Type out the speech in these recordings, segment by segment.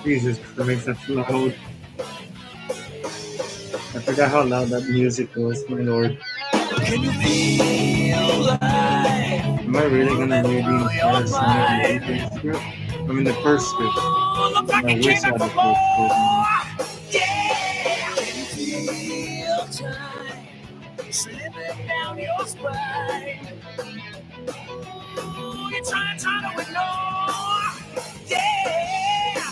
Jesus Christ, that's loud. I forgot how loud that music was, my lord. Can you feel life? Am I really gonna read the entire Sonic movie script? I mean, the first script. Look like I you wish came I here had for the first script, man. more. Yeah. Can you feel time slipping down your spine? Ooh, you're trying to ignore. Yeah.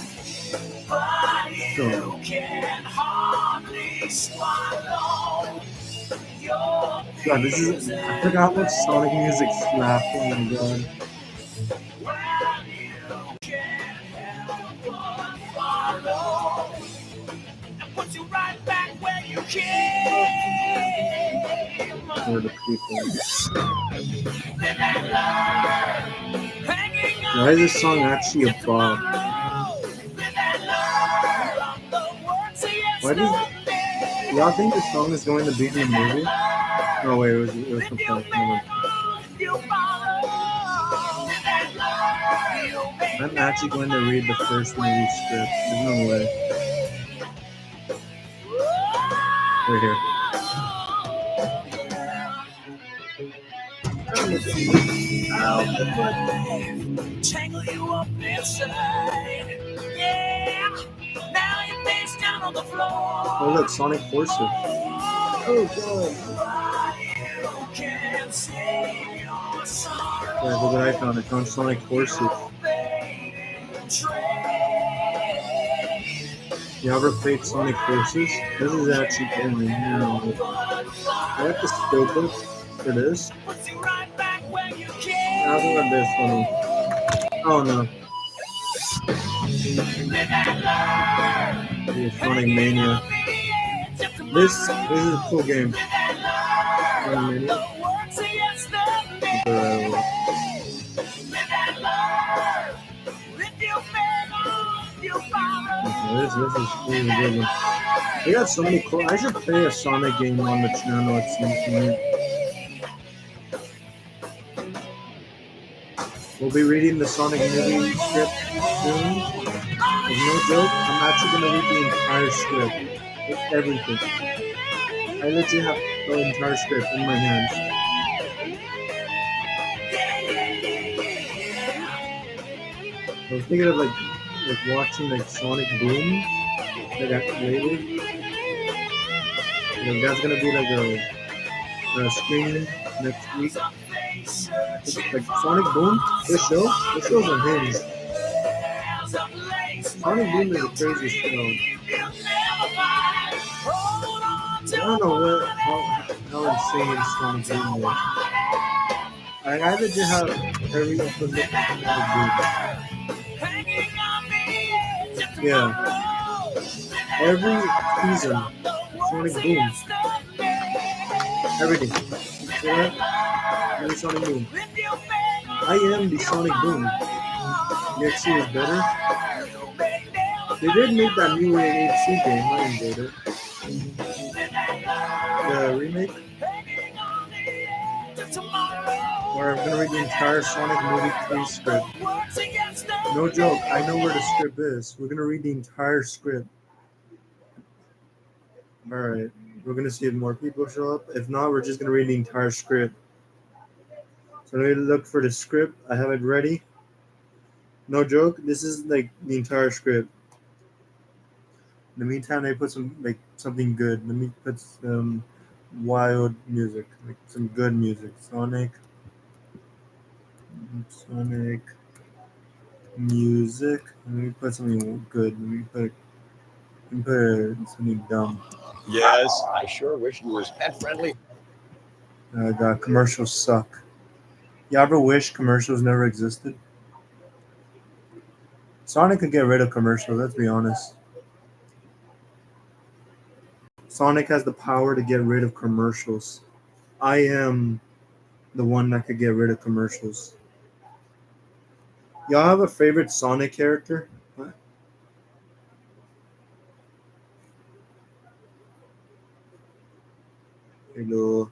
But you can hardly swallow your God, this is. I forgot how much Sonic music slapped. Oh my god. well, you can't help but follow and put you right back where you came. For the people. Live and learn. Hanging Why on is the this song edge actually a of bop? tomorrow. Live and learn from the words of Why does yesterday. y'all think this song is going to be in the Live and movie? learn. Oh wait, it was If from you Flash. Never mind. fail, if you follow, live and learn. You may I'm actually never going to find read the your first movie script. There's no way. way. Right here. Tangle you up inside. Yeah. Now you're face down on the floor. Oh look, Sonic Forces. Oh god. You can save your sorrow. Guys, look what I found. I found Sonic Forces. You ever played Sonic Forces? This is actually funny. No. I got the steelbook for this. I don't got this one. Oh no. Yeah, Sonic Mania. This is a cool game. Sonic Mania. This is a good one. They got so many cool. I should play a Sonic game on the channel at some point. We'll be reading the Sonic movie script soon. There's no joke. I'm actually gonna read the entire script. It's everything. I literally have the entire script in my hands. I was thinking of like watching like Sonic Boom. Like later. Like that's gonna be like a screen next week. Like Sonic Boom, this show's unhinged. Sonic Boom is a crazy show. I don't know how insane Sonic Boom is. I legit have every episode of Sonic Boom. Yeah. Every season, Sonic Boom. Everything. Yeah. Every Sonic Boom. I am the Sonic Boom. The XC is better. They did make that new HC game. I enjoyed it. The remake. Where I'm gonna read the entire Sonic movie 3 script. No joke. I know where the script is. We're gonna read the entire script. All right. We're gonna see if more people show up. If not, we're just gonna read the entire script. So let me look for the script. I have it ready. No joke. This is like the entire script. In the meantime, I put something good. Let me put some wild music, like some good music. Sonic music. Let me put something good. Let me put something dumb. Yes, I sure wish you was pet friendly. God, commercials suck. You ever wish commercials never existed? Sonic could get rid of commercials. Let's be honest. Sonic has the power to get rid of commercials. I am the one that could get rid of commercials. Y'all have a favorite Sonic character? What? Hello.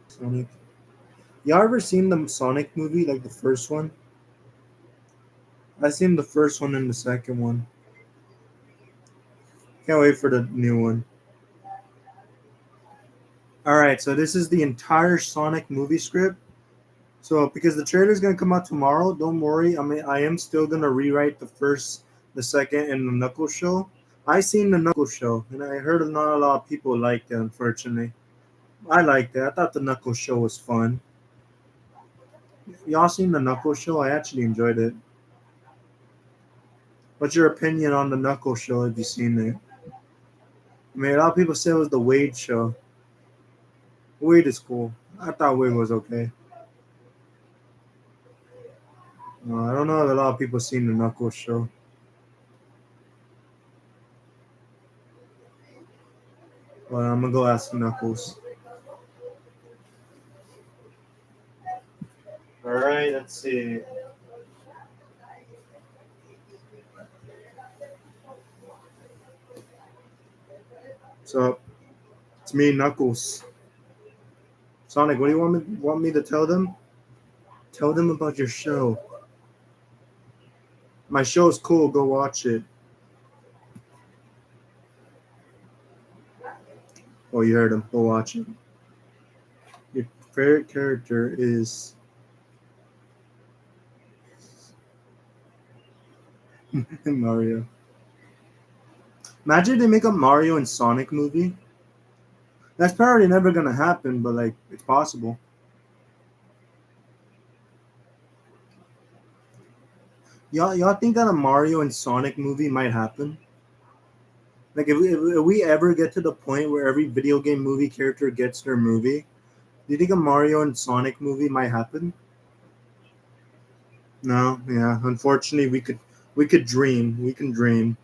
Sonic. Y'all ever seen the Sonic movie, like the first one? I seen the first one and the second one. Can't wait for the new one. All right, so this is the entire Sonic movie script. So because the trailer is gonna come out tomorrow, don't worry. I mean, I am still gonna rewrite the first, the second, and the Knuckles show. I seen the Knuckles show, and I heard not a lot of people liked it. Unfortunately, I liked it. I thought the Knuckles show was fun. Y'all seen the Knuckles show? I actually enjoyed it. What's your opinion on the Knuckles show? Have you seen it? I mean, a lot of people say it was the Wade show. Wade is cool. I thought Wade was okay. I don't know if a lot of people seen the Knuckles show. But I'm gonna go ask Knuckles. All right, let's see. So it's me, Knuckles. Sonic, what do you want me to tell them? Tell them about your show. My show is cool. Go watch it. Oh, you heard him. Go watch it. Your favorite character is Mario. Imagine they make a Mario and Sonic movie. That's probably never gonna happen, but like it's possible. Y'all think that a Mario and Sonic movie might happen? Like if we ever get to the point where every video game movie character gets their movie, do you think a Mario and Sonic movie might happen? No, yeah. Unfortunately, we could dream. We can dream.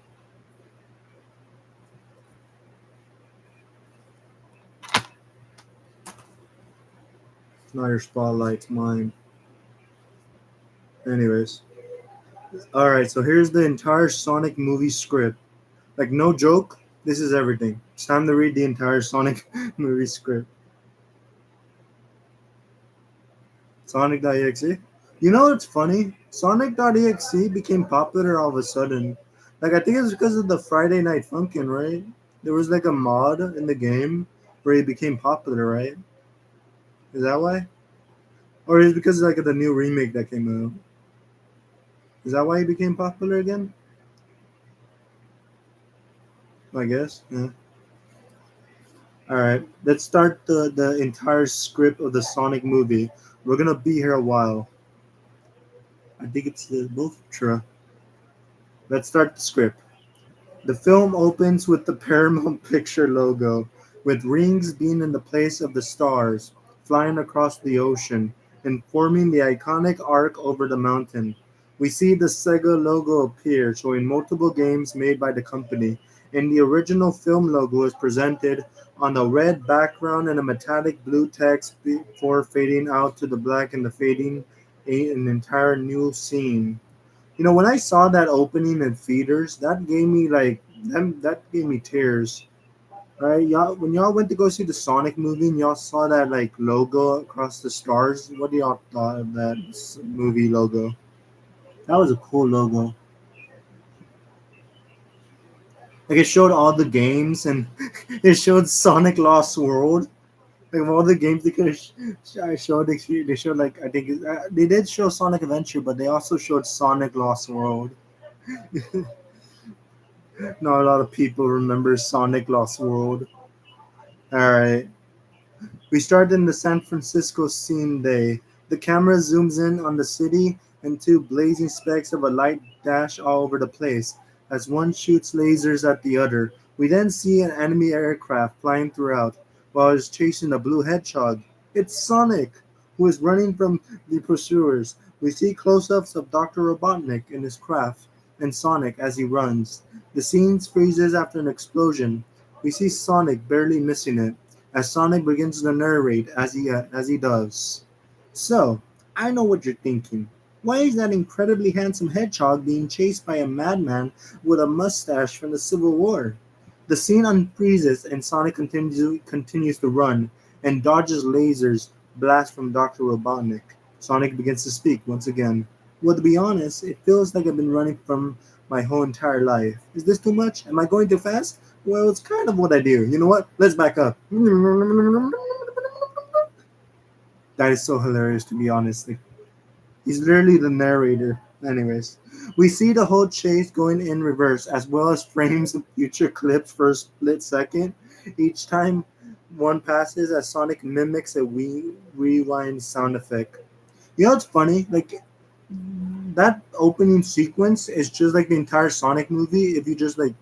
It's not your spotlight, it's mine. Anyways, all right. So here's the entire Sonic movie script. Like no joke, this is everything. It's time to read the entire Sonic movie script. Sonic.exe. You know what's funny? Sonic.exe became popular all of a sudden. Like I think it's because of the Friday Night Funkin', right? There was like a mod in the game where it became popular, right? Is that why? Or is it because of like the new remake that came out? Is that why he became popular again? I guess. Yeah. All right. Let's start the entire script of the Sonic movie. We're gonna be here a while. I think it's both. Sure. Let's start the script. The film opens with the Paramount Picture logo, with rings being in the place of the stars, flying across the ocean, and forming the iconic arc over the mountain. We see the Sega logo appear, showing multiple games made by the company, and the original film logo is presented on a red background and a metallic blue text before fading out to the black and the fading an entire new scene. You know, when I saw that opening in theaters, that gave me like that gave me tears. Right? Y'all, when y'all went to go see the Sonic movie and y'all saw that like logo across the stars, what do y'all thought of that movie logo? That was a cool logo. Like it showed all the games and it showed Sonic Lost World. Like of all the games they could showed, they showed like I think they did show Sonic Adventure, but they also showed Sonic Lost World. Not a lot of people remember Sonic Lost World. All right. We start in the San Francisco scene day. The camera zooms in on the city and two blazing specks of a light dash all over the place as one shoots lasers at the other. We then see an enemy aircraft flying throughout while it's chasing a blue hedgehog. It's Sonic, who is running from the pursuers. We see close ups of Dr. Robotnik in his craft and Sonic as he runs. The scene freezes after an explosion. We see Sonic barely missing it as Sonic begins to narrate as he does. So, I know what you're thinking. Why is that incredibly handsome hedgehog being chased by a madman with a mustache from the Civil War? The scene unfreezes and Sonic continues to run and dodges lasers blast from Dr. Robotnik. Sonic begins to speak once again. Well, to be honest, it feels like I've been running from my whole entire life. Is this too much? Am I going too fast? Well, it's kind of what I do. You know what? Let's back up. That is so hilarious, to be honest. Like, he's literally the narrator. Anyways, we see the whole chase going in reverse, as well as frames of future clips for a split second. Each time one passes, as Sonic mimics a rewind sound effect. You know what's funny? Like that opening sequence is just like the entire Sonic movie. If you just like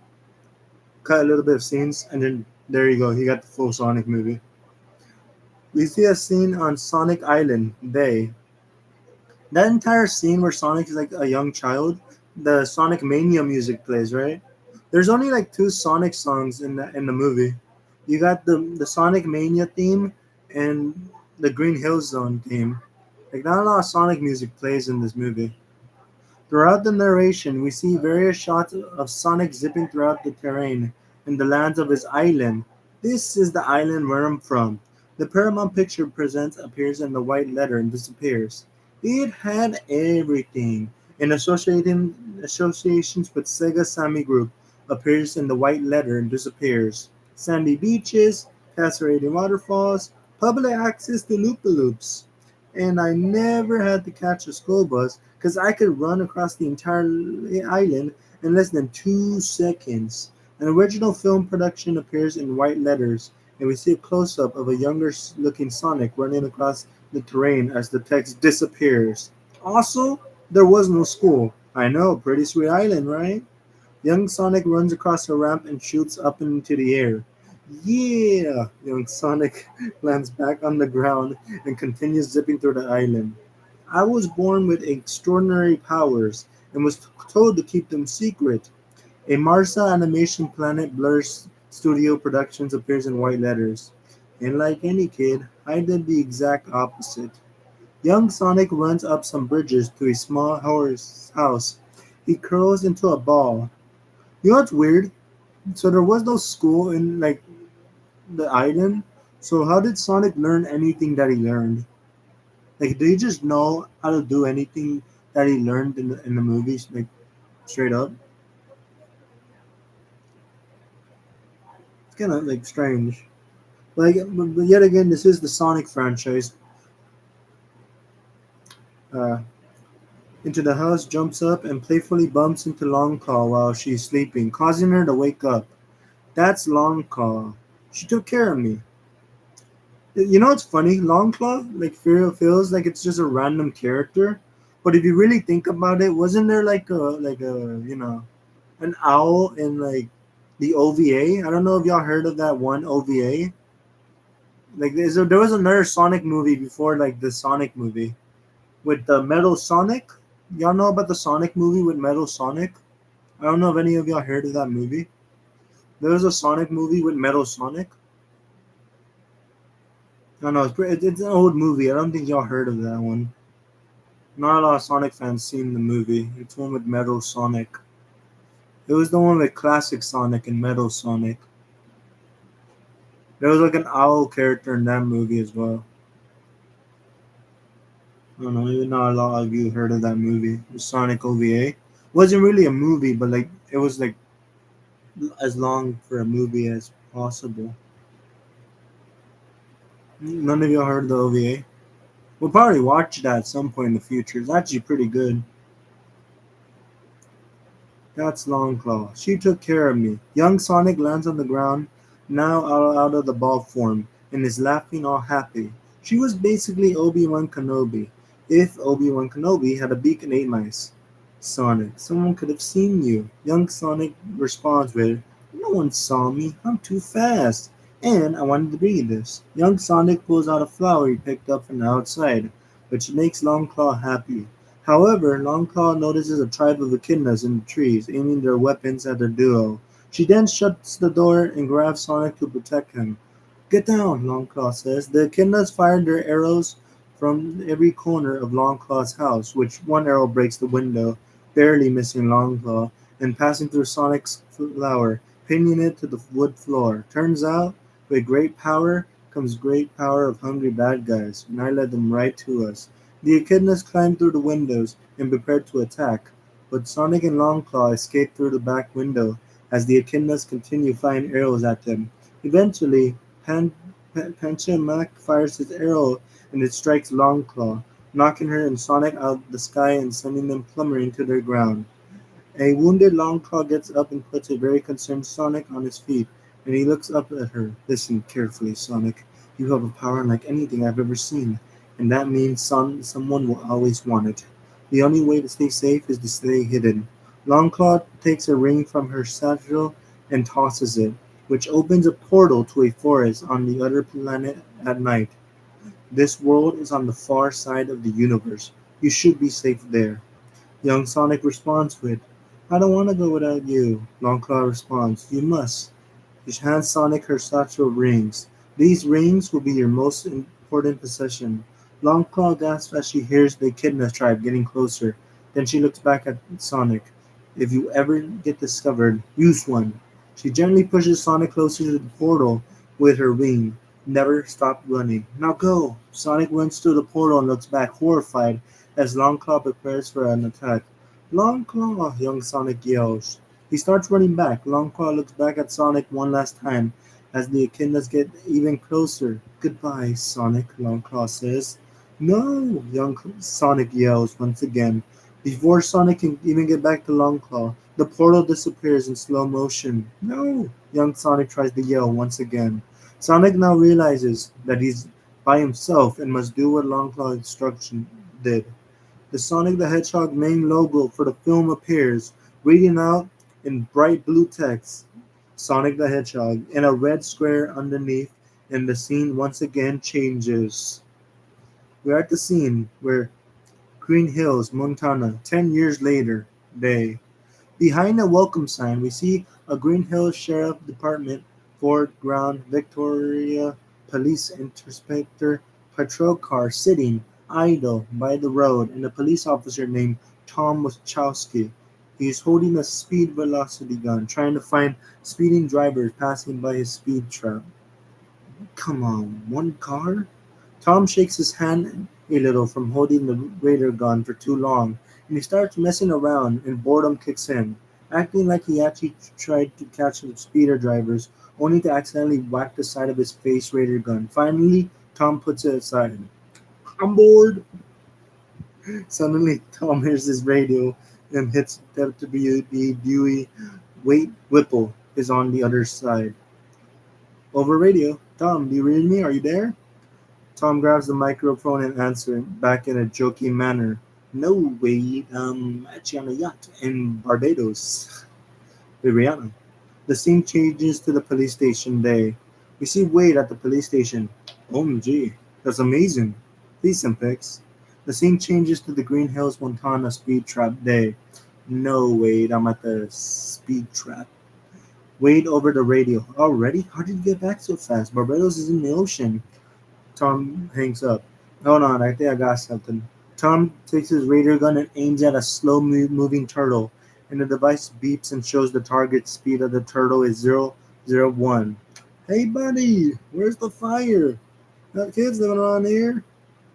cut a little bit of scenes, and then there you go, you got the full Sonic movie. We see a scene on Sonic Island Bay. That entire scene where Sonic is like a young child, the Sonic Mania music plays, right? There's only like two Sonic songs in the movie. You got the Sonic Mania theme and the Green Hill Zone theme. Like not a lot of Sonic music plays in this movie. Throughout the narration, we see various shots of Sonic zipping throughout the terrain in the lands of his island. This is the island where I'm from. The Paramount Picture Presents appears in the white letter and disappears. It had everything. In associations with Sega Sammy Group appears in the white letter and disappears. Sandy beaches, cascading waterfalls, public access to Loopaloops. And I never had to catch a school bus because I could run across the entire island in less than 2 seconds. An original film production appears in white letters, and we see a close up of a younger looking Sonic running across the terrain as the text disappears. Also, there was no school. I know, pretty sweet island, right? Young Sonic runs across a ramp and shoots up into the air. Yeah! Young Sonic lands back on the ground and continues zipping through the island. I was born with extraordinary powers and was told to keep them secret. A Marsa Animation Planet Blur's studio productions appears in white letters. And like any kid, I did the exact opposite. Young Sonic runs up some bridges to a small horse house. He curls into a ball. You know what's weird? So there was no school in like the island. So how did Sonic learn anything that he learned? Like, did he just know how to do anything that he learned in the movies? Like, straight up, it's kind of like strange. But yet again, this is the Sonic franchise. Uh, into the house, jumps up and playfully bumps into Longclaw while she's sleeping, causing her to wake up. That's Longclaw. She took care of me. You know what's funny? Longclaw like feels like it's just a random character, but if you really think about it, wasn't there like a an owl in like the OVA? I don't know if y'all heard of that one OVA. Like there was another Sonic movie before like the Sonic movie with the Metal Sonic. Y'all know about the Sonic movie with Metal Sonic? I don't know if any of y'all heard of that movie. There was a Sonic movie with Metal Sonic. I don't know. It's an old movie. I don't think y'all heard of that one. Not a lot of Sonic fans seen the movie. It's one with Metal Sonic. It was the one with classic Sonic and Metal Sonic. There was like an owl character in that movie as well. I don't know. Maybe not a lot of you heard of that movie. The Sonic OVA. Wasn't really a movie, but like it was like as long for a movie as possible. None of y'all heard of the OVA? We'll probably watch that at some point in the future. It's actually pretty good. That's Longclaw. She took care of me. Young Sonic lands on the ground, now out of the ball form, and is laughing all happy. She was basically Obi-Wan Kenobi. If Obi-Wan Kenobi had a beak and ate mice. Sonic, someone could have seen you. Young Sonic responds with, no one saw me. I'm too fast. And I wanted to be this. Young Sonic pulls out a flower he picked up from the outside, which makes Longclaw happy. However, Longclaw notices a tribe of echidnas in the trees, aiming their weapons at the duo. She then shuts the door and grabs Sonic to protect him. Get down, Longclaw says. The echidnas fired their arrows from every corner of Longclaw's house, which one arrow breaks the window, barely missing Longclaw, and passing through Sonic's flower, pinning it to the wood floor. Turns out, with great power comes great power of hungry bad guys, and I led them right to us. The echidnas climb through the windows and prepare to attack, but Sonic and Longclaw escape through the back window as the echidnas continue firing arrows at them. Eventually, Panchamac fires his arrow and it strikes Longclaw, knocking her and Sonic out of the sky and sending them plummeting to their ground. A wounded Longclaw gets up and puts a very concerned Sonic on his feet, and he looks up at her. Listen carefully, Sonic. You have a power unlike anything I've ever seen, and that means someone will always want it. The only way to stay safe is to stay hidden. Longclaw takes a ring from her satchel and tosses it, which opens a portal to a forest on the other planet at night. This world is on the far side of the universe. You should be safe there. Young Sonic responds with, I don't want to go without you. Longclaw responds, You must. She hands Sonic her satchel rings. These rings will be your most important possession. Longclaw gasps as she hears the Echidna tribe getting closer. Then she looks back at Sonic. If you ever get discovered, use one. She gently pushes Sonic closer to the portal with her ring. Never stop running. Now go! Sonic runs through the portal and looks back horrified as Longclaw prepares for an attack. Longclaw! Young Sonic yells. He starts running back. Longclaw looks back at Sonic one last time as the echidnas get even closer. Goodbye, Sonic, Longclaw says. No! Young Sonic yells once again. Before Sonic can even get back to Longclaw, the portal disappears in slow motion. No! Young Sonic tries to yell once again. Sonic now realizes that he's by himself and must do what Longclaw instruction did. The Sonic the Hedgehog main logo for the film appears, reading out in bright blue text, Sonic the Hedgehog, in a red square underneath, and the scene once again changes. We're at the scene where Green Hills, Montana, 10 years later, day. Behind a welcome sign, we see a Green Hills Sheriff Department, Ford Ground, Victoria Police Inspector patrol car sitting idle by the road and a police officer named Tom Wachowski. He is holding a speed velocity gun, trying to find speeding drivers passing by his speed trap. Come on, one car? Tom shakes his hand a little from holding the radar gun for too long, and he starts messing around, and boredom kicks in, acting like he actually tried to catch the speeder drivers, only to accidentally whack the side of his face radar gun. Finally, Tom puts it aside. I'm bored. Suddenly, Tom hears his radio and hits WB Dewey. Wait, Whipple is on the other side. Over radio. Tom, do you read me? Are you there? Tom grabs the microphone and answers back in a joking manner. No, Wade, actually on a yacht in Barbados with Rihanna. The scene changes to the police station day. We see Wade at the police station. OMG, that's amazing. Please some pics. The scene changes to the Green Hills, Montana speed trap day. No, Wade, I'm at the speed trap. Wade over the radio. Already? How did you get back so fast? Barbados is in the ocean. Tom hangs up. Hold on, I think I got something. Tom takes his radar gun and aims at a slow moving turtle, and the device beeps and shows the target speed of the turtle is 001. Hey buddy, where's the fire? Got kids living around here?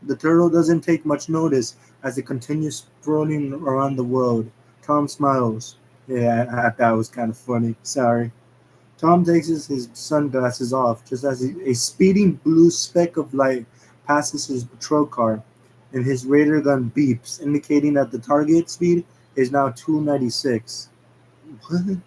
The turtle doesn't take much notice as it continues sprawling around the world. Tom smiles. Yeah, I thought that was kind of funny. Sorry. Tom takes his sunglasses off just as a speeding blue speck of light passes his patrol car, and his radar gun beeps, indicating that the target speed is now 296. What?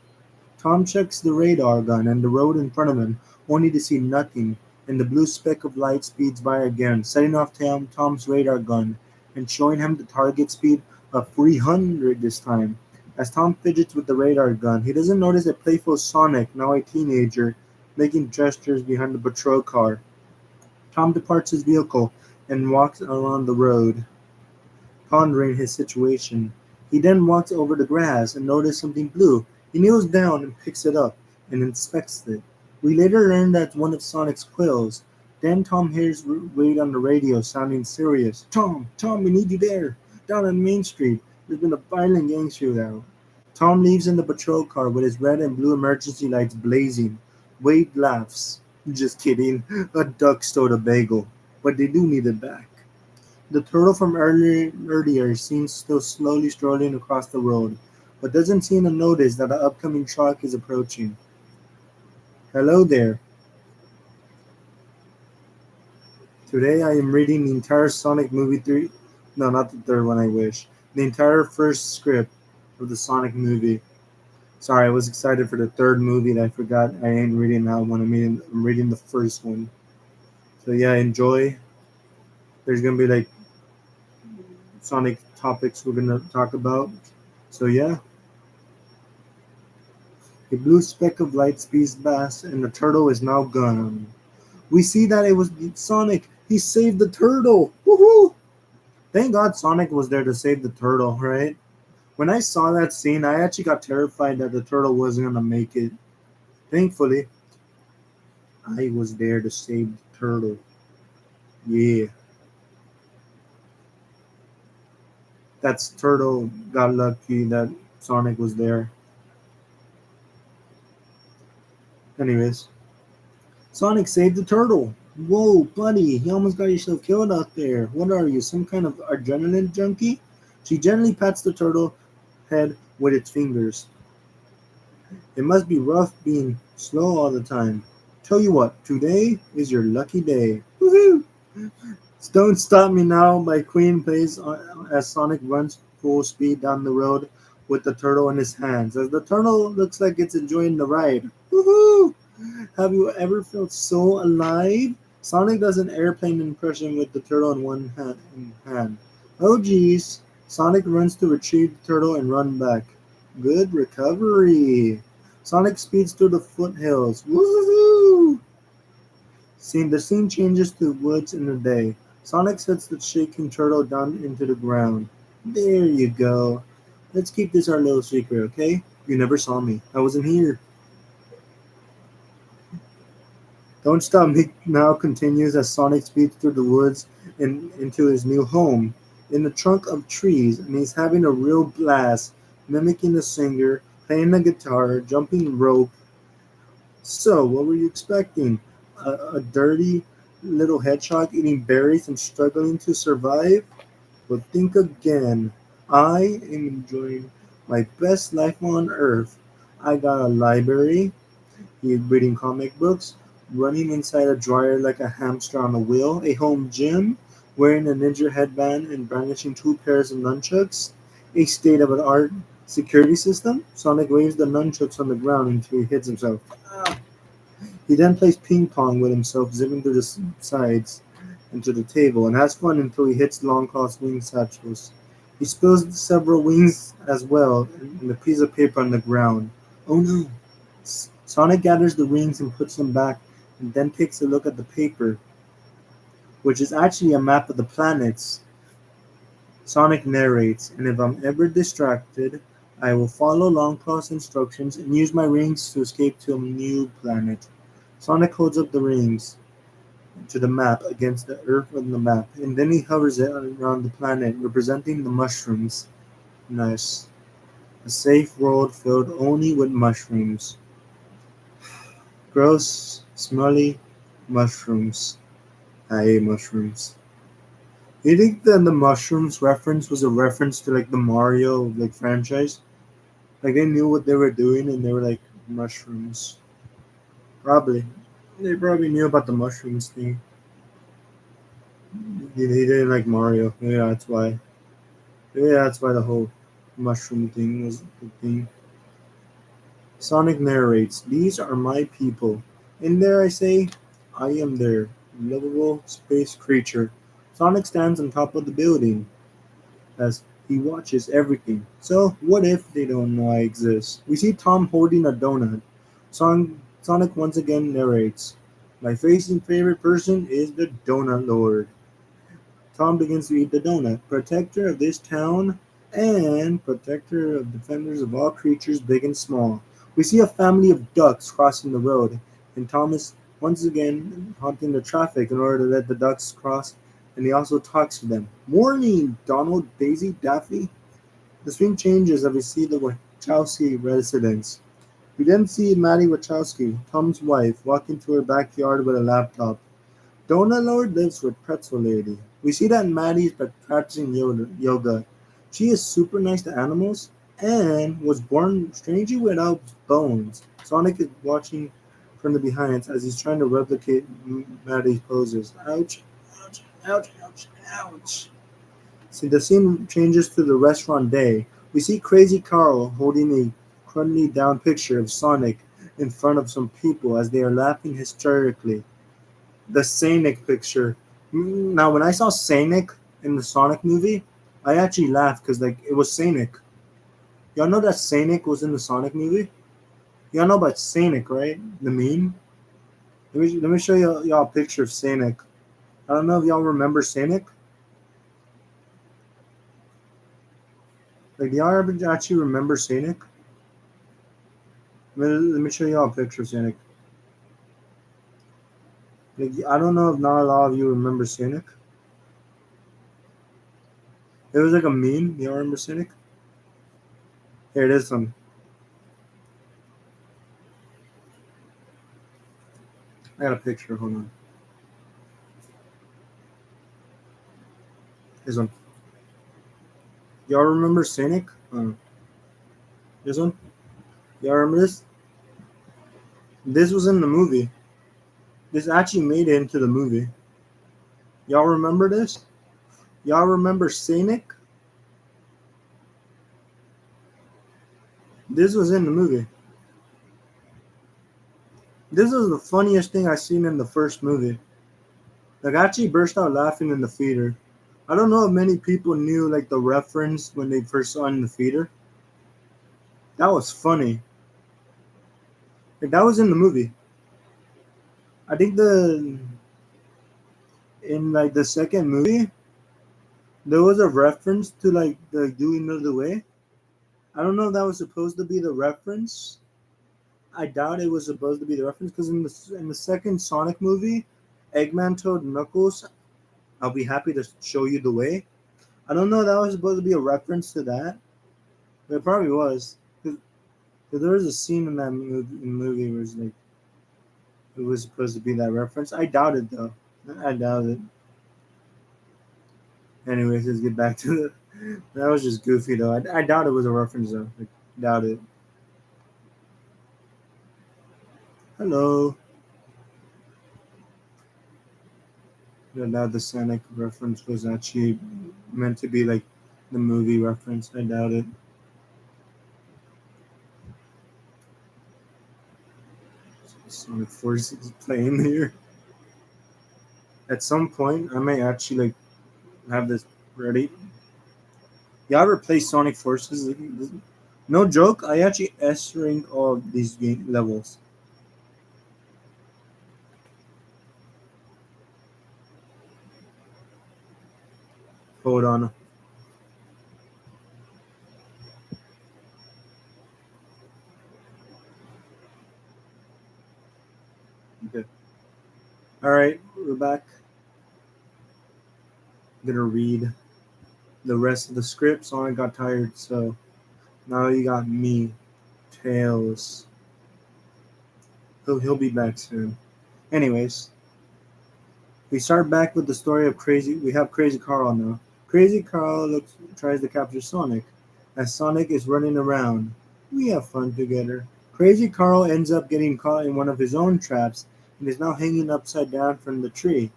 Tom checks the radar gun and the road in front of him, only to see nothing, and the blue speck of light speeds by again, setting off Tom's radar gun and showing him the target speed of 300 this time. As Tom fidgets with the radar gun, he doesn't notice a playful Sonic, now a teenager, making gestures behind the patrol car. Tom departs his vehicle and walks around the road, pondering his situation. He then walks over the grass and notices something blue. He kneels down and picks it up and inspects it. We later learn that's one of Sonic's quills. Then Tom hears Wade on the radio sounding serious. Tom, we need you there. Down on Main Street. There's been a violent gang shootout. Tom leaves in the patrol car with his red and blue emergency lights blazing. Wade laughs. Just kidding. A duck stole a bagel. But they do need it back. The turtle from earlier is seen still slowly strolling across the road, but doesn't seem to notice that the upcoming truck is approaching. Hello there. Today I am reading the entire Sonic movie 3. No, not the third one, I wish. The entire first script of the Sonic movie. Sorry, I was excited for the third movie and I forgot I ain't reading that one. I'm reading the first one. So yeah, enjoy. There's gonna be like Sonic topics we're gonna talk about. So yeah, a blue speck of light speeds past, and the turtle is now gone. We see that it was Sonic. He saved the turtle. Woohoo! Thank God Sonic was there to save the turtle, right? When I saw that scene, I actually got terrified that the turtle wasn't gonna make it. Thankfully, I was there to save the turtle. Yeah, that's turtle got lucky that Sonic was there. Anyways, Sonic saved the turtle. Whoa, buddy, you almost got yourself killed out there. What are you, some kind of adrenaline junkie? She gently pats the turtle head with its fingers. It must be rough being slow all the time. Tell you what, today is your lucky day. Woohoo! Don't Stop Me Now by Queen plays as Sonic runs full speed down the road with the turtle in his hands. As the turtle looks like it's enjoying the ride. Woohoo! Have you ever felt so alive? Sonic does an airplane impression with the turtle in one hand. Oh geez. Sonic runs to retrieve the turtle and run back. Good recovery. Sonic speeds through the foothills. Woohoo! The scene changes to woods in the day. Sonic sets the shaking turtle down into the ground. There you go. Let's keep this our little secret, okay? You never saw me. I wasn't here. Don't Stop Me Now continues as Sonic speeds through the woods and into his new home in the trunk of trees, and he's having a real blast, mimicking a singer, playing the guitar, jumping rope. So, what were you expecting? A dirty little hedgehog eating berries and struggling to survive? But think again. I am enjoying my best life on earth. I got a library, reading comic books, running inside a dryer like a hamster on a wheel, a home gym, wearing a ninja headband and brandishing two pairs of nunchucks, a state of the art security system. Sonic waves the nunchucks on the ground until he hits himself. Ah. He then plays ping pong with himself, zipping through the sides into the table, and has fun until he hits Longclaw's wing satchels. He spills several wings as well and a piece of paper on the ground. Oh no! Sonic gathers the rings and puts them back, and then takes a look at the paper, which is actually a map of the planets. Sonic narrates, and if I'm ever distracted, I will follow Longclaw's instructions and use my rings to escape to a new planet. Sonic holds up the rings to the map against the Earth on the map, and then he hovers it around the planet, representing the mushrooms. Nice. A safe world filled only with mushrooms. Gross, smelly mushrooms. I hate mushrooms. You think that the mushrooms reference was a reference to like the Mario like franchise? Like they knew what they were doing and they were like mushrooms. Probably. They probably knew about the mushrooms thing. They didn't like Mario. Yeah, that's why. Yeah, that's why the whole mushroom thing was the thing. Sonic narrates, "These are my people. And there I say, I am their lovable space creature." Sonic stands on top of the building as he watches everything. So, what if they don't know I exist? We see Tom holding a donut. Sonic once again narrates, "My favorite person is the Donut Lord." Tom begins to eat the donut, protector of this town and protector of defenders of all creatures big and small. We see a family of ducks crossing the road, and Tom is once again haunting the traffic in order to let the ducks cross, and he also talks to them. "Morning, Donald, Daisy, Daffy." The scene changes as we see the Wachowski residence. We then see Maddie Wachowski, Tom's wife, walk into her backyard with a laptop. Donut Lord lives with Pretzel Lady. We see that Maddie is practicing yoga. She is super nice to animals and was born strangely without bones. Sonic is watching from the behind as he's trying to replicate Maddie's poses. Ouch, ouch, ouch, ouch, ouch. See, the scene changes to the restaurant day. We see Crazy Carl holding a crudely down picture of Sonic in front of some people as they are laughing hysterically. The Sonic picture. Now, when I saw Sonic in the Sonic movie, I actually laughed because like it was Sonic. Y'all know that Sonic was in the Sonic movie? Y'all know about Sonic, right? The meme. Let me show y'all a picture of Sonic. I don't know if y'all remember Sonic. Like, do y'all ever actually remember Sonic? Let me show y'all a picture of Sonic. Like, I don't know if not a lot of you remember Sonic. It was like a meme. Y'all remember Sonic? Here it is. I got a picture. Hold on. This one. Y'all remember Sonic? This one? Y'all remember this? This was in the movie. This actually made it into the movie. Y'all remember this? Y'all remember Sonic? This was in the movie. This was the funniest thing I seen in the first movie. Like, I actually burst out laughing in the theater. I don't know if many people knew like the reference when they first saw it in the theater. That was funny. Like, that was in the movie. I think in like the second movie there was a reference to like the doing of the way. I don't know if that was supposed to be the reference. I doubt it was supposed to be the reference because in the second Sonic movie, Eggman told Knuckles, "I'll be happy to show you the way." I don't know if that was supposed to be a reference to that, but it probably was. Because there was a scene in that movie where it's like it was supposed to be that reference. I doubt it though. I doubt it. Anyways, let's get back to the. That was just goofy though. I doubt it was a reference though. Like, doubt it. Hello. Yeah, that the Sonic reference was actually meant to be like the movie reference. I doubt it. Sonic Force is playing here. At some point, I may actually like have this ready. Y'all ever play Sonic Forces? No joke. I actually S rank all of these game levels. Hold on. Okay. All right, we're back. I'm gonna read the rest of the script. Sonic got tired, so now you got me, Tails. He'll be back soon. Anyways, we start back with the story of Crazy. We have Crazy Carl now. Crazy Carl tries to capture Sonic. As Sonic is running around, we have fun together. Crazy Carl ends up getting caught in one of his own traps and is now hanging upside down from the tree.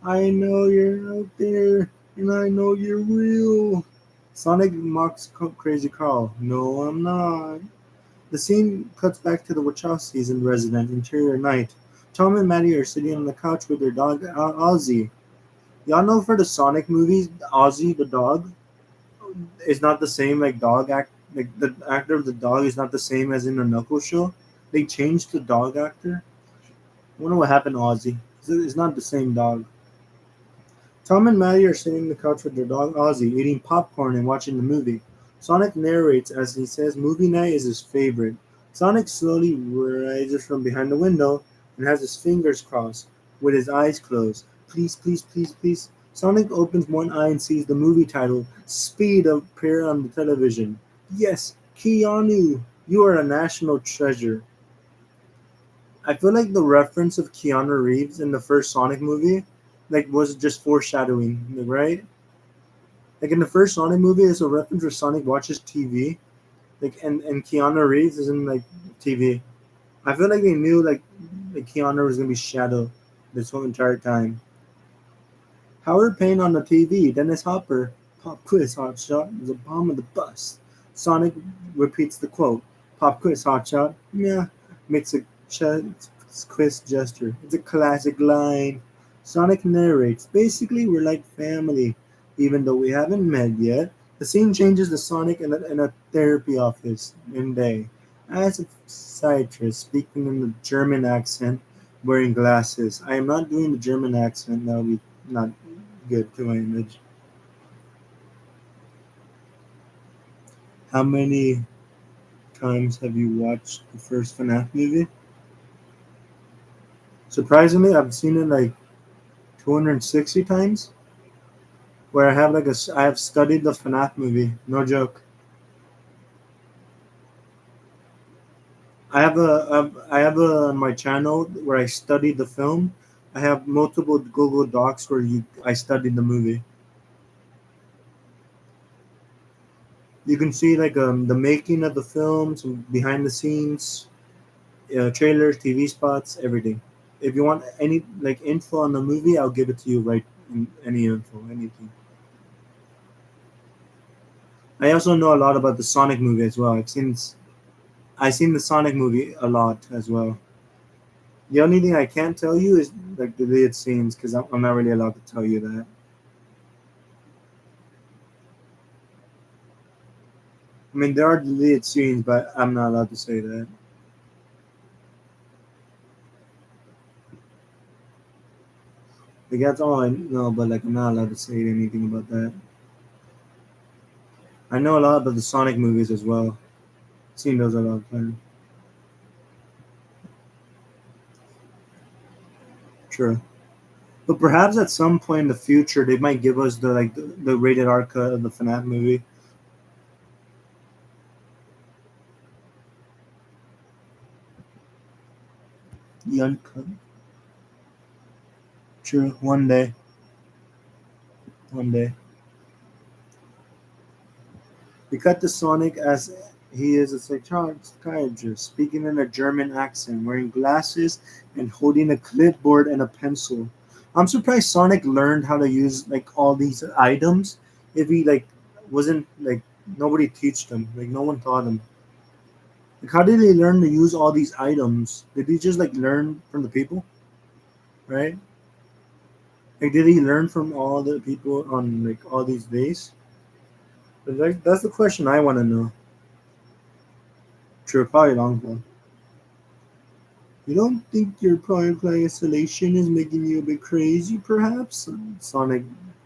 I know you're out there, and I know you're real. Sonic mocks Crazy Carl. No, I'm not. The scene cuts back to the Wachowskis' resident interior night. Tom and Maddie are sitting on the couch with their dog Ozzy. Y'all know for the Sonic movies, Ozzy the dog is not the same like dog act like the actor of the dog is not the same as in the Knuckles show. They changed the dog actor. I wonder what happened to Ozzy. It's not the same dog. Tom and Maddie are sitting on the couch with their dog Ozzy, eating popcorn and watching the movie. Sonic narrates as he says movie night is his favorite. Sonic slowly rises from behind the window and has his fingers crossed, with his eyes closed. Please, please, please, please. Sonic opens one eye and sees the movie title, Speed, appear on the television. Yes, Keanu, you are a national treasure. I feel like the reference of Keanu Reeves in the first Sonic movie like was just foreshadowing, right? Like in the first Sonic movie, there's a reference where Sonic watches TV, like and Keanu Reeves is in like TV. I feel like they knew like Keanu was gonna be Shadow this whole entire time. Howard Payne on the TV, Dennis Hopper, Pop Quiz Hotshot is a bomb of the bus. Sonic repeats the quote, Pop Quiz Hotshot, yeah, makes a quiz gesture. It's a classic line. Sonic narrates, basically we're like family, even though we haven't met yet. The scene changes to Sonic in a therapy office in day. As a psychiatrist speaking in the German accent, wearing glasses. I am not doing the German accent, that would be not good to my image. How many times have you watched the first FNAF movie? Surprisingly, I've seen it like 260 times. Where I have I have studied the FNAF movie. No joke. I have a on my channel where I studied the film. I have multiple Google Docs where I studied the movie. You can see like the making of the film, some behind the scenes, trailers, TV spots, everything. If you want any like info on the movie, I'll give it to you right in any info, anything. I also know a lot about the Sonic movie as well. I've seen the Sonic movie a lot as well. The only thing I can't tell you is like the deleted scenes because I'm not really allowed to tell you that. I mean, there are deleted scenes, but I'm not allowed to say that. Like that's all I know, but like I'm not allowed to say anything about that. I know a lot about the Sonic movies as well. Seen those a lot of times. True. But perhaps at some point in the future, they might give us the rated R cut of the FNAF movie. The uncut. True. One day. One day. We cut to Sonic as he is a psychiatrist, speaking in a German accent, wearing glasses and holding a clipboard and a pencil. I'm surprised Sonic learned how to use like all these items. If he like wasn't like nobody teached him, like no one taught him. Like how did he learn to use all these items? Did he just like learn from the people, right? Like did he learn from all the people on like all these days? Like that's the question I want to know. True, probably long though. You don't think your product line installation is making you a bit crazy, perhaps? Sonic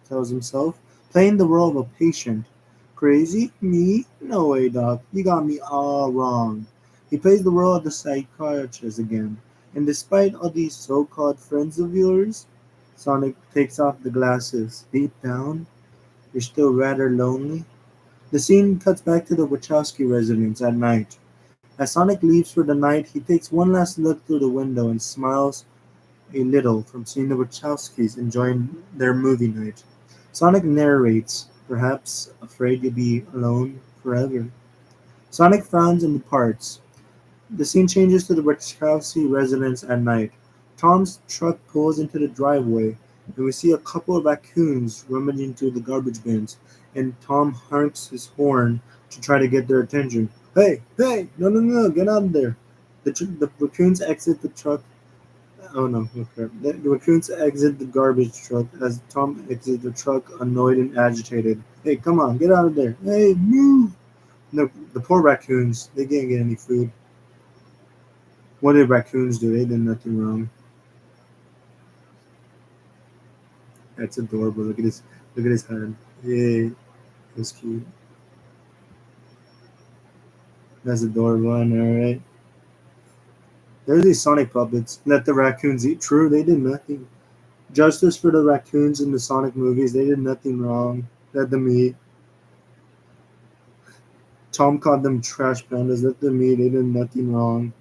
tells himself, playing the role of a patient. Crazy? Me? No way, Doc. You got me all wrong. He plays the role of the psychiatrist again. And despite all these so called friends of yours, Sonic takes off the glasses. Deep down, you're still rather lonely. The scene cuts back to the Wachowski residence at night. As Sonic leaves for the night, he takes one last look through the window and smiles a little from seeing the Wachowskis enjoying their movie night. Sonic narrates, perhaps afraid to be alone forever. Sonic frowns and departs. The scene changes to the Wachowski residence at night. Tom's truck pulls into the driveway, and we see a couple of raccoons rummaging through the garbage bins, and Tom honks his horn to try to get their attention. Hey, hey, no, no, no, get out of there. The raccoons exit the truck. Oh no, okay. The raccoons exit the garbage truck as Tom exits the truck, annoyed and agitated. Hey, come on, get out of there. Hey, move. No, the poor raccoons, they didn't get any food. What did raccoons do? They did nothing wrong. That's adorable. Look at his hand. Yay, that's cute. That's adorable, I know, right? There's these Sonic puppets. Let the raccoons eat. True, they did nothing. Justice for the raccoons in the Sonic movies. They did nothing wrong. Let them eat. Tom called them trash pandas. Let them eat. They did nothing wrong.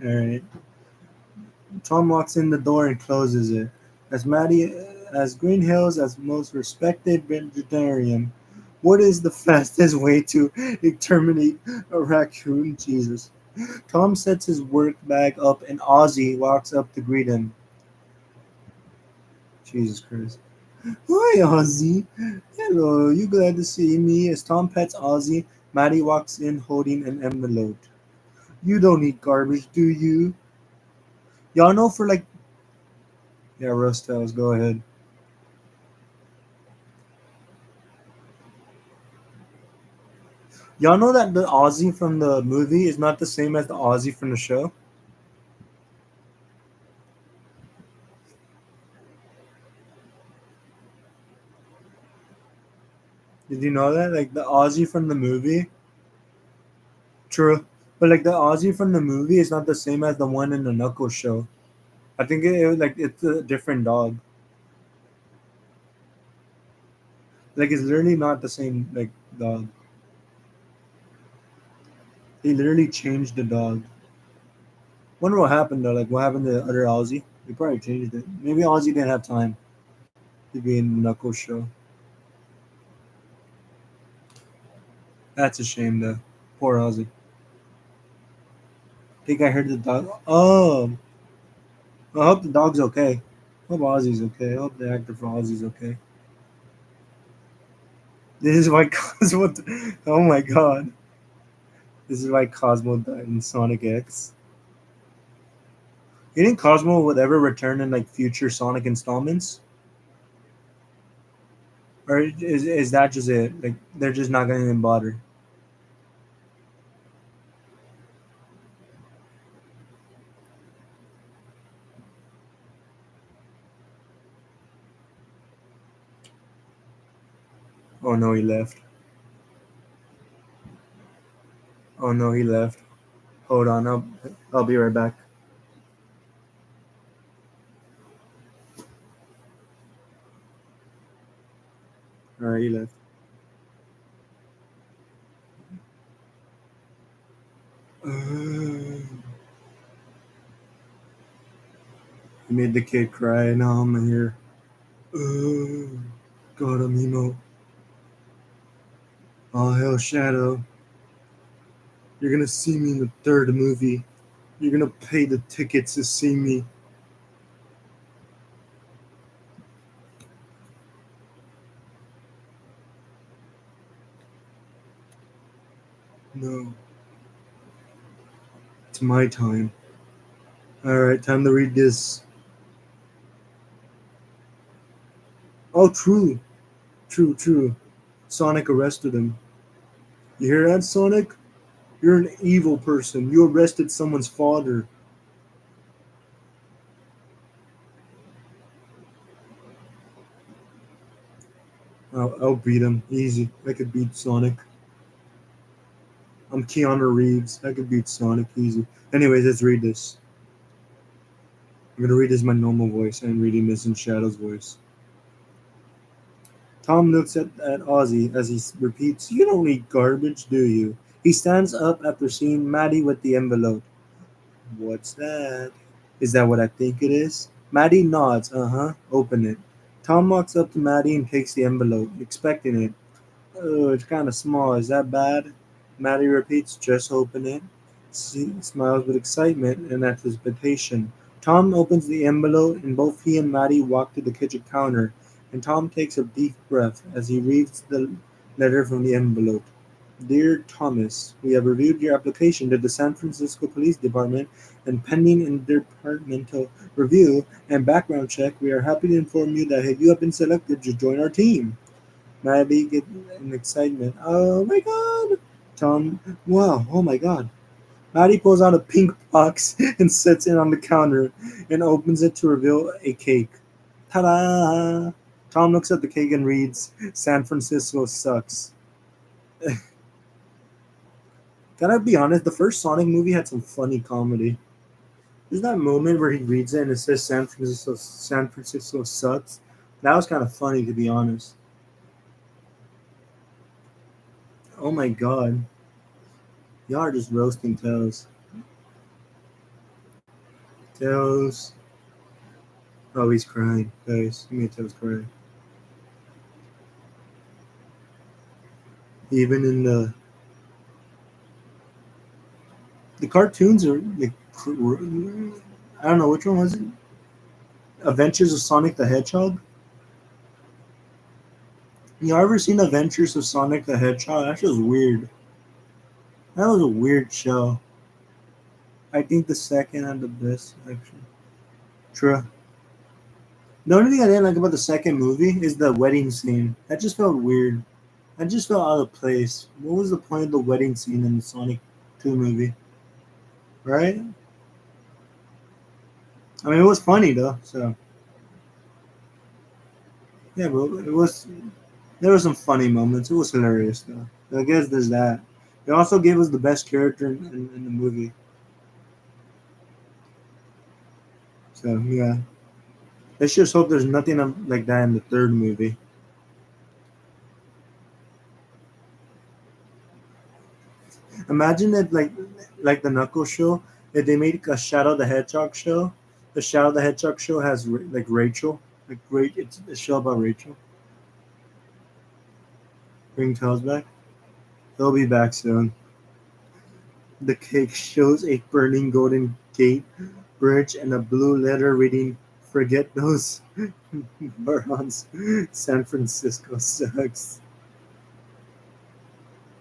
Alright. Tom walks in the door and closes it. As Green Hills as most respected vegetarian, what is the fastest way to exterminate a raccoon? Jesus. Tom sets his work bag up and Ozzy walks up to greet him. Jesus Christ. Hi, Ozzy. Hello, you glad to see me? As Tom pets Ozzy, Maddie walks in holding an envelope. You don't eat garbage, do you? Y'all know for like. Yeah, roast tales, go ahead. Y'all know that the Ozzy from the movie is not the same as the Ozzy from the show? Did you know that? Like the Ozzy from the movie? True. But like the Ozzy from the movie is not the same as the one in the Knuckles show. I think like it's a different dog. Like it's literally not the same like dog. They literally changed the dog. Wonder what happened though. Like what happened to the other Ozzy? They probably changed it. Maybe Ozzy didn't have time to be in the Knuckles show. That's a shame though. Poor Ozzy. Think I heard the dog. Oh, I hope the dog's okay. I hope Ozzy's okay. I hope the actor for Ozzy's okay. This is why Cosmo. Oh my god. This is why Cosmo died in Sonic X. You think Cosmo would ever return in like future Sonic installments? Or is that just it? Like they're just not gonna even bother. Oh no, he left. Oh no, he left. Hold on, I'll be right back. Alright, he left. He made the kid cry. Now I'm here. God, I'm emo. Oh hell, Shadow. You're gonna see me in the third movie. You're gonna pay the tickets to see me. No, it's my time. Alright, time to read this. Oh, true. True, true. Sonic arrested him. You hear that, Sonic? You're an evil person. You arrested someone's father. I'll beat him. Easy. I could beat Sonic. I'm Keanu Reeves. I could beat Sonic easy. Anyways, let's read this. I'm gonna read this in my normal voice. I'm reading this in Shadow's voice. Tom looks at Ozzy as he repeats, You don't eat garbage, do you? He stands up after seeing Maddie with the envelope. What's that? Is that what I think it is? Maddie nods. Uh huh. Open it. Tom walks up to Maddie and takes the envelope, expecting it. Oh, it's kind of small. Is that bad? Maddie repeats, Just open it. Smiles with excitement and anticipation. Tom opens the envelope, and both he and Maddie walk to the kitchen counter. And Tom takes a deep breath as he reads the letter from the envelope. Dear Thomas, we have reviewed your application to the San Francisco Police Department, and pending interdepartmental review and background check, we are happy to inform you that you have been selected to join our team. Maddie get in excitement. Oh my god! Tom, wow, oh my god. Maddie pulls out a pink box and sets it on the counter and opens it to reveal a cake. Ta da! Tom looks at the cake and reads, San Francisco sucks. Gotta be honest, the first Sonic movie had some funny comedy. There's that moment where he reads it and it says San Francisco sucks. That was kind of funny to be honest. Oh my god. Y'all are just roasting toes. Tails. Oh, he's crying, guys. You made Tails cry. Even in the cartoons are like, I don't know which one was it. Adventures of Sonic the Hedgehog. You ever seen Adventures of Sonic the Hedgehog? That shit was weird. That was a weird show. I think the second had the best, actually. True. The only thing I didn't like about the second movie is the wedding scene. That just felt weird. That just felt out of place. What was the point of the wedding scene in the Sonic 2 movie? Right? I mean, it was funny though. So yeah, but it was. There were some funny moments. It was hilarious though. So I guess there's that. They also gave us the best character in the movie. So yeah, let's just hope there's nothing like that in the third movie. Imagine if like the Knuckles show, if they made a Shadow the Hedgehog show. The Shadow the Hedgehog show has like Rachel, like great. It's a show about Rachel. Bring Tails back. He'll be back soon. The cake shows a burning golden gate bridge and a blue letter reading "Forget those morons. San Francisco sucks."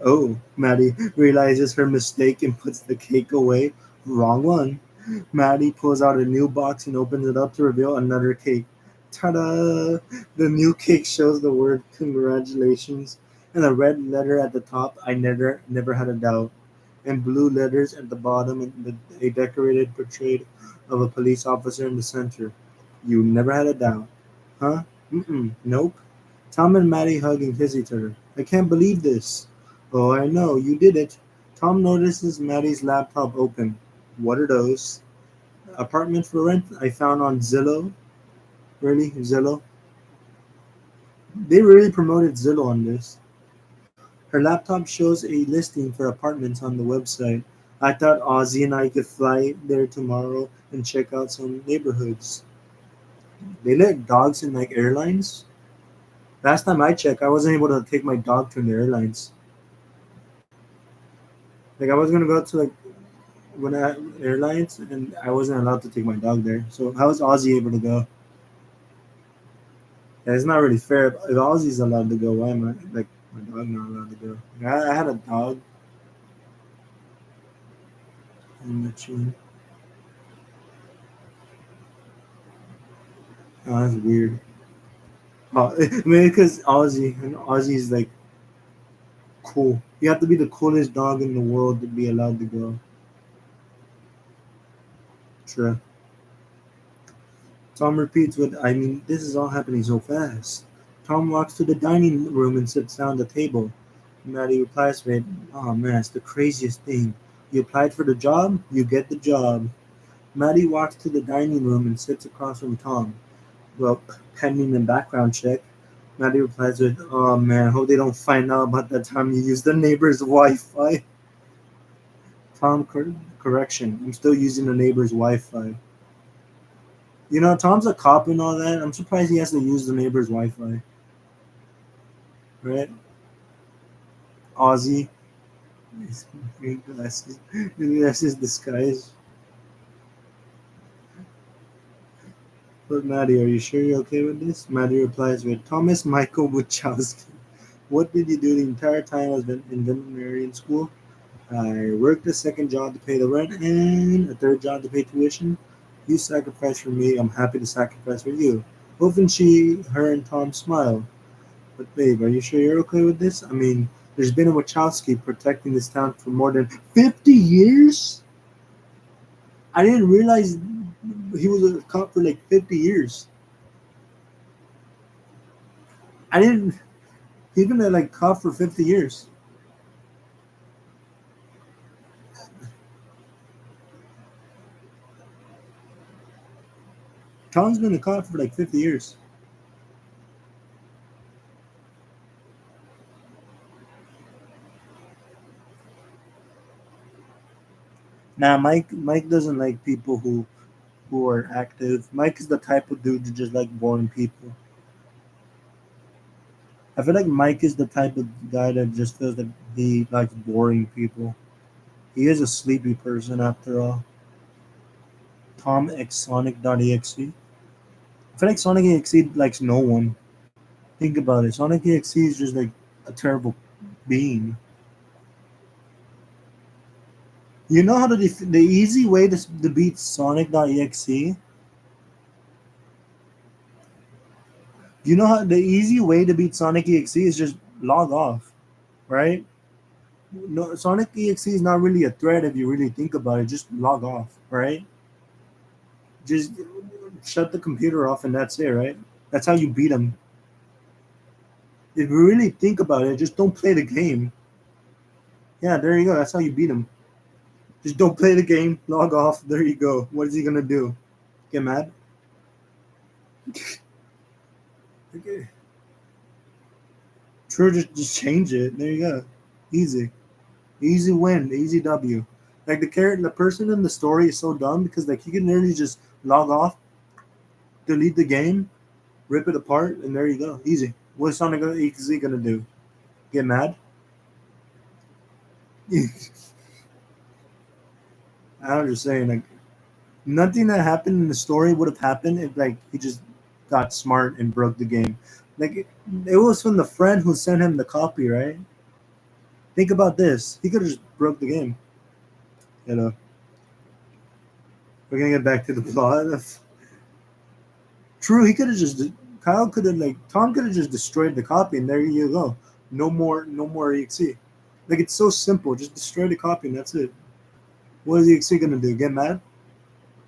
Oh, Maddie realizes her mistake and puts the cake away. Wrong one. Maddie pulls out a new box and opens it up to reveal another cake. Ta-da! The new cake shows the word "Congratulations" and a red letter at the top. I never had a doubt. And blue letters at the bottom and a decorated portrait of a police officer in the center. You never had a doubt. Huh? Nope. Tom and Maddie hug and kiss each other. I can't believe this. Oh, I know, you did it. Tom notices Maddie's laptop open. What are those? Apartment for rent I found on Zillow. Really? Zillow? They really promoted Zillow on this. Her laptop shows a listing for apartments on the website. I thought Ozzy and I could fly there tomorrow and check out some neighborhoods. They let dogs in like airlines? Last time I checked, I wasn't able to take my dog to the airlines. Like I was gonna go to like when I airlines and I wasn't allowed to take my dog there. So how was Ozzy able to go? Yeah, it's not really fair. If Ozzy's allowed to go, why am I like my dog not allowed to go? I had a dog in the chain. Oh, that's weird. Oh, maybe because Ozzy's like cool. You have to be the coolest dog in the world to be allowed to go. Sure. Tom repeats what I mean. This is all happening so fast. Tom walks to the dining room and sits down at the table. Maddie replies with, "Oh man, it's the craziest thing. You applied for the job, you get the job." Maddie walks to the dining room and sits across from Tom. Well, pending a background check. Maddie replies with, "Oh man, hope they don't find out about that time you used the neighbor's Wi-Fi." Tom, correction. I'm still using the neighbor's Wi-Fi. You know, Tom's a cop and all that. I'm surprised he has to use the neighbor's Wi-Fi. Right? Ozzy. His green glasses. That's his disguise. But Maddie, are you sure you're okay with this? Maddie replies with, Thomas Michael Wachowski. What did you do the entire time I was in veterinarian school? I worked a second job to pay the rent and a third job to pay tuition. You sacrificed for me. I'm happy to sacrifice for you. Both and her and Tom smile. But babe, are you sure you're okay with this? I mean, there's been a Wachowski protecting this town for more than 50 years? I didn't realize he was a cop for like 50 years. I didn't. He's been a like cop for 50 years. Tom's been a cop for like 50 years. Nah, Mike doesn't like people who who are active. Mike is the type of dude to just like boring people. I feel like Mike is the type of guy that just feels that he likes boring people. He is a sleepy person after all. Tom X Sonic.exe. I feel like Sonic.exe likes no one. Think about it. Sonic.exe is just like a terrible being. You know how the easy way to beat Sonic.exe? You know how the easy way to beat Sonic.exe is just log off, right? No, Sonic.exe is not really a threat if you really think about it. Just log off, right? Just shut the computer off and that's it, right? That's how you beat him. If you really think about it, just don't play the game. Yeah, there you go. That's how you beat him. Just don't play the game, log off. There you go. What is he gonna do? Get mad? Okay. True, just change it. There you go. Easy. Easy win, easy W. Like the person in the story is so dumb because like he can literally just log off, delete the game, rip it apart, and there you go. Easy. What's Sonic.exe gonna do? Get mad? I'm just saying, like nothing that happened in the story would have happened if like he just got smart and broke the game. Like it was from the friend who sent him the copy, right? Think about this. He could have just broke the game. You know. We're gonna get back to the plot. True, he could have just Kyle could have like Tom could have just destroyed the copy and there you go. No more exe. Like it's so simple. Just destroy the copy and that's it. What is the exe gonna do? Get mad?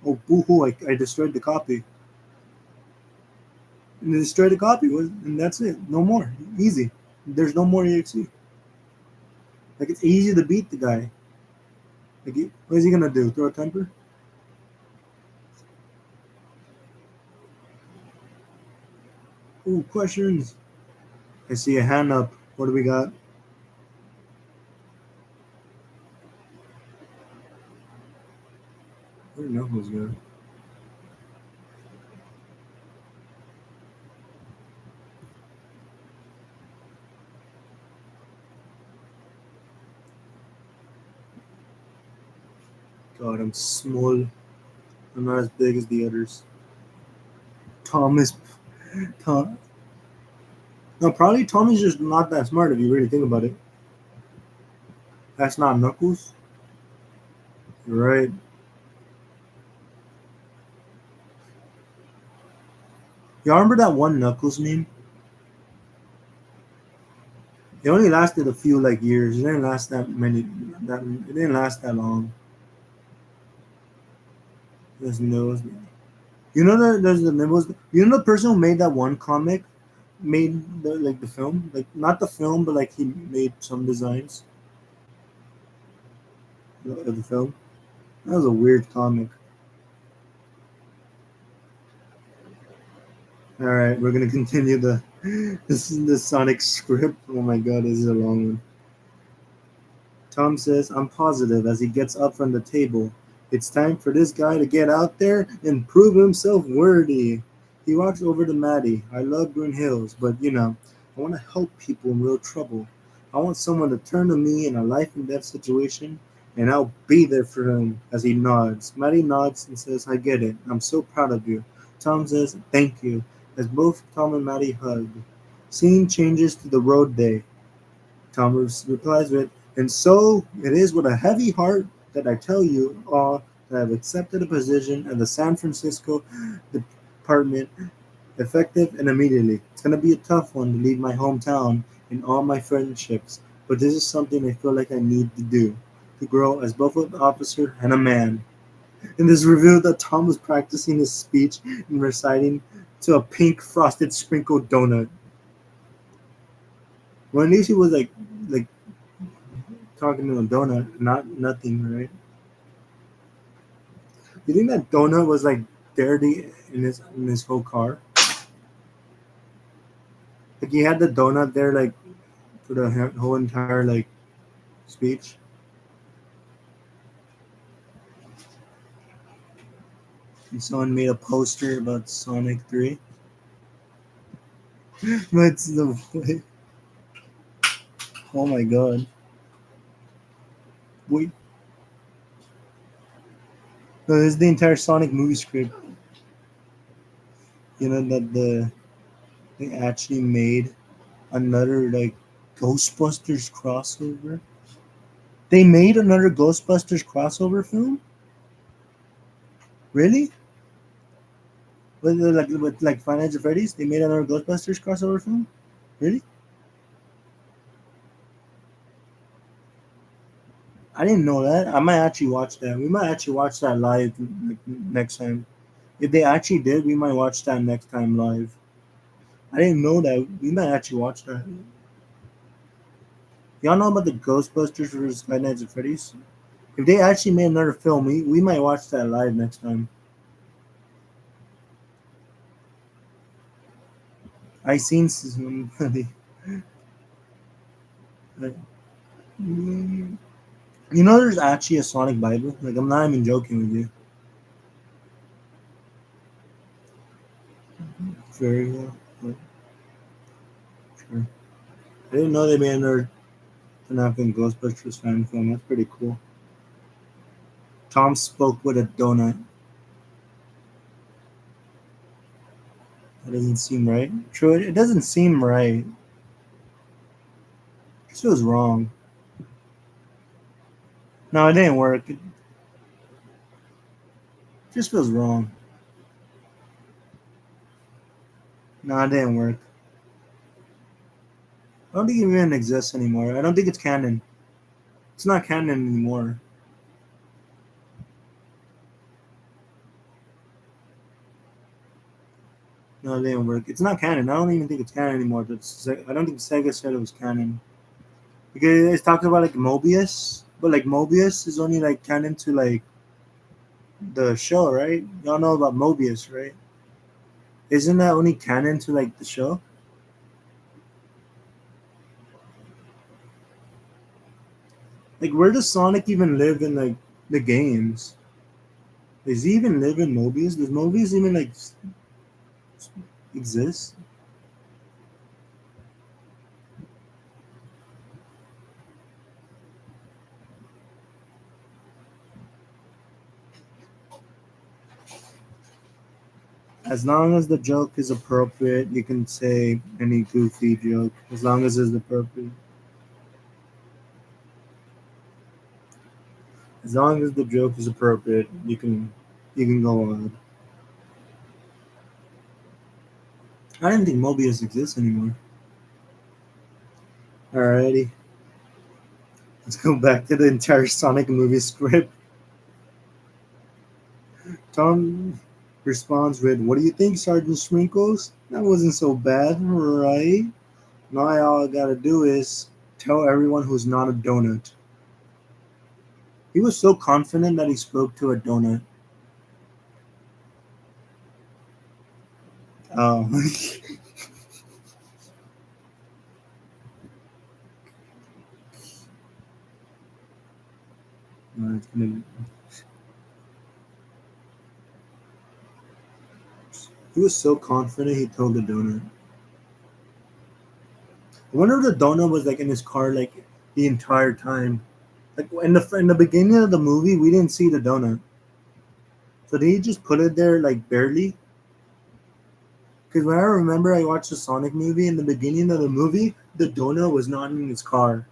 Oh boo hoo! I destroyed the copy. And they destroy the copy, and that's it. No more. Easy. There's no more exe. Like it's easy to beat the guy. Like what is he gonna do? Throw a temper? Ooh, questions. I see a hand up. What do we got? I don't know who's good. God, I'm small. I'm not as big as the others. Thomas. Tom. No, probably Tommy's just not that smart if you really think about it. That's not Knuckles. You're right. Y'all remember that one Knuckles meme? It only lasted a few like years. It didn't last that many. It didn't last that long. There's no. You know there's the Nibbles. You know the person who made that one comic, made the film, like not the film, but like he made some designs of the film. That was a weird comic. All right, we're gonna continue this is the Sonic script. Oh my god, this is a long one. Tom says, "I'm positive," as he gets up from the table. "It's time for this guy to get out there and prove himself worthy." He walks over to Maddie. "I love Green Hills, but I want to help people in real trouble. I want someone to turn to me in a life and death situation, and I'll be there for him." As he nods, Maddie nods and says, "I get it. I'm so proud of you." Tom says, "Thank you," as both Tom and Maddie hug. Scene changes to the road day. Tom replies with, "And so it is with a heavy heart that I tell you all that I've accepted a position at the San Francisco department, effective and immediately. It's going to be a tough one to leave my hometown and all my friendships, but this is something I feel like I need to do to grow as both an officer and a man." In this revealed that Tom was practicing his speech and reciting to a pink frosted sprinkled donut. Well, at least he was like talking to a donut, not nothing, right? You think that donut was like dirty in his whole car? Like he had the donut there like for the whole entire like speech. And someone made a poster about Sonic 3. But the oh my god. Wait. No, this is the entire Sonic movie script. You know that they actually made another like Ghostbusters crossover. They made another Ghostbusters crossover film? Really? With Five Nights at Freddy's? They made another Ghostbusters crossover film? Really? I didn't know that. I might actually watch that. We might actually watch that live next time. If they actually did, we might watch that next time live. I didn't know that. We might actually watch that. Y'all know about the Ghostbusters versus Five Nights at Freddy's? If they actually made another film, we might watch that live next time. I seen some. You know, there's actually a Sonic Bible. Like, I'm not even joking with you. Very well. Sure. I didn't know they made another Tanaka Ghostbusters fan film. That's pretty cool. Tom spoke with a donut. That doesn't seem right. True, it doesn't seem right. It just feels wrong. No, it didn't work. It just feels wrong. No, it didn't work. I don't think it even exists anymore. I don't think it's canon. It's not canon anymore. No, it didn't work. It's not canon. I don't even think it's canon anymore. I don't think Sega said it was canon. Because it's talking about like Mobius, but like Mobius is only like canon to like the show, right? Y'all know about Mobius, right? Isn't that only canon to like the show? Like, where does Sonic even live in like the games? Does he even live in Mobius? Does Mobius even like exist? As long as the joke is appropriate, you can say any goofy joke. As long as it's appropriate. As long as the joke is appropriate, you can go on. I didn't think Mobius exists anymore. Alrighty, let's go back to the entire Sonic movie script. Tom responds with, "What do you think, Sergeant Sprinkles? That wasn't so bad, right? Now all I gotta do is tell everyone who's not a donut." He was so confident that he spoke to a donut. Oh. No, it's gonna- He was so confident he told the donut. I wonder if the donut was like in his car like the entire time. Like in the beginning of the movie, we didn't see the donut. So did he just put it there like barely? Because when I remember I watched the Sonic movie, in the beginning of the movie, the donut was not in his car.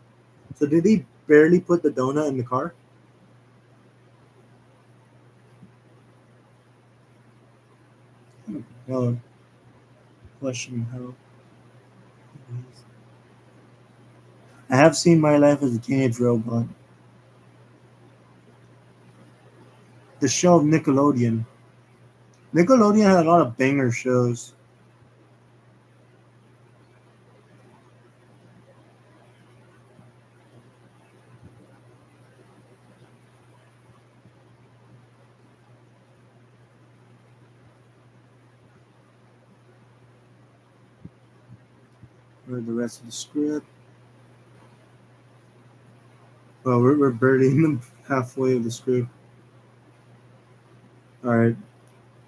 So did he barely put the donut in the car? No. Question how. I have seen My Life as a Teenage Robot. The show of Nickelodeon. Nickelodeon had a lot of banger shows. Read the rest of the script. Well, we're barely in the halfway of the script. All right.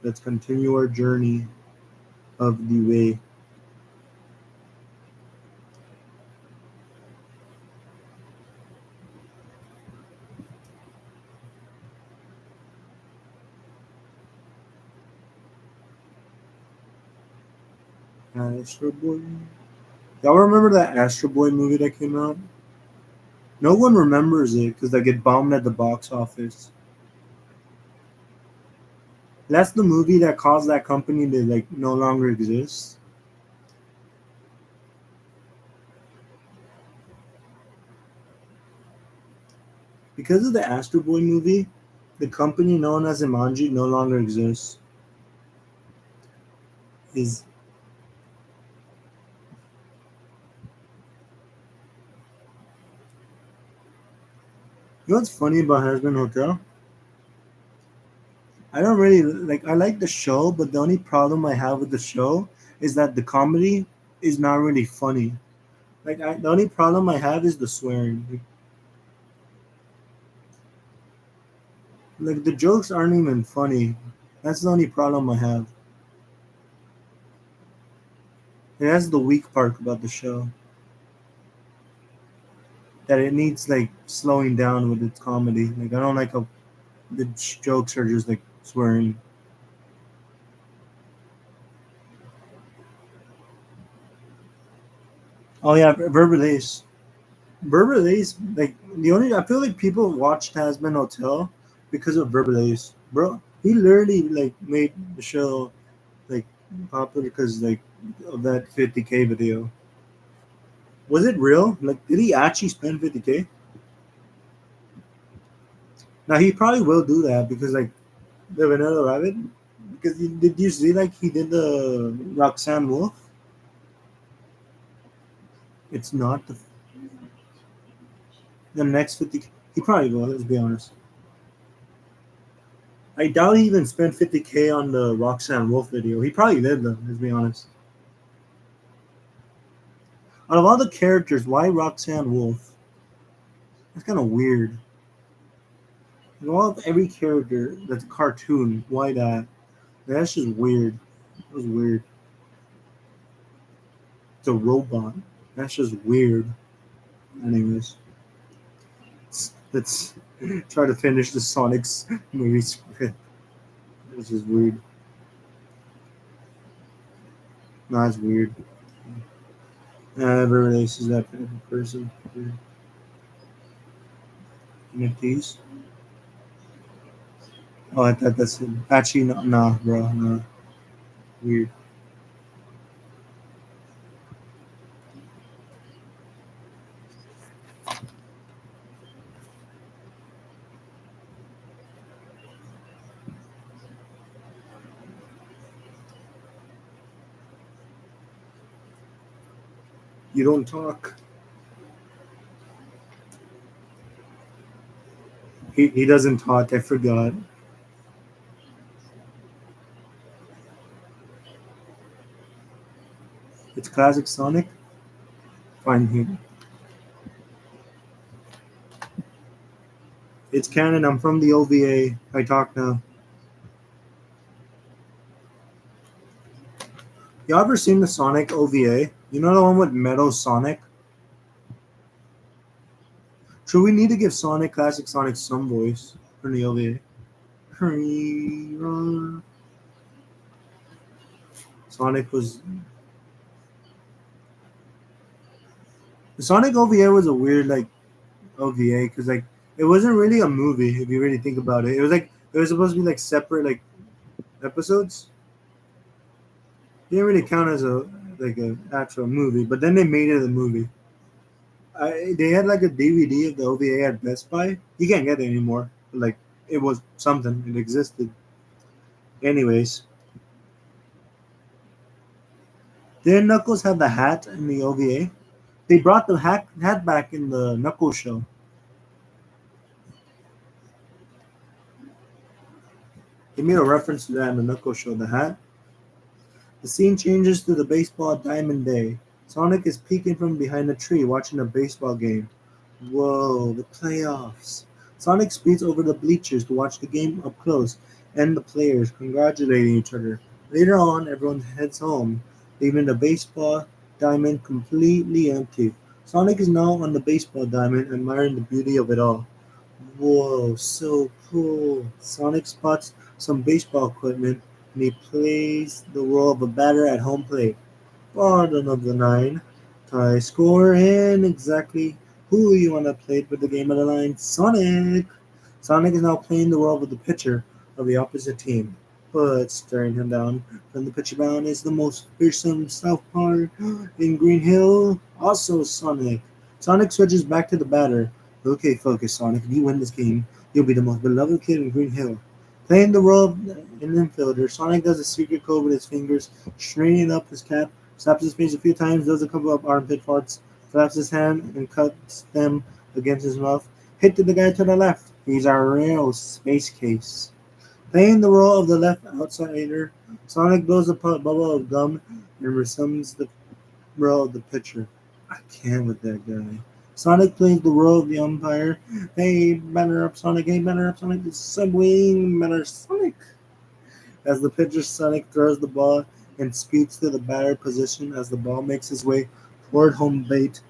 Let's continue our journey of the way. Astro Boy. Y'all remember that Astro Boy movie that came out? No one remembers it because like it bombed at the box office. That's the movie that caused that company to like no longer exist. Because of the Astro Boy movie, the company known as Imanji no longer exists. Is You know what's funny about Husband Hotel? I don't really like. I like the show, but the only problem I have with the show is that the comedy is not really funny. The only problem I have is the swearing. Like the jokes aren't even funny. That's the only problem I have. And that's the weak part about the show. That it needs like slowing down with its comedy. Like I don't like how the jokes are just like swearing. Oh yeah, Verbalace. Verbalace, like the only I feel like people watch Tasman Hotel because of Verbalace. Bro, he literally like made the show like popular because like of that 50K video. Was it real? Like did he actually spend 50K? Now he probably will do that because like the Vanilla Rabbit. Because did you see like he did the Roxanne Wolf? It's not the next 50K. He probably will. Let's be honest. I doubt he even spent 50K on the Roxanne Wolf video. He probably did though. Let's be honest. Out of all the characters, why Roxanne Wolf? That's kind of weird. Out of all of every character that's a cartoon, why that? That's just weird. That was weird. It's a robot. That's just weird. Anyways, let's try to finish the Sonic's movie script. This is weird. No, it's weird. Never releases that type of person. NFTs. Oh, I thought that's it. Actually, no, nah, bro, no. Weird. You don't talk. He doesn't talk. I forgot. It's classic Sonic. Fine here. It's canon. I'm from the OVA. I talk now. You ever seen the Sonic OVA? You know the one with Metal Sonic? Should we need to give Sonic, classic Sonic, some voice for the OVA? Sonic was the Sonic OVA was a weird like OVA because like it wasn't really a movie if you really think about it. It was like it was supposed to be like separate like episodes. It didn't really count as a like an actual movie, but then they made it a movie. They had like a DVD of the OVA at Best Buy. You can't get it anymore. But, like it was something. It existed. Anyways, didn't Knuckles have the hat in the OVA? They brought the hat back in the Knuckles show. They made a reference to that in the Knuckles show. The hat. The scene changes to the baseball diamond day. Sonic is peeking from behind a tree watching a baseball game. Whoa, the playoffs. Sonic speeds over the bleachers to watch the game up close and the players congratulating each other. Later on, everyone heads home, leaving the baseball diamond completely empty. Sonic is now on the baseball diamond, admiring the beauty of it all. Whoa, so cool. Sonic spots some baseball equipment and he plays the role of a batter at home plate. Bottom of the nine. Tie score and exactly who you want to play with the game of the line? Sonic! Sonic is now playing the role of the pitcher of the opposite team. But staring him down from the pitcher mound is the most fearsome southpaw in Green Hill, also Sonic. Sonic switches back to the batter. Okay, focus, Sonic. If you win this game, you'll be the most beloved kid in Green Hill. Playing the role of an infielder, Sonic does a secret code with his fingers, straightening up his cap, slaps his face a few times, does a couple of armpit farts, flaps his hand, and cuts them against his mouth. Hit to the guy to the left. He's a real space case. Playing the role of the left outsider, Sonic blows a bubble of gum and resumes the role of the pitcher. I can't with that guy. Sonic plays the role of the umpire. Hey, batter up, Sonic. Hey, batter up, Sonic. It's subwing, batter Sonic. As the pitcher, Sonic throws the ball and speeds to the batter position as the ball makes its way toward home plate.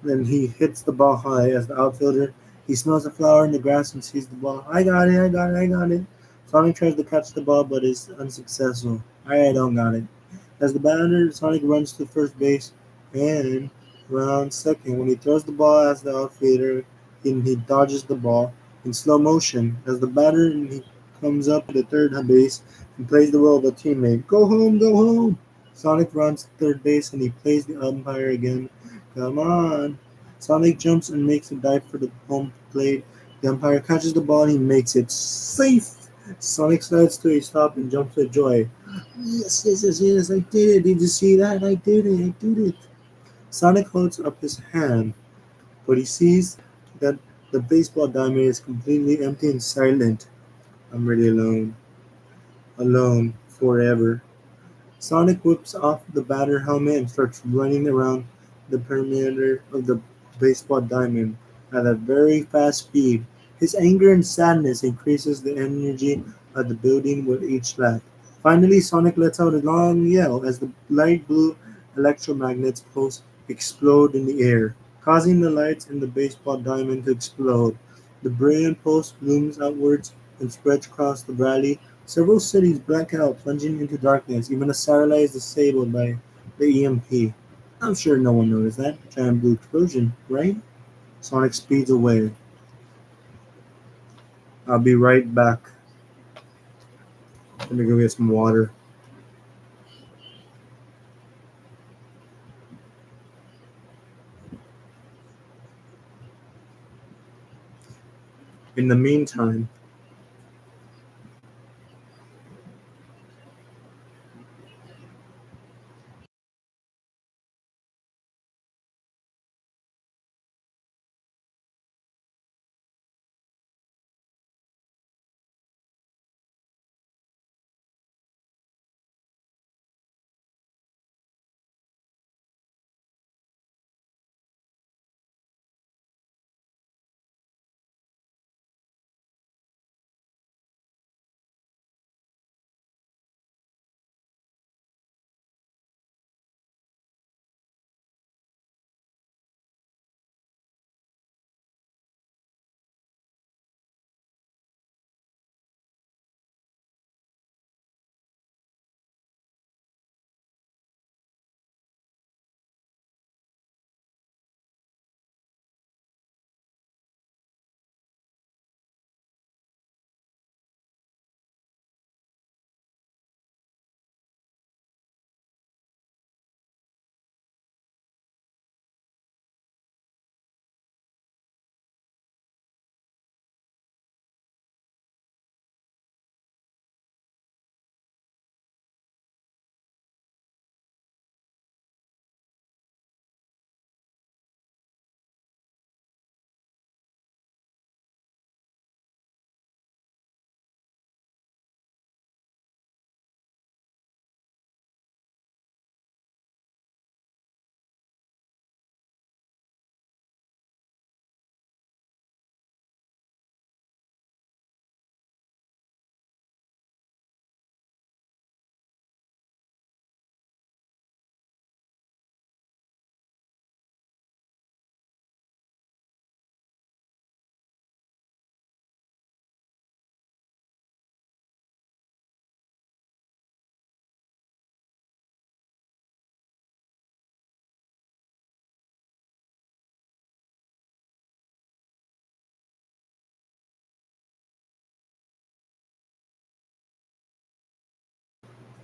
Then he hits the ball high as the outfielder. He smells a flower in the grass and sees the ball. I got it, I got it, I got it. Sonic tries to catch the ball but is unsuccessful. I don't got it. As the batter, Sonic runs to first base and round second. When he throws the ball as the outfielder, he dodges the ball in slow motion. As the batter, he comes up to the third base and plays the role of a teammate. Go home, go home. Sonic runs to third base and he plays the umpire again. Come on. Sonic jumps and makes a dive for the home plate. The umpire catches the ball and he makes it safe. Sonic slides to a stop and jumps with joy. Yes, yes, yes, yes, I did it. Did you see that? I did it. I did it. Sonic holds up his hand, but he sees that the baseball diamond is completely empty and silent. I'm really alone. Alone forever. Sonic whips off the batter helmet and starts running around the perimeter of the baseball diamond at a very fast speed. His anger and sadness increases the energy of the building with each lap. Finally, Sonic lets out a long yell as the light blue electromagnets pulse explode in the air, causing the lights in the baseball diamond to explode. The brilliant pulse blooms outwards and spreads across the valley. Several cities black out, plunging into darkness. Even a satellite is disabled by the EMP. I'm sure no one noticed that. Giant blue explosion, right? Sonic speeds away. I'll be right back. Let me go get some water. In the meantime,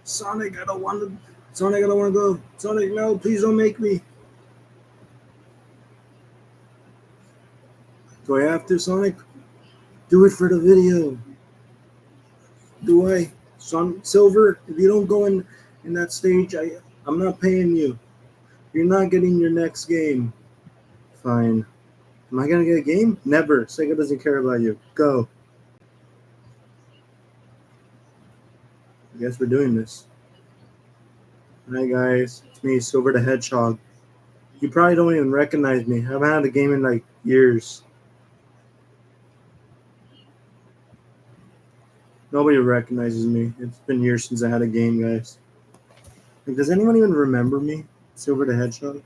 Sonic, I don't want to. Sonic, I don't want to go. Sonic, no, please don't make me. Do I have to, Sonic? Do it for the video. Do I? Silver, if you don't go in that stage, I'm not paying you. You're not getting your next game. Fine. Am I gonna get a game? Never. Sega doesn't care about you. Go. I guess we're doing this. Hi guys, it's me, Silver the Hedgehog. You probably don't even recognize me. I haven't had a game in like years. Nobody recognizes me. It's been years since I had a game, guys. Like, does anyone even remember me? Silver the Hedgehog?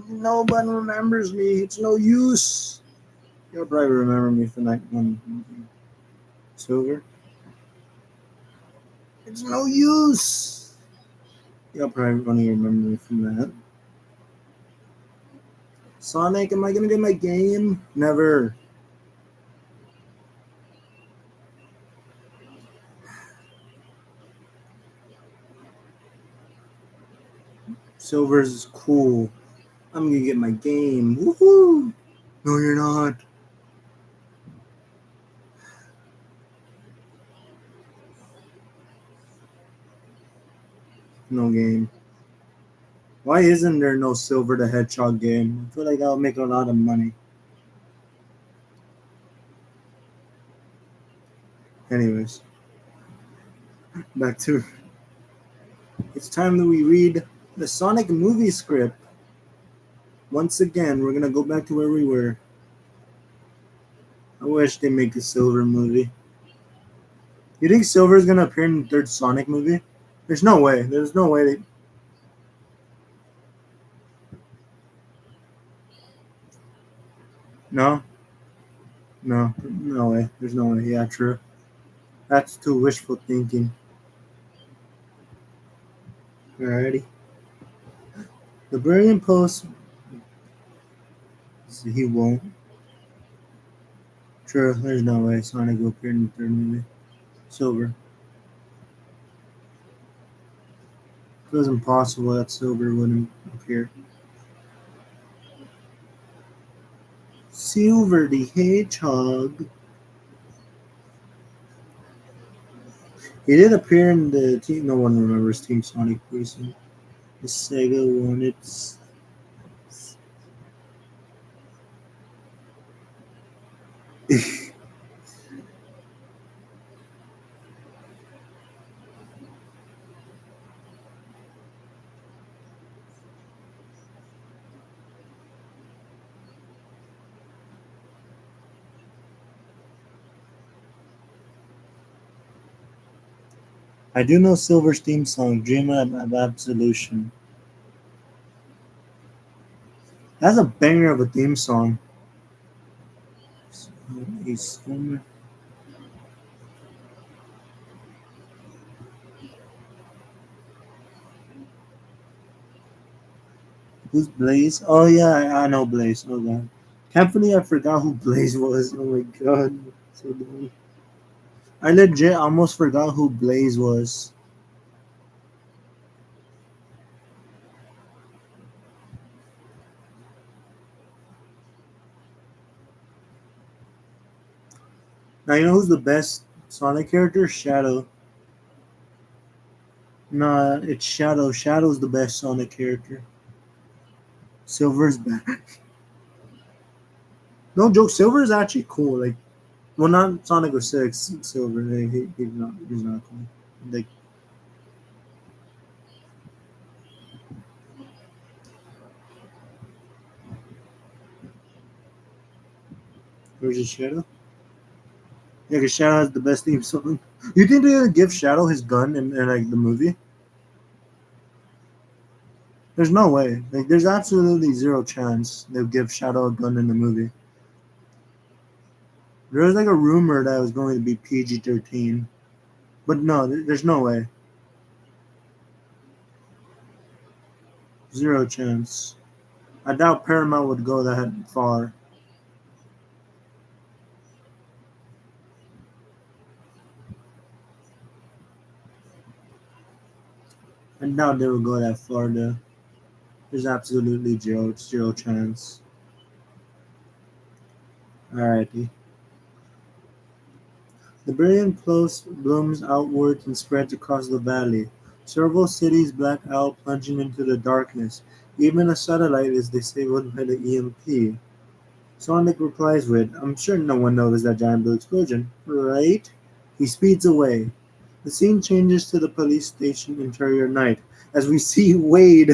Nobody remembers me. It's no use. You'll probably remember me from that one movie. Silver? It's no use. You'll probably only remember me from that. Sonic, am I gonna get my game? Never. Silver's cool. I'm gonna get my game. Woohoo! No, you're not. No game. Why isn't there no Silver the Hedgehog game? I feel like I'll make a lot of money. Anyways, back to. It's time that we read the Sonic movie script. Once again, we're gonna go back to where we were. I wish they make a Silver movie. You think Silver's gonna appear in the third Sonic movie? There's no way. There's no way they. No? No way. There's no way. Yeah, true. That's too wishful thinking. Alrighty. The Brilliant Post. He won't. True, there's no way Sonic will appear in the third movie. Silver. It was impossible that Silver wouldn't appear. Silver the Hedgehog. He did appear in the team. No one remembers Team Sonic Racing. The Sega one. It's. I do know Silver's theme song, Dream of Absolution. That's a banger of a theme song. A swimmer. Who's Blaze? Oh yeah, I know Blaze. Oh god. Can't believe I forgot who Blaze was. Oh my god. So dumb. I legit almost forgot who Blaze was. Now you know who's the best Sonic character? Shadow. Nah, it's Shadow. Shadow's the best Sonic character. Silver's back. No joke, Silver is actually cool. Like, well, not Sonic 06. Silver, he's not. He's not cool. Like, where's his Shadow? Yeah, because Shadow has the best theme song. You think they're gonna give Shadow his gun in like the movie? There's no way. Like, there's absolutely zero chance they'll give Shadow a gun in the movie. There was like a rumor that it was going to be PG-13, but no, there's no way. Zero chance. I doubt Paramount would go that far. doubt they will go that far though. There's absolutely zero chance. Alrighty. The brilliant pulse blooms outwards and spreads across the valley. Several cities black out, plunging into the darkness. Even a satellite is disabled by the EMP. Sonic replies with, I'm sure no one noticed that giant blue explosion, right? He speeds away. The scene changes to the police station interior night as we see Wade.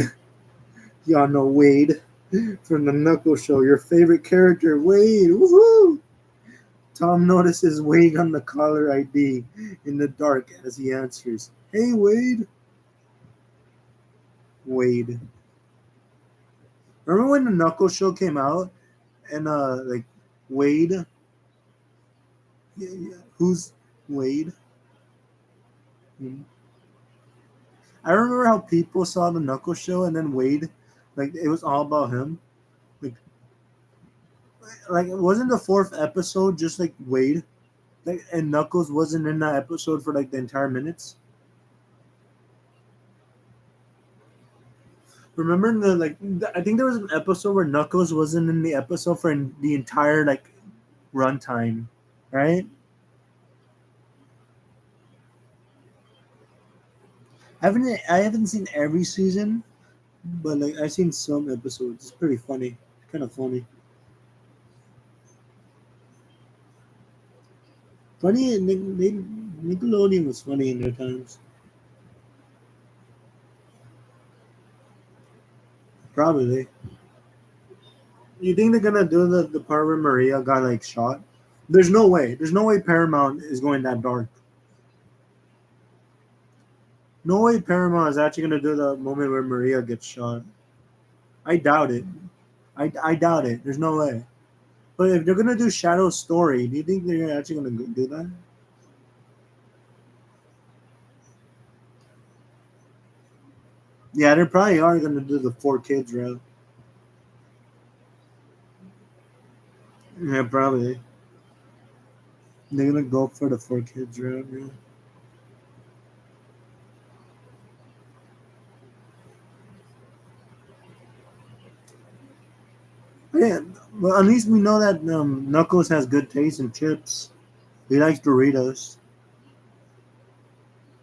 Y'all know Wade from the Knuckles show, your favorite character, Wade. Woohoo! Tom notices Wade on the caller ID in the dark as he answers, Hey, Wade. Wade. Remember when the Knuckles show came out and like Wade? Yeah. Who's Wade? I remember how people saw the Knuckles show and then Wade, like it was all about him. Like it wasn't the fourth episode just like Wade, like and Knuckles wasn't in that episode for like the entire minutes. Remember I think there was an episode where Knuckles wasn't in the episode for the entire like runtime, right? I haven't seen every season, but like I've seen some episodes. It's pretty funny, kind of funny. Funny, Nickelodeon was funny in their times. Probably. You think they're gonna do the part where Maria got like shot? There's no way. There's no way Paramount is going that dark. No way Paramount is actually gonna do the moment where Maria gets shot. I doubt it. I doubt it. There's no way. But if they're gonna do Shadow's story, do you think they're actually gonna do that? Yeah, they probably are gonna do the 4 kids route. Yeah, probably. They're gonna go for the 4 kids route. Yeah. Yeah, well, at least we know that Knuckles has good taste in chips. He likes Doritos.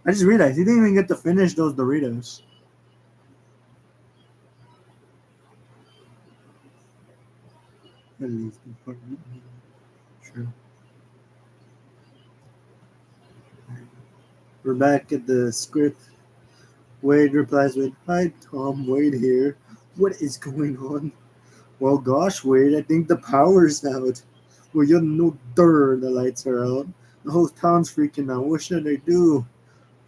I just realized he didn't even get to finish those Doritos. At least, sure. We're back at the script. Wade replies with, Hi, Tom, Wade here. What is going on? Well, gosh, Wade, I think the power's out. Well, you know, the lights are out. The whole town's freaking out. What should I do?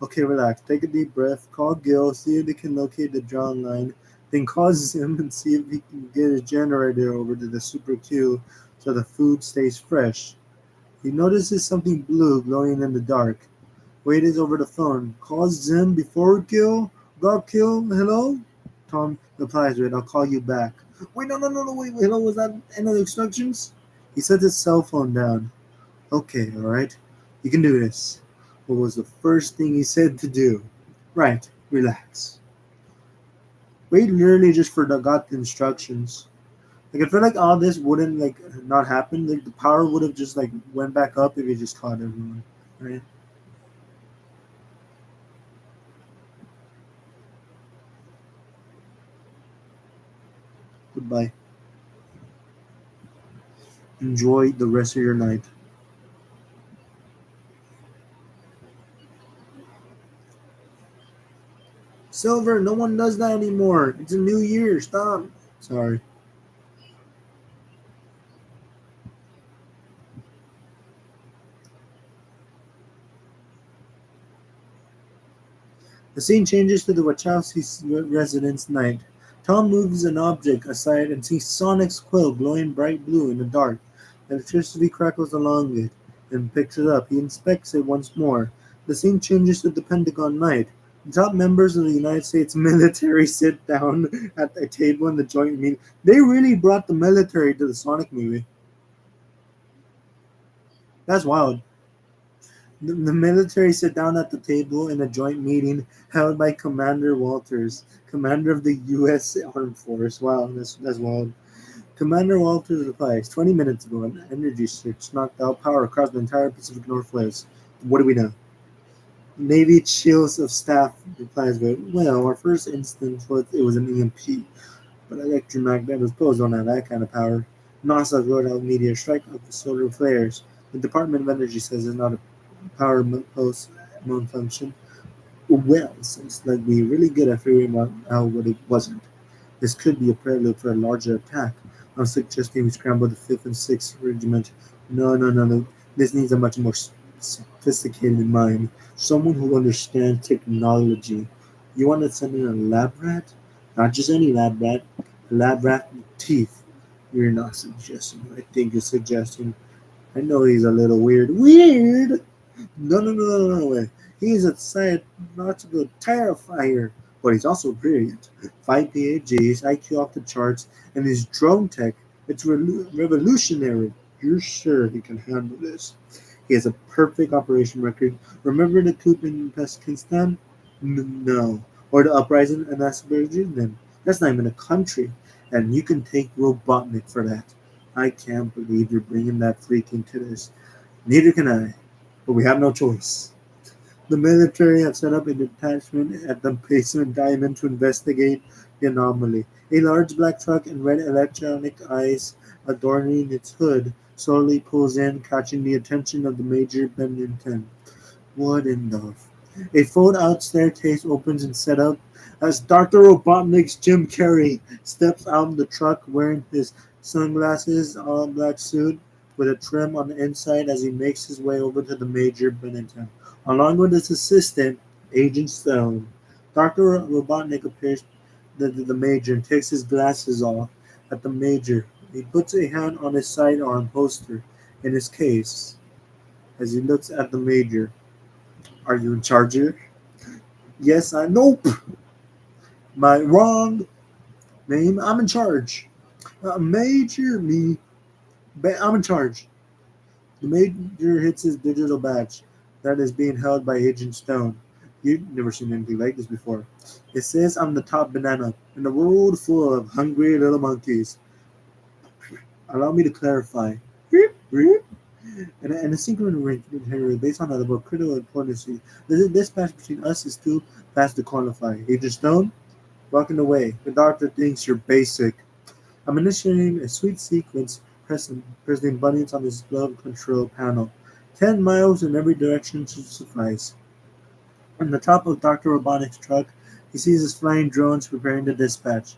Okay, relax. Take a deep breath. Call Gil. See if they can locate the John line. Then call Zim and see if he can get his generator over to the Super Q so the food stays fresh. He notices something blue glowing in the dark. Wade is over the phone. Call Zim before Gil. Got Kill. Hello? Tom replies with, I'll call you back. Wait, no, wait, hello, was that any of the instructions? He set his cell phone down. Okay, alright. You can do this. What was the first thing he said to do? Right, relax. Wade literally just forgot the instructions. Like I feel like all this wouldn't like not happen. Like the power would have just like went back up if he just caught everyone. Right? Goodbye. Enjoy the rest of your night. Silver, no one does that anymore. It's a new year. Stop. Sorry. The scene changes to the Wachowski residence night. Tom moves an object aside and sees Sonic's quill glowing bright blue in the dark. Electricity crackles along it and picks it up. He inspects it once more. The scene changes to the Pentagon night. The top members of the United States military sit down at a table in the joint meeting. They really brought the military to the Sonic movie. That's wild. The military sit down at the table in a joint meeting held by Commander Walters, commander of the U.S. Armed Force. Wow, that's wild. Commander Walters replies, 20 minutes ago, an energy surge knocked out power across the entire Pacific Northwest. What do we know? Navy Chiefs of Staff replies, well, our first instance was it was an EMP, but electromagnetic pulse don't have that kind of power. NASA wrote out meteor strike of the solar flares. The Department of Energy says it's not a power pulse malfunction. Well, seems like we're really good at figuring out what it wasn't. This could be a prelude for a larger attack. I'm suggesting we scramble the 5th and 6th Regiment. No. This needs a much more sophisticated mind. Someone who understands technology. You want to send in a lab rat? Not just any lab rat. A lab rat with teeth. You're not suggesting. I think you're suggesting. I know he's a little weird. Weird? No. He's a psychological terrifier. But he's also brilliant. 5 PhDs, IQ off the charts, and his drone tech, it's revolutionary. You're sure he can handle this? He has a perfect operation record. Remember the coup in Pakistan? No. Or the uprising in Azerbaijan? That's not even a country. And you can take Robotnik for that. I can't believe you're bringing that freak into this. Neither can I. But we have no choice. The military have set up a detachment at the basement diamond to investigate the anomaly. A large black truck and red electronic eyes adorning its hood slowly pulls in, catching the attention of the Major Bennington. What in the... A fold-out staircase opens and set up as Dr. Robotnik's Jim Carrey steps out of the truck wearing his sunglasses, all-black suit with a trim on the inside as he makes his way over to the Major Bennington. Along with his assistant, Agent Stone, Dr. Robotnik appears the Major and takes his glasses off at the Major. He puts a hand on his sidearm holster in his case as he looks at the Major. Are you in charge here? Yes, I... Nope! My wrong name? I'm in charge. Major, me. I'm in charge. The Major hits his digital badge that is being held by Agent Stone. You've never seen anything like this before. It says I'm the top banana in a world full of hungry little monkeys. Allow me to clarify. And a synchronous arrangement based on the critical importance. The dispatch between us is too fast to qualify. Agent Stone, walking away. The doctor thinks you're basic. I'm initiating a sweet sequence, pressing buttons on his glove control panel. 10 miles in every direction should suffice. On the top of Dr. Robotnik's truck, he sees his flying drones preparing to dispatch.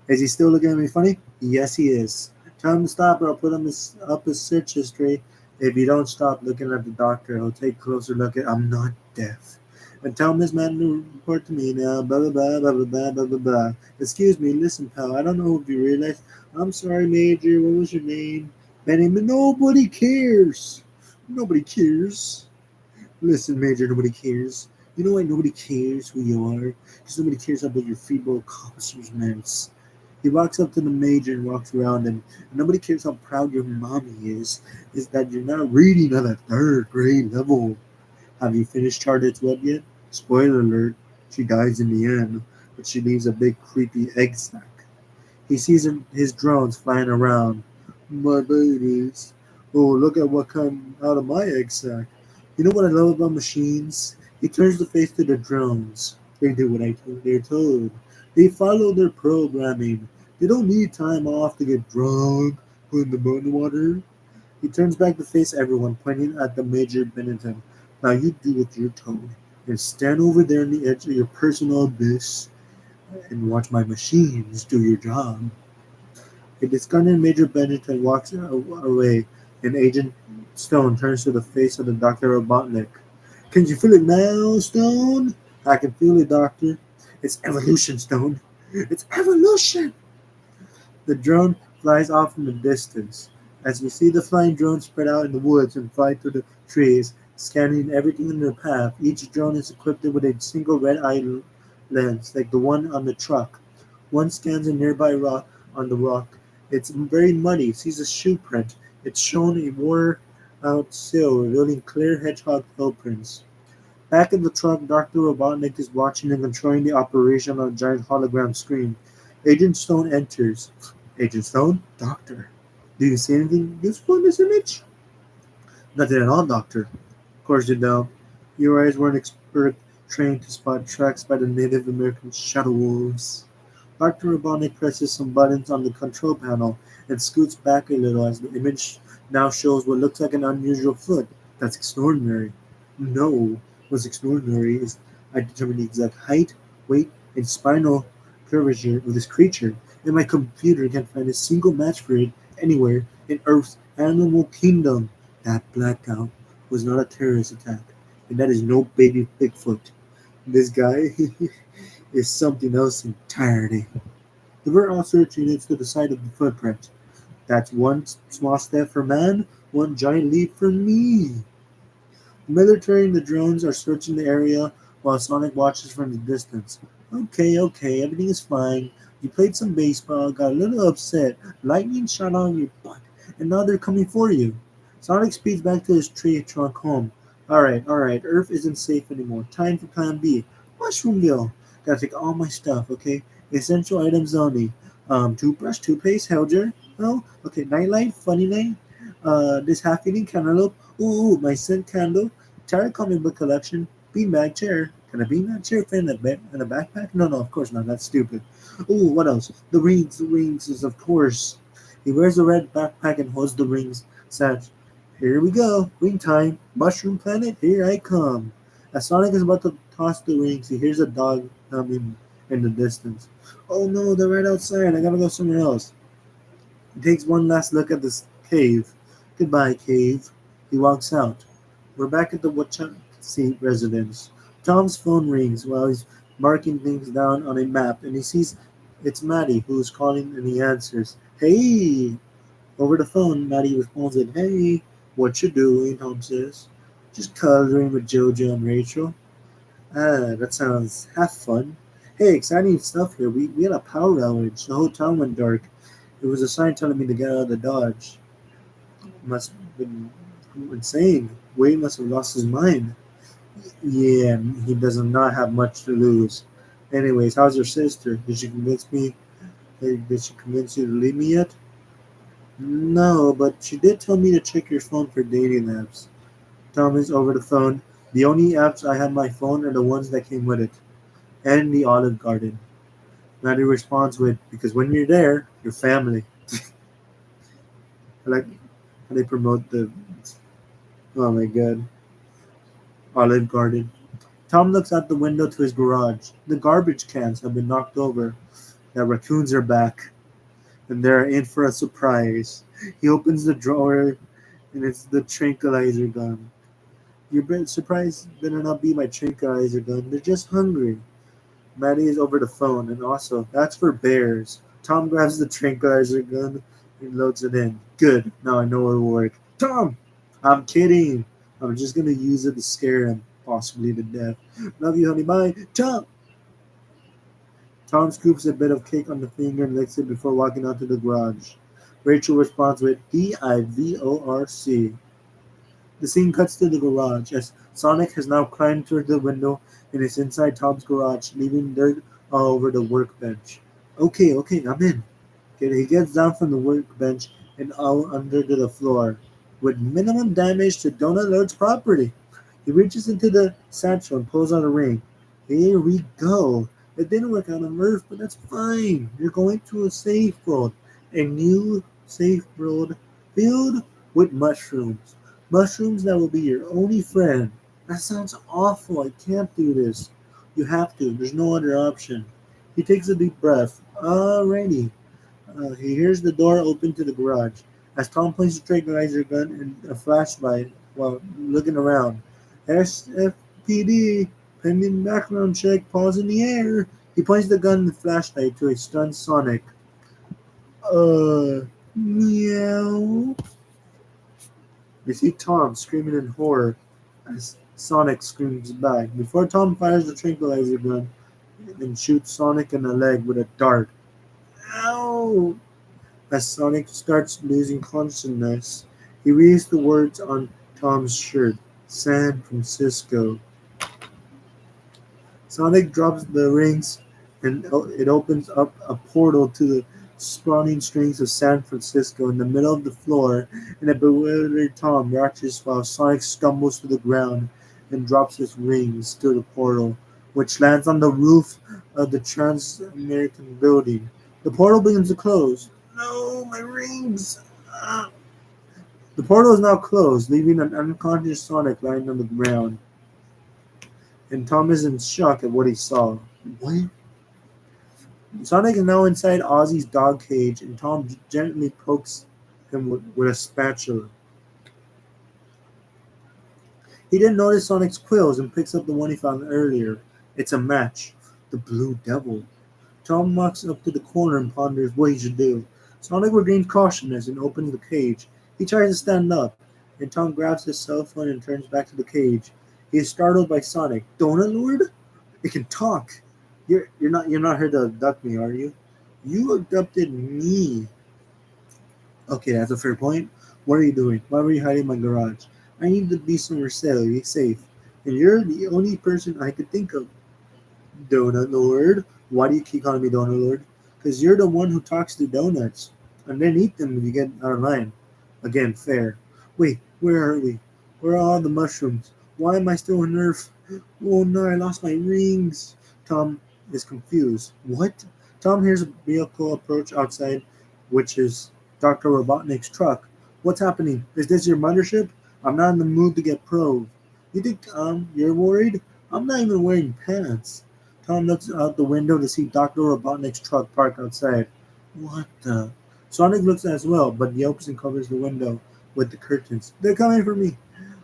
Is he still looking at me funny? Yes, he is. Tell him to stop or I'll put him up his search history. If you don't stop looking at the doctor, he'll take a closer look at... I'm not deaf. And tell this man to report to me now. Blah, blah, blah, blah, blah, blah, blah, blah, blah. Excuse me, listen, pal. I don't know if you realize. I'm sorry, Major. What was your name? My name is... Nobody cares. Nobody cares. Listen, Major, nobody cares. You know why nobody cares who you are? Because nobody cares about your feeble accomplishments. He walks up to the Major and walks around him. And nobody cares how proud your mommy is that you're not reading at a 3rd grade level. Have you finished Charlotte's Web yet? Spoiler alert, she dies in the end, but she leaves a big creepy egg sack. He sees his drones flying around. My babies. Oh, look at what come out of my egg sack. You know what I love about machines? He turns the face to the drones. They do what they're told. They follow their programming. They don't need time off to get drunk, put in the boat in the water. He turns back to face everyone, pointing at the Major Bennington. Now you do what you're told. And stand over there on the edge of your personal abyss and watch my machines do your job. A discarded Major Bennington walks away, and Agent Stone turns to the face of the Dr. Robotnik. Can you feel it now, Stone? I can feel it, Doctor. It's evolution, Stone. It's evolution! The drone flies off in the distance. As we see the flying drones spread out in the woods and fly through the trees, scanning everything in their path, each drone is equipped with a single red-eye lens, like the one on the truck. One scans a nearby rock on the rock. It's very muddy. Sees a shoe print. It's shown a war out sill, revealing clear hedgehog heel prints. Back in the truck, Dr. Robotnik is watching and controlling the operation on a giant hologram screen. Agent Stone enters. Agent Stone? Doctor. Do you see anything useful in this image? Nothing at all, Doctor. Of course you don't. Your eyes weren't expert trained to spot tracks by the Native American shadow wolves. Dr. Robotnik presses some buttons on the control panel and scoots back a little as the image now shows what looks like an unusual foot. That's extraordinary. No, what's extraordinary is I determined the exact height, weight, and spinal curvature of this creature, and my computer can't find a single match for it anywhere in Earth's animal kingdom. That blackout was not a terrorist attack, and that is no baby Bigfoot. This guy is something else entirely. The bird also retreated to the side of the footprint. That's one small step for man, one giant leap for me. The military and the drones are searching the area while Sonic watches from the distance. Okay, okay, everything is fine. You played some baseball, got a little upset, lightning shot on your butt, and now they're coming for you. Sonic speeds back to his tree trunk home. Alright, Earth isn't safe anymore. Time for plan B. Mushroomville. Gotta take all my stuff, okay? Essential items only. Toothbrush, toothpaste, Helger. Oh, okay, nightlight, funny night. This half-eating cantaloupe. Ooh, my scent candle. Entire comic book collection. Beanbag chair. Can a beanbag chair fit in a backpack? No, of course not. That's stupid. Ooh, what else? The rings is of course. He wears a red backpack and holds the rings. Says, here we go. Ring time. Mushroom Planet, here I come. As Sonic is about to toss the rings, he hears a dog coming in the distance. Oh no, they're right outside. I gotta go somewhere else. He takes one last look at this cave. Goodbye, cave. He walks out. We're back at the Wachusett residence. Tom's phone rings while he's marking things down on a map, and he sees it's Maddie who is calling, and he answers. Hey! Over the phone, Maddie responds with, Hey, what you doing, Tom says. Just coloring with Jojo and Rachel. Ah, that sounds half fun. Hey, exciting stuff here. We had a power outage. The whole town went dark. It was a sign telling me to get out of the Dodge. Must have been insane. Wade must have lost his mind. Yeah, he does not have much to lose. Anyways, how's your sister? Did she convince you to leave me yet? No, but she did tell me to check your phone for dating apps. Tom is over the phone. The only apps I have on my phone are the ones that came with it. And the Olive Garden. Maddie responds with, because when you're there, you're family. I like how they promote the, oh my god, Olive Garden. Tom looks out the window to his garage. The garbage cans have been knocked over. The raccoons are back, and they're in for a surprise. He opens the drawer, and it's the tranquilizer gun. Your surprise better not be my tranquilizer gun. They're just hungry. Maddie is over the phone, and also, that's for bears. Tom grabs the tranquilizer gun and loads it in. Good, now I know it'll work. Tom! I'm kidding. I'm just gonna use it to scare him, possibly to death. Love you, honey. Bye. Tom! Tom scoops a bit of cake on the finger and licks it before walking out to the garage. Rachel responds with DIVORC. The scene cuts to the garage as Sonic has now climbed through the window and is inside Tom's garage, leaving dirt all over the workbench. Okay, I'm in. He gets down from the workbench and out under to the floor, with minimum damage to Donut Lord's property. He reaches into the satchel and pulls out a ring. Here we go. It didn't work out on Earth, but that's fine. You're going to a safe world. A new safe world filled with mushrooms. Mushrooms that will be your only friend. That sounds awful. I can't do this. You have to. There's no other option. He takes a deep breath. Alrighty. He hears the door open to the garage. As Tom points the tranquilizer gun and a flashlight while looking around. SFPD, pending background check, paws in the air. He points the gun and the flashlight to a stunned Sonic. Meow. We see Tom screaming in horror as Sonic screams back. Before Tom fires the tranquilizer gun and shoots Sonic in the leg with a dart. Ow! As Sonic starts losing consciousness, He reads the words on Tom's shirt, San Francisco. Sonic drops the rings and it opens up a portal to the sprawling strings of San Francisco in the middle of the floor, and a bewildered Tom watches while Sonic stumbles to the ground and drops his rings through the portal, which lands on the roof of the Trans-American building. The portal begins to close. No, my rings! Ah. The portal is now closed, leaving an unconscious Sonic lying on the ground, and Tom is in shock at what he saw. What? Sonic is now inside Ozzy's dog cage, and Tom gently pokes him with a spatula. He didn't notice Sonic's quills and picks up the one he found earlier. It's a match. The Blue Devil. Tom walks up to the corner and ponders what he should do. Sonic regains consciousness and opens the cage. He tries to stand up, and Tom grabs his cell phone and turns back to the cage. He is startled by Sonic. Donut Lord? It can talk. You're not here to abduct me, are you? You abducted me. Okay, that's a fair point. What are you doing? Why were you hiding in my garage? I need to be somewhere safe. And you're the only person I could think of. Donut Lord. Why do you keep calling me Donut Lord? Because you're the one who talks to donuts. And then eat them when you get out of line. Again, fair. Wait, where are we? Where are all the mushrooms? Why am I still on Earth? Oh no, I lost my rings. Tom is confused. What? Tom hears a vehicle approach outside, which is Dr. Robotnik's truck. What's happening? Is this your mothership? I'm not in the mood to get probed. You think you're worried? I'm not even wearing pants. Tom looks out the window to see Dr. Robotnik's truck parked outside. What the? Sonic looks as well, but yelps and covers the window with the curtains. They're coming for me.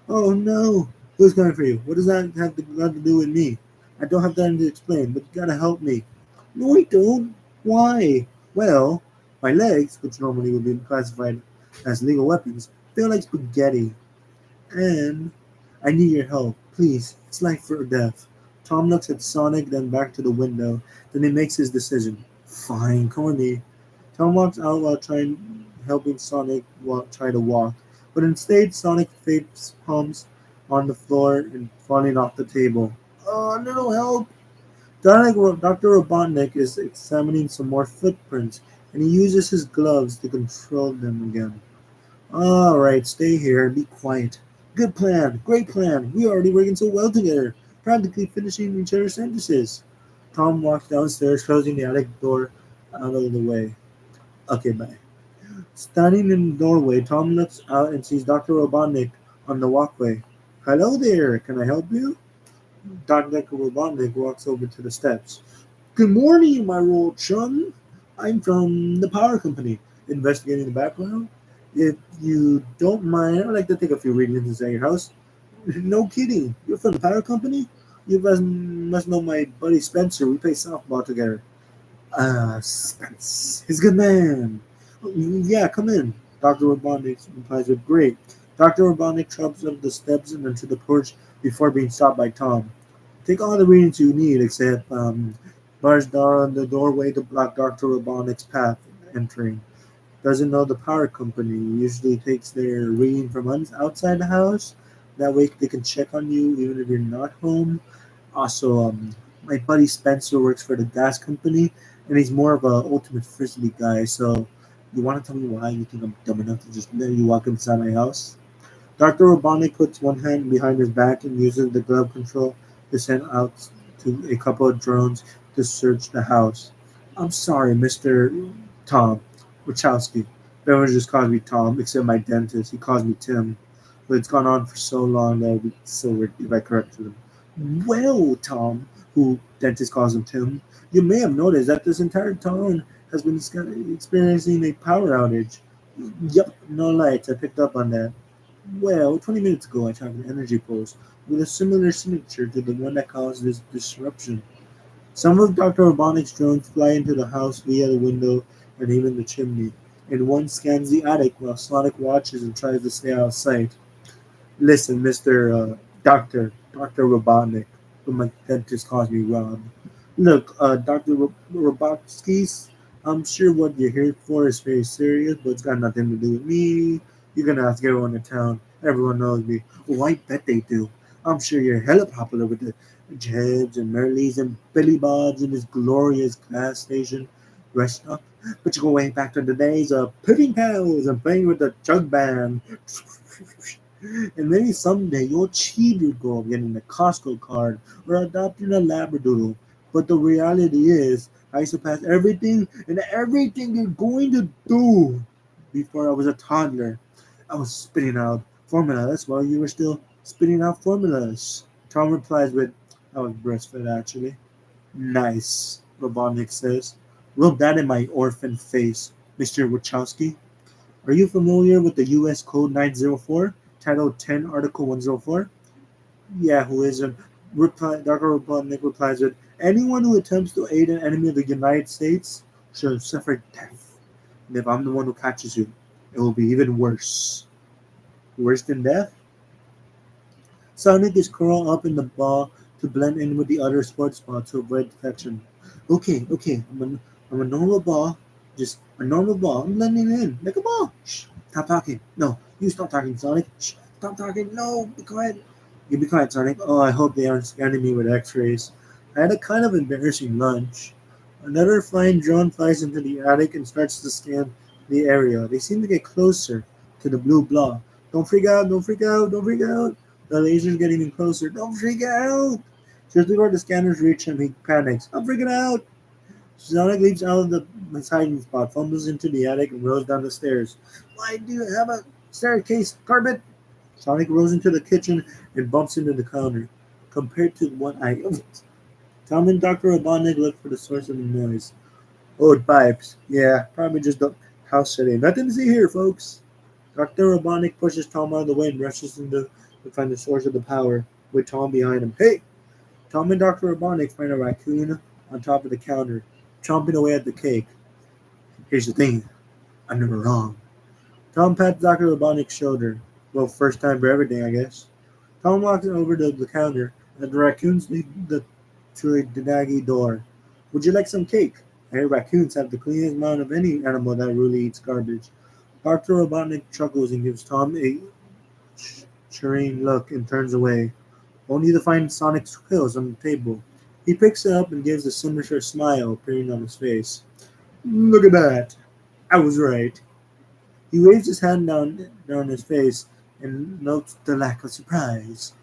Oh no. Who's coming for you? What does that have to do with me? I don't have time to explain, but you gotta help me. No, I don't. Why? Well, my legs, which normally would be classified as legal weapons, feel like spaghetti. And I need your help. Please, it's life or death. Tom looks at Sonic, then back to the window. Then he makes his decision. Fine, come with me. Tom walks out while helping Sonic try to walk. But instead, Sonic face palms on the floor and falling off the table. Oh, no help! Dr. Robotnik is examining some more footprints, and he uses his gloves to control them again. All right, stay here and be quiet. Good plan, great plan. We are already working so well together, practically finishing each other's sentences. Tom walks downstairs, closing the attic door out of the way. Okay, bye. Standing in the doorway, Tom looks out and sees Dr. Robotnik on the walkway. Hello there, can I help you? Dr. Robotnik walks over to the steps. Good morning, my old chum. I'm from the power company, investigating the background. If you don't mind, I'd like to take a few readings inside your house. No kidding. You're from the power company? You must know my buddy Spencer. We play softball together. Spence. He's a good man. Yeah, come in. Dr. Robotnik replies with great. Dr. Robotnik trumps up the steps and into the porch before being stopped by Tom. Take all the readings you need, except bars down the doorway to block Dr. Robotnik's path entering. Doesn't know the power company usually takes their reading from outside the house. That way they can check on you even if you're not home. Also, my buddy Spencer works for the gas company, and he's more of a ultimate frisbee guy. So, you want to tell me why you think I'm dumb enough to just let you walk inside my house? Dr. Robotnik puts one hand behind his back and uses the glove control to send out to a couple of drones to search the house. I'm sorry, Mr. Tom Wachowski. Everyone just calls me Tom, except my dentist. He calls me Tim. But it's gone on for so long that it would be so weird if I corrected him. Well, Tom, who dentist calls him Tim, you may have noticed that this entire town has been experiencing a power outage. Yep, no lights. I picked up on that. Well, 20 minutes ago, I tracked an energy post with a similar signature to the one that caused this disruption. Some of Dr. Robotnik's drones fly into the house via the window and even the chimney, and one scans the attic while Sonic watches and tries to stay out of sight. Listen, Mr. Dr. Robotnik, but my dentist calls me Rob. Look, Dr. Robotskis, I'm sure what you're here for is very serious, but it's got nothing to do with me. You're gonna ask everyone in town. Everyone knows me. Oh, I bet they do. I'm sure you're hella popular with the Jebs and Merleys and Billy Bobs in this glorious gas station restaurant. But you go way back to the days of pudding pals and playing with the jug band. And maybe someday you'll achieve your goal of getting a Costco card or adopting a Labradoodle. But the reality is, I surpassed everything and everything you're going to do. Before I was a toddler, I was spitting out formulas while you were still spitting out formulas. Tom replies with, I was breastfed actually. Nice, Robotnik says. Rub that in my orphan face, Mr. Wachowski. Are you familiar with the U.S. Code 904, Title 10, Article 104? Yeah, who isn't? Dr. Robotnik replies with, anyone who attempts to aid an enemy of the United States shall suffer death. And if I'm the one who catches you, it will be even worse. Worse than death? Sonic is curled up in the ball to blend in with the other sports ball to avoid detection. Okay, I'm a normal ball. Just a normal ball. I'm blending in like a ball. Shh, stop talking. No, you stop talking, Sonic. Shh, stop talking. No, be quiet. You be quiet, Sonic. Oh, I hope they aren't scanning me with x-rays. I had a kind of embarrassing lunch. Another flying drone flies into the attic and starts to scan the area. They seem to get closer to the blue blob. Don't freak out, don't freak out, don't freak out. The laser's getting even closer. Don't freak out! Just before the scanners reach him, he panics. I'm freaking out! Sonic leaps out of his hiding spot, fumbles into the attic, and rolls down the stairs. Why do you have a staircase, carpet? Sonic rolls into the kitchen and bumps into the counter. Compared to what I... Tom and Dr. Robotnik look for the source of the noise. Old pipes. Yeah, probably just the house setting. Nothing to see here, folks. Dr. Robotnik pushes Tom out of the way and rushes to find the source of the power, with Tom behind him. Hey! Tom and Dr. Robotnik find a raccoon on top of the counter, chomping away at the cake. Here's the thing. I'm never wrong. Tom pats Dr. Robotnik's shoulder. Well, first time for everything, I guess. Tom walks over to the counter, and the raccoons lead to a Danagi door. Would you like some cake? I hear raccoons have the cleanest mind of any animal that really eats garbage. Dr. Robotnik chuckles and gives Tom a serene look and turns away, only to find Sonic's pills on the table. He picks it up and gives a sinister smile appearing on his face. Look at that. I was right. He waves his hand down his face and notes the lack of surprise.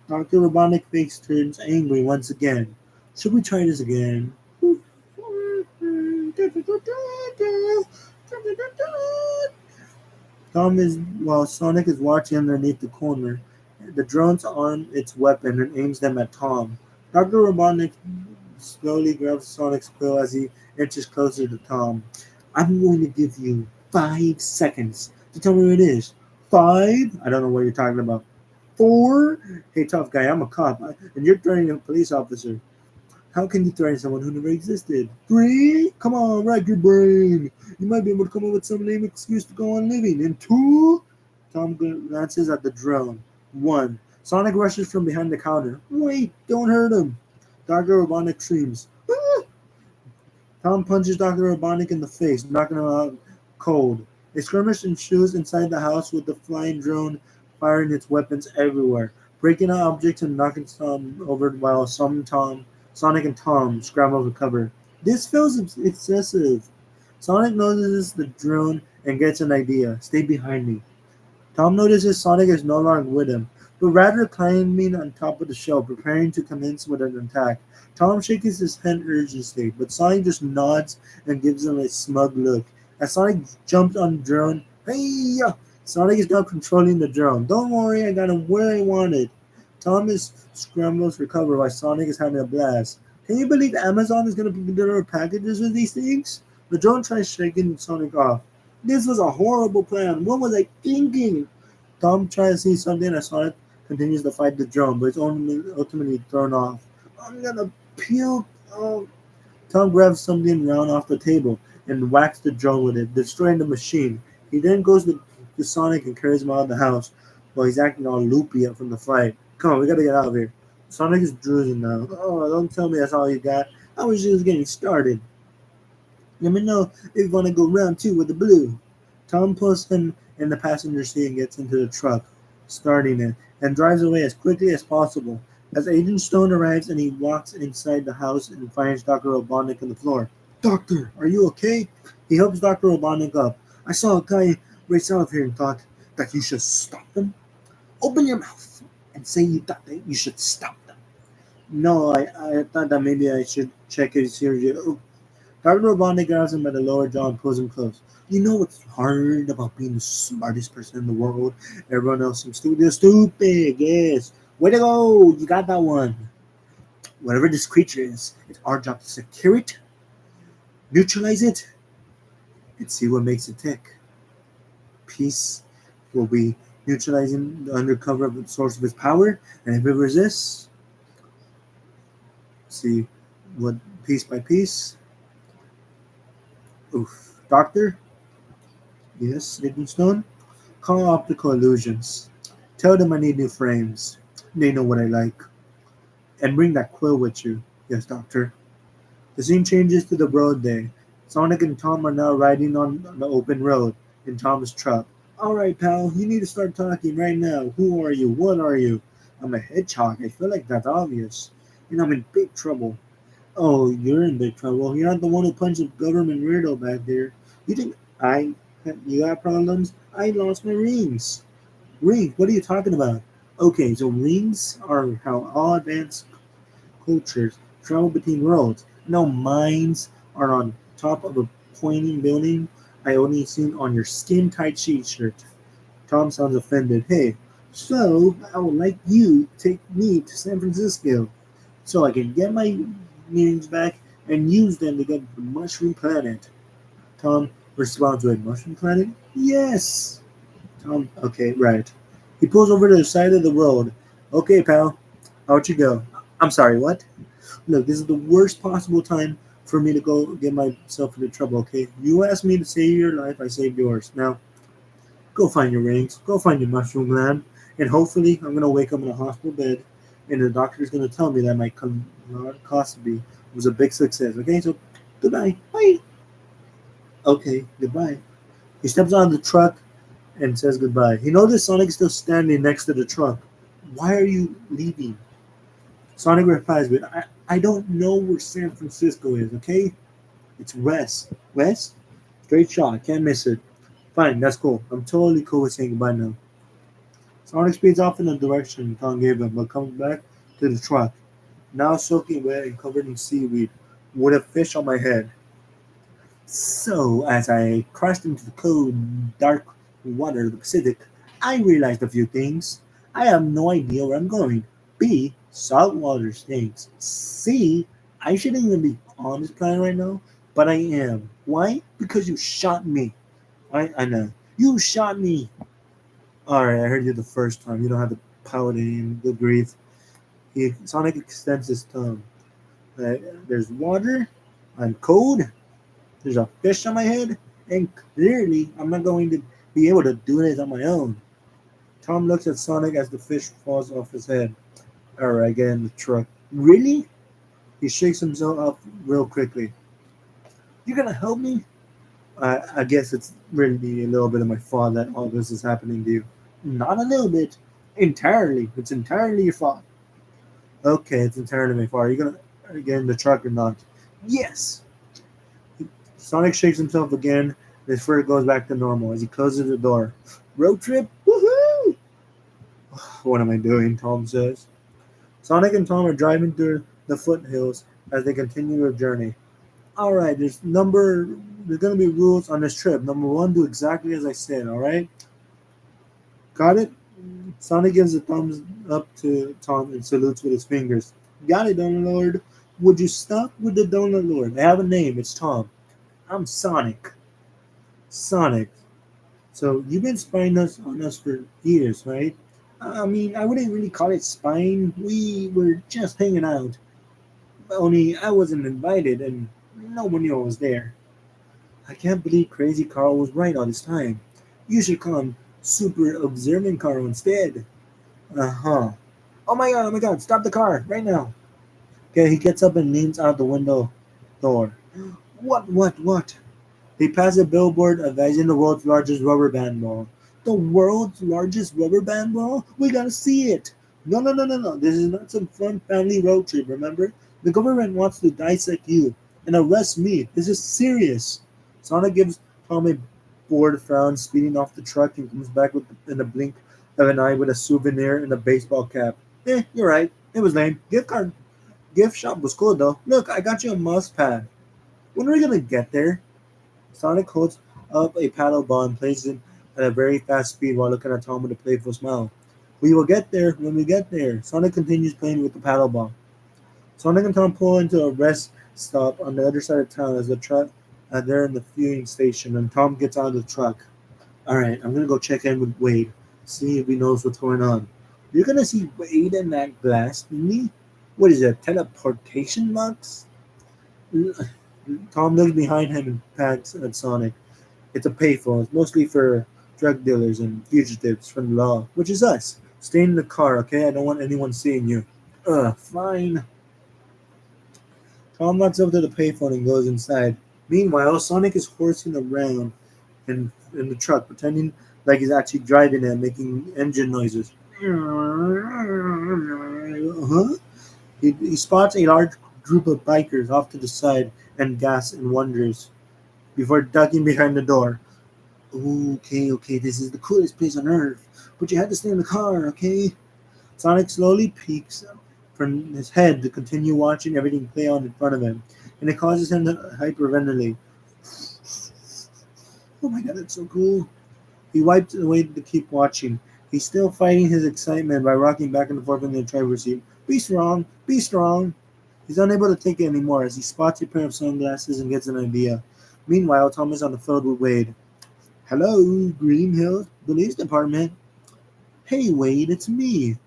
Dr. Robotnik's face turns angry once again. Should we try this again? While Sonic is watching underneath the corner, the drone's arms its weapon and aims them at Tom. Dr. Robotnik slowly grabs Sonic's quill as he inches closer to Tom. I'm going to give you 5 seconds to tell me what it is. 5? I don't know what you're talking about. 4? Hey, tough guy, I'm a cop, and you're threatening a police officer. How can you threaten someone who never existed? 3? Come on, rack your brain. You might be able to come up with some lame excuse to go on living. And 2? Tom glances at the drone. 1. Sonic rushes from behind the counter. Wait, don't hurt him. Dr. Robotnik screams. Ah! Tom punches Dr. Robotnik in the face, knocking him out cold. A skirmish ensues inside the house with the flying drone firing its weapons everywhere, breaking out objects and knocking some over while Sonic and Tom scramble to cover. This feels excessive. Sonic notices the drone and gets an idea. Stay behind me. Tom notices Sonic is no longer with him, but rather climbing on top of the shelf, preparing to commence with an attack. Tom shakes his head urgently, but Sonic just nods and gives him a smug look. As Sonic jumps on the drone, hey! Sonic is now controlling the drone. Don't worry, I got him where I wanted. Tom is scrambles for cover while Sonic is having a blast. Can you believe Amazon is going to deliver packages with these things? The drone tries shaking Sonic off. This was a horrible plan. What was I thinking? Tom tries to see something as Sonic continues to fight the drone, but it's ultimately thrown off. I'm gonna puke. Oh. Tom grabs something round off the table and whacks the drone with it, destroying the machine. He then goes to Sonic and carries him out of the house while he's acting all loopy from the fight. Come on, we gotta get out of here. Sonic is droozing now. Oh, don't tell me that's all you got. I was just getting started. Let me know if you want to go round 2 with the blue. Tom pulls him in the passenger seat and gets into the truck, starting it, and drives away as quickly as possible. As Agent Stone arrives and he walks inside the house and finds Dr. Robotnik on the floor. Doctor, are you okay? He helps Dr. Robotnik up. I saw a guy race out of here and thought that you should stop them. Open your mouth and say you thought that you should stop them. No, I thought that maybe I should check his surgery. Oh, Dr. Robotnik grabs him by the lower jaw and pulls him close. You know what's hard about being the smartest person in the world? Everyone else seems stupid. Yes. Way to go. You got that one. Whatever this creature is, it's our job to secure it, neutralize it, and see what makes it tick. Peace will be neutralizing the undercover of the source of its power, and if it resists, see what piece by piece. Oof. Doctor? Yes, Livingstone? Call optical illusions. Tell them I need new frames. They know what I like. And bring that quill with you. Yes, Doctor. The scene changes to the road day. Sonic and Tom are now riding on the open road in Tom's truck. Alright, pal, you need to start talking right now. Who are you? What are you? I'm a hedgehog. I feel like that's obvious. And I'm in big trouble. Oh, you're in big trouble. You're not the one who punched the government weirdo back there. You think you got problems? I lost my rings. Rings? What are you talking about? Okay, so rings are how all advanced cultures travel between worlds. No, mines are on top of a pointing building I only seen on your skin-tight sheet shirt. Tom sounds offended. Hey, so I would like you to take me to San Francisco so I can get my meetings back and use them to get to the Mushroom Planet. Tom responds with, Mushroom Planet? Yes! Tom, okay, right. He pulls over to the side of the road. Okay, pal, out you go. I'm sorry, what? Look, this is the worst possible time for me to go get myself into trouble, okay? You asked me to save your life, I saved yours. Now, go find your rings, go find your mushroom land, and hopefully I'm going to wake up in a hospital bed and the doctor's going to tell me that my colonoscopy was a big success, okay? So, goodbye. Bye. Okay, goodbye. He steps out of the truck and says goodbye. He notices Sonic is still standing next to the truck. Why are you leaving? Sonic replies with, I don't know where San Francisco is, okay? It's west. West? Straight shot. Can't miss it. Fine, that's cool. I'm totally cool with saying goodbye now. Sonic speeds off in the direction Tom gave him, but comes back to the truck, now soaking wet and covered in seaweed, with a fish on my head. So, as I crashed into the cold, dark water of the Pacific, I realized a few things. I have no idea where I'm going. B. Salt water stinks. C. I shouldn't even be on this planet right now, but I am. Why? Because you shot me. I know. You shot me. Alright, I heard you the first time. You don't have the pouting. Good grief. Sonic extends his tongue. There's water. I'm cold. There's a fish on my head. And clearly, I'm not going to be able to do this on my own. Tom looks at Sonic as the fish falls off his head. Alright, get in the truck. Really? He shakes himself up real quickly. You're gonna help me? I guess it's really a little bit of my fault that all this is happening to you. Not a little bit. Entirely. It's entirely your fault. Okay, it's entirely my fault. Are you gonna get in the truck or not? Yes! Sonic shakes himself again. His fur goes back to normal as he closes the door. Road trip? Woohoo! What am I doing? Tom says. Sonic and Tom are driving through the foothills as they continue their journey. Alright, there's gonna be rules on this trip. Number one, do exactly as I said, alright? Got it? Sonic gives a thumbs up to Tom and salutes with his fingers. Got it, Donut Lord. Would you stop with the Donut Lord? I have a name, it's Tom. I'm Sonic. Sonic. So you've been spying on us for years, right? I mean, I wouldn't really call it spying. We were just hanging out. Only I wasn't invited and no one knew I was there. I can't believe Crazy Carl was right all this time. You should call him Super Observant Carl instead. Uh-huh. Oh my god, stop the car, right now. Okay, he gets up and leans out the window door. What? He passes a billboard advising the world's largest rubber band ball. The world's largest rubber band ball? We gotta see it. No, no, no, no, no. This is not some fun family road trip, remember? The government wants to dissect you and arrest me. This is serious. Sonic gives Tom a bored frown, speeding off the truck, and comes back in a blink of an eye with a souvenir and a baseball cap. You're right. It was lame. Gift shop was cool though. Look, I got you a mouse pad. When are we gonna get there? Sonic holds up a paddle ball and plays it at a very fast speed while looking at Tom with a playful smile. We will get there when we get there. Sonic continues playing with the paddle ball. Sonic and Tom pull into a rest stop on the other side of town as the truck they're in the fueling station and Tom gets out of the truck. Alright, I'm gonna go check in with Wade, see if he knows what's going on. You're gonna see Wade in that glass thingy? What is that, teleportation box? Tom looks behind him and pats at Sonic. It's a payphone. It's mostly for drug dealers and fugitives from the law, which is us. Stay in the car, okay? I don't want anyone seeing you. Fine. Tom walks up to the payphone and goes inside. Meanwhile, Sonic is horsing around in the truck, pretending like he's actually driving it, making engine noises. Huh? He spots a large group of bikers off to the side and gasps and wonders before ducking behind the door. Okay, this is the coolest place on earth, but you had to stay in the car, okay? Sonic slowly peeks from his head to continue watching everything play out in front of him, and it causes him to hyperventilate. Oh my god, that's so cool. He wipes it away to keep watching. He's still fighting his excitement by rocking back and forth in the driver's seat. Be strong, be strong. He's unable to take it anymore as he spots a pair of sunglasses and gets an idea. Meanwhile, Tom is on the phone with Wade. Hello, Green Hills Police Department. Hey, Wade, it's me.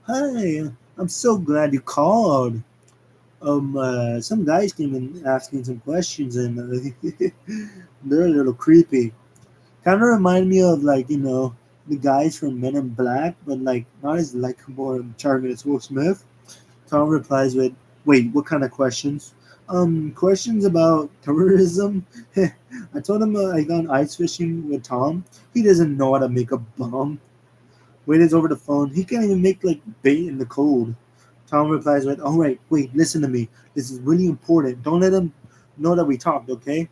Hi, I'm so glad you called. Some guys came in asking some questions and they're a little creepy. Kind of remind me of the guys from Men in Black, but not as likable and charming as Will Smith. Tom replies with, "Wait, what kind of questions?" Questions about terrorism. I told him I gone ice fishing with Tom. He doesn't know how to make a bomb. Wade is over the phone. He can't even make bait in the cold. Tom replies with, "All right, wait, listen to me. This is really important. Don't let him know that we talked, okay?"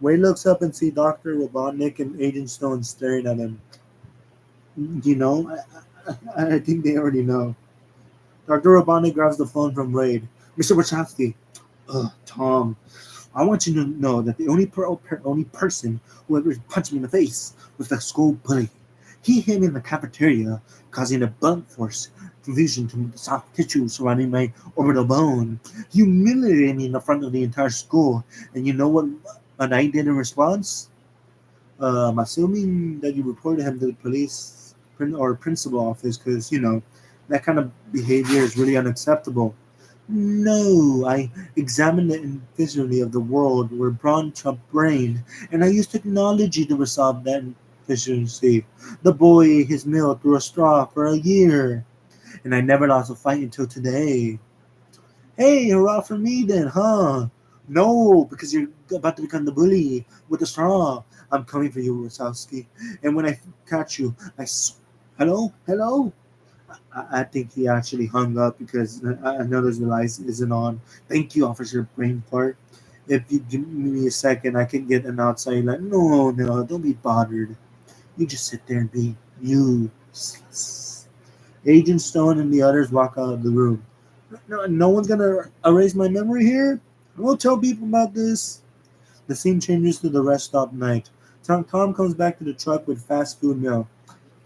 Wade looks up and sees Dr. Robotnik and Agent Stone staring at him. You know, I think they already know. Dr. Robotnik grabs the phone from Wade. Mr. Wachowski. Tom, I want you to know that the only person who ever punched me in the face was the school bully. He hit me in the cafeteria, causing a blunt force confusion to the soft tissue surrounding my orbital bone. He humiliated me in the front of the entire school. And you know what I did in response? I'm assuming that you reported him to the police or principal office because, that kind of behavior is really unacceptable. No, I examined the invisibly of the world were brawn to brain, and I used technology to resolve that inefficiency. The boy ate his meal through a straw for a year, and I never lost a fight until today. Hey, hurrah for me then, huh? No, because you're about to become the bully with the straw. I'm coming for you, Wazowski. And when I catch you, hello? I think he actually hung up because I noticed the light isn't on. Thank you, Officer Brainpart. If you give me a second, I can get an outside. No, don't be bothered. You just sit there and be useless. Agent Stone and the others walk out of the room. No one's gonna erase my memory here. I won't tell people about this. The scene changes to the rest stop night. Tom comes back to the truck with fast food meal.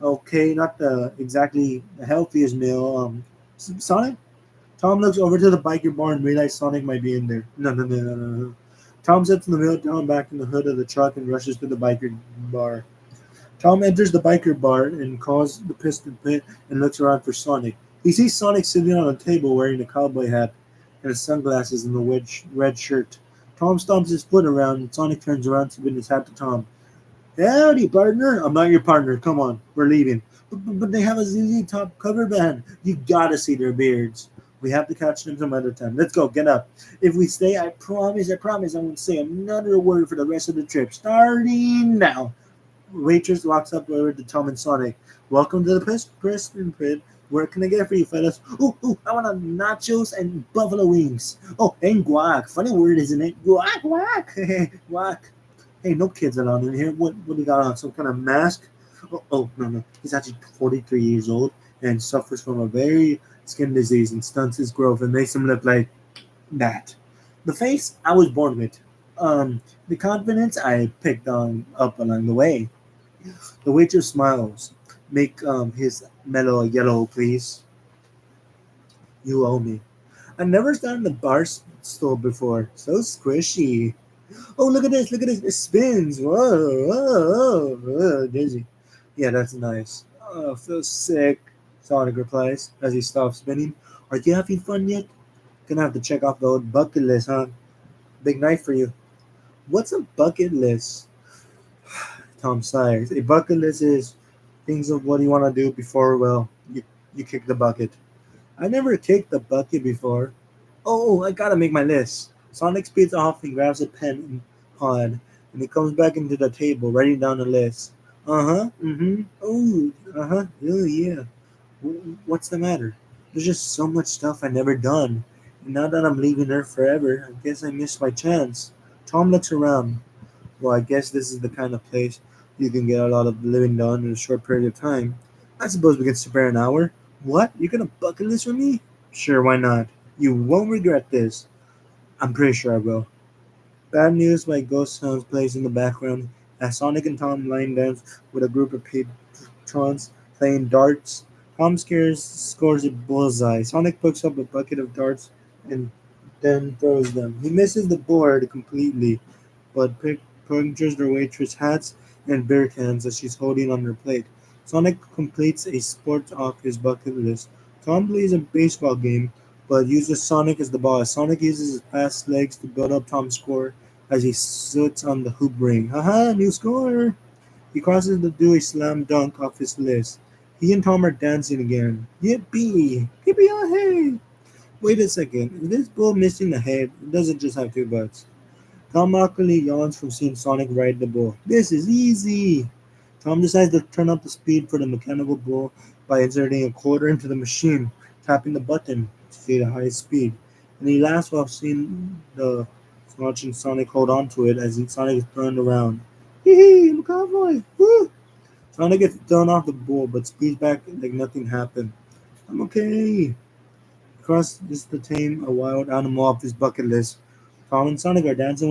Okay, not exactly the healthiest meal. Sonic? Tom looks over to the biker bar and realizes Sonic might be in there. No. Tom sets the meal down back in the hood of the truck and rushes to the biker bar. Tom enters the biker bar and calls the piston pit and looks around for Sonic. He sees Sonic sitting on a table wearing a cowboy hat and his sunglasses and a red shirt. Tom stomps his foot around and Sonic turns around to win his hat to Tom. Howdy, partner. I'm not your partner. Come on, we're leaving. But they have a ZZ Top cover band. You gotta see their beards. We have to catch them some other time. Let's go, get up. If we stay, I promise, I won't say another word for the rest of the trip. Starting now. Waitress walks up over to Tom and Sonic. Welcome to the Preston Pit. What can I get for you, fellas? I want a nachos and buffalo wings. Oh, and guac. Funny word, isn't it? Guac, guac. Guac. Hey, no kids allowed in here. What do you got on? Some kind of mask? No. He's actually 43 years old and suffers from a very skin disease and stunts his growth and makes him look like that. The face I was born with. The confidence I picked on up along the way. The waiter smiles. Make his mellow yellow, please. You owe me. I never done in the bar stool before. So squishy. Oh, look at this! Look at this! It spins. Whoa, dizzy. Yeah, that's nice. Oh, feels sick. Sonic replies as he stops spinning. Are you having fun yet? Gonna have to check off the old bucket list, huh? Big night for you. What's a bucket list? Tom sighs. A bucket list is things of what you want to do before, well, you kick the bucket. I never kicked the bucket before. I gotta make my list. Sonic speeds off and grabs a pen and pad, and he comes back into the table, writing down the list. Yeah. What's the matter? There's just so much stuff I never done. And now that I'm leaving Earth forever, I guess I missed my chance. Tom looks around. Well, I guess this is the kind of place you can get a lot of living done in a short period of time. I suppose we can spare an hour. What? You're gonna bucket list with me? Sure, why not? You won't regret this. I'm pretty sure I will. Bad News by Ghost Sounds plays in the background as Sonic and Tom line dance with a group of patrons playing darts. Tom scores a bullseye. Sonic picks up a bucket of darts and then throws them. He misses the board completely, but punctures the waitress hats and beer cans that she's holding on her plate. Sonic completes a sport off his bucket list. Tom plays a baseball game, but uses Sonic as the boss. Sonic uses his fast legs to build up Tom's score as he sits on the hoop ring. Haha, new score! He crosses to do a slam dunk off his list. He and Tom are dancing again. Yippee! Yippee oh hey! Wait a second, is this bull missing a head? It doesn't just have two butts. Tom awkwardly yawns from seeing Sonic ride the bull. This is easy! Tom decides to turn up the speed for the mechanical bull by inserting a quarter into the machine, tapping the button to see the highest speed. And he laughs while watching Sonic hold on to it as Sonic is thrown around. Hee hee, I'm a cowboy! Woo! Sonic gets thrown off the bull but speeds back like nothing happened. I'm okay. Cross is to tame a wild animal off his bucket list. Tom and Sonic are dancing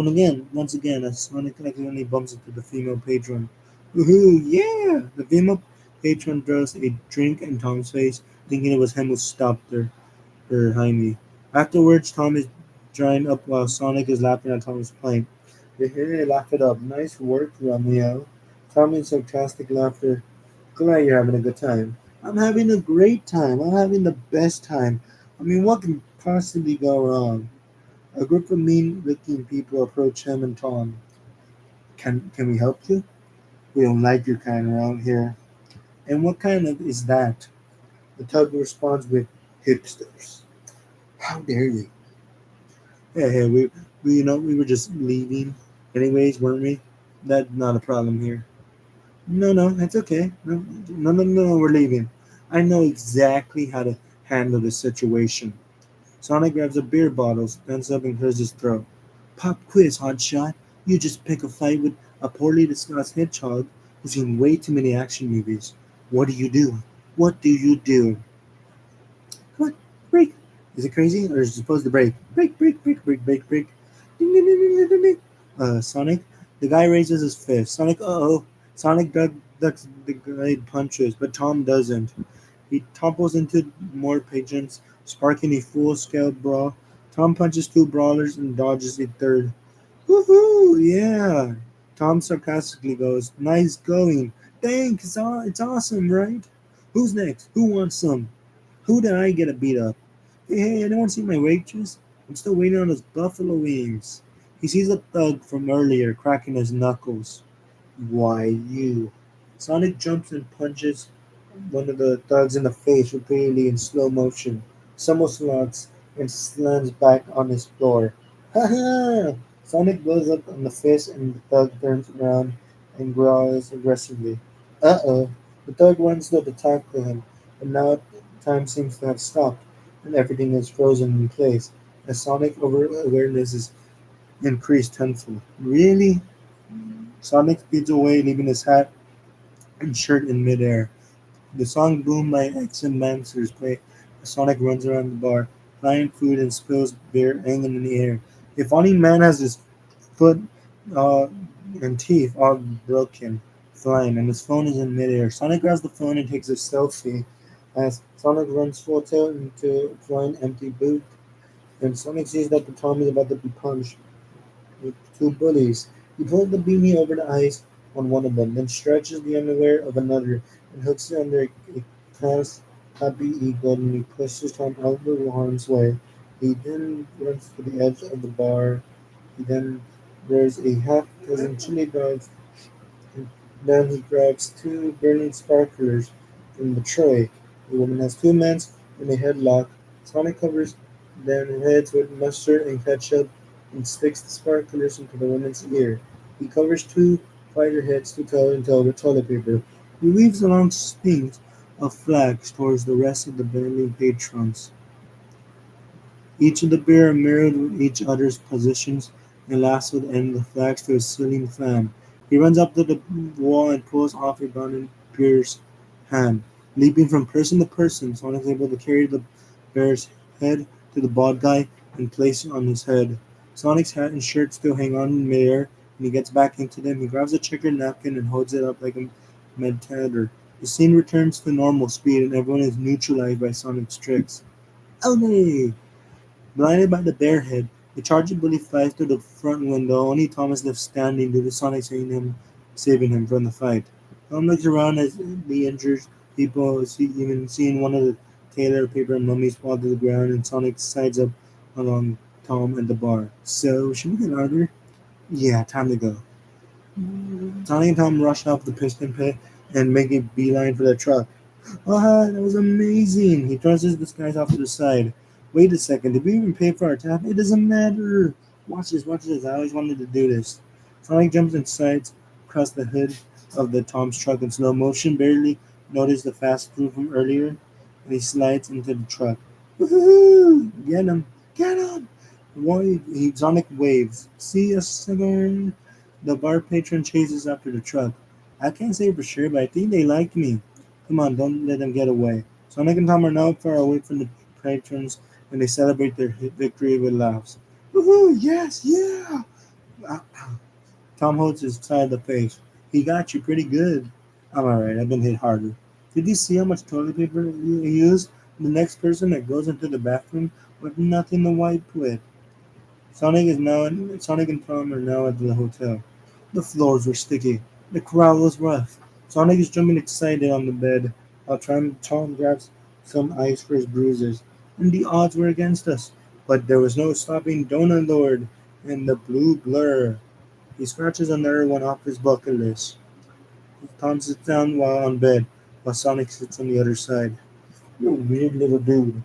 once again, as Sonic accidentally bumps into the female patron. Woohoo, yeah! The female patron throws a drink in Tom's face, thinking it was him who stopped her behind me. Afterwards, Tom is drying up while Sonic is laughing at Tom's prank. Hey, laugh it up. Nice work, Romeo. Tom in sarcastic laughter. Glad you're having a good time. I'm having a great time. I'm having the best time. I mean, what can possibly go wrong? A group of mean-looking people approach him and Tom. Can we help you? We don't like your kind around here. And what kind of is that? The tug responds with hipsters. How dare you? Hey, we were just leaving. Anyways, weren't we? That's not a problem here. No, it's okay. No, we're leaving. I know exactly how to handle the situation. Sonic grabs a beer bottle, stands up, and clears his throat. Pop quiz, hotshot. You just pick a fight with a poorly disguised hedgehog who's seen way too many action movies. What do you do? What do you do? Come on, break. Is it crazy or is it supposed to break? Break. Ding, ding, ding, ding, ding, ding. Sonic. The guy raises his fist. Sonic, uh-oh. Sonic ducks the guy punches, but Tom doesn't. He topples into more patrons, sparking a full-scale brawl. Tom punches two brawlers and dodges a third. Woohoo! Yeah! Tom sarcastically goes, nice going. Thanks, it's awesome, right? Who's next? Who wants some? Who did I get a beat up? Hey, anyone see my waitress? I'm still waiting on those buffalo wings. He sees a thug from earlier cracking his knuckles. Why, you. Sonic jumps and punches one of the thugs in the face repeatedly in slow motion. Somersaults and slams back on his floor. Ha ha! Sonic blows up on the fist and the thug turns around and growls aggressively. Uh-oh. The dog runs to tackle him, but now time seems to have stopped, and everything is frozen in place. As Sonic awareness is increased tenfold. Really? Sonic speeds away, leaving his hat and shirt in midair. The song "Boom" by X and Mansers play as Sonic runs around the bar, flying food and spills beer hanging in the air. A funny man has his foot uh, and teeth all broken, flying, and his phone is in midair. Sonic grabs the phone and takes a selfie as Sonic runs full tilt into a flying empty boot, and Sonic sees that the Tom is about to be punched with two bullies. He pulls the beanie over the ice on one of them, then stretches the underwear of another and hooks it under a close happy eagle and he pushes Tom out of the harm's way. He then runs to the edge of the bar. He then there's a half dozen chili dogs and then he grabs two burning sparklers from the tray. The woman has two men in a headlock. Sonic covers their heads with mustard and ketchup and sticks the sparklers into the woman's ear. He covers two fighter heads to toe and toe with toilet paper. He weaves along strings of flags towards the rest of the burning patrons. Each of the pair are mirrored with each other's positions, and last would end the flags to a ceiling fan. He runs up to the wall and pulls off a volunteer's hand. Leaping from person to person, Sonic is able to carry the bear's head to the bald guy and place it on his head. Sonic's hat and shirt still hang on in midair, and he gets back into them. He grabs a checkered napkin and holds it up like a meditator. The scene returns to normal speed, and everyone is neutralized by Sonic's tricks. Olé! Blinded by the bear head, the charging bully flies through the front window, only Tom is left standing due to Sonic saving him from the fight. Tom looks around as the injured people, even seeing one of the Taylor paper mummies fall to the ground, and Sonic sides up along Tom and the bar. So, should we get order? Yeah, time to go. Sonic and Tom rush off the piston pit and make a beeline for the truck. Ah, that was amazing. He throws his disguise off to the side. Wait a second, did we even pay for our tab? It doesn't matter. Watch this. I always wanted to do this. Sonic jumps inside across the hood of the Tom's truck in slow motion, barely notice the fast crew from earlier, and he slides into the truck. Woohoo! Get him! Sonic waves. See a cigar? The bar patron chases after the truck. I can't say for sure, but I think they like me. Come on, don't let them get away. Sonic and Tom are now far away from the patrons, and they celebrate their victory with laughs. Woohoo! Yes, yeah! Ah, Tom holds his side of the face. He got you pretty good. I'm alright, I've been hit harder. Did you see how much toilet paper you used? The next person that goes into the bathroom with nothing to wipe with. Sonic and Tom are now at the hotel. The floors were sticky. The crowd was rough. Sonic is jumping excited on the bed, while Tom grabs some ice for his bruises. And the odds were against us. But there was no stopping Donut Lord and the blue blur. He scratches another one off his bucket list. Tom sits down while on bed, while Sonic sits on the other side. You're a weird little dude.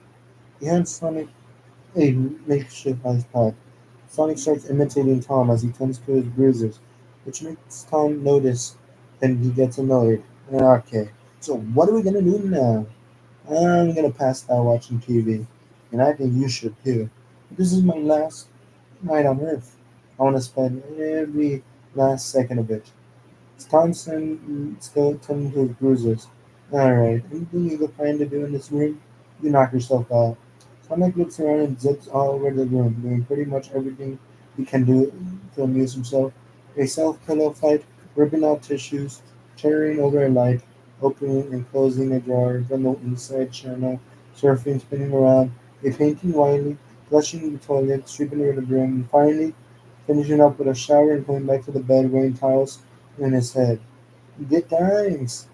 He hands Sonic a makeshift ice pack. Sonic starts imitating Tom as he tends to his bruises, which makes Tom notice and he gets annoyed. Okay, so what are we gonna do now? I'm gonna pass out watching TV, and I think you should too. This is my last night on Earth. I want to spend every last second of it. Is Thompson still tending to his bruises? Alright, anything you could find to do in this room? You knock yourself out. Sonic looks around and zips all over the room, doing pretty much everything he can do to amuse himself. A self-pillow fight, ripping out tissues, tearing over a light, opening and closing a drawer from the inside channel, surfing, spinning around, a painting wildly, flushing the toilet, sweeping around the room, and finally finishing up with a shower and going back to the bed wearing towels in his head. Good times!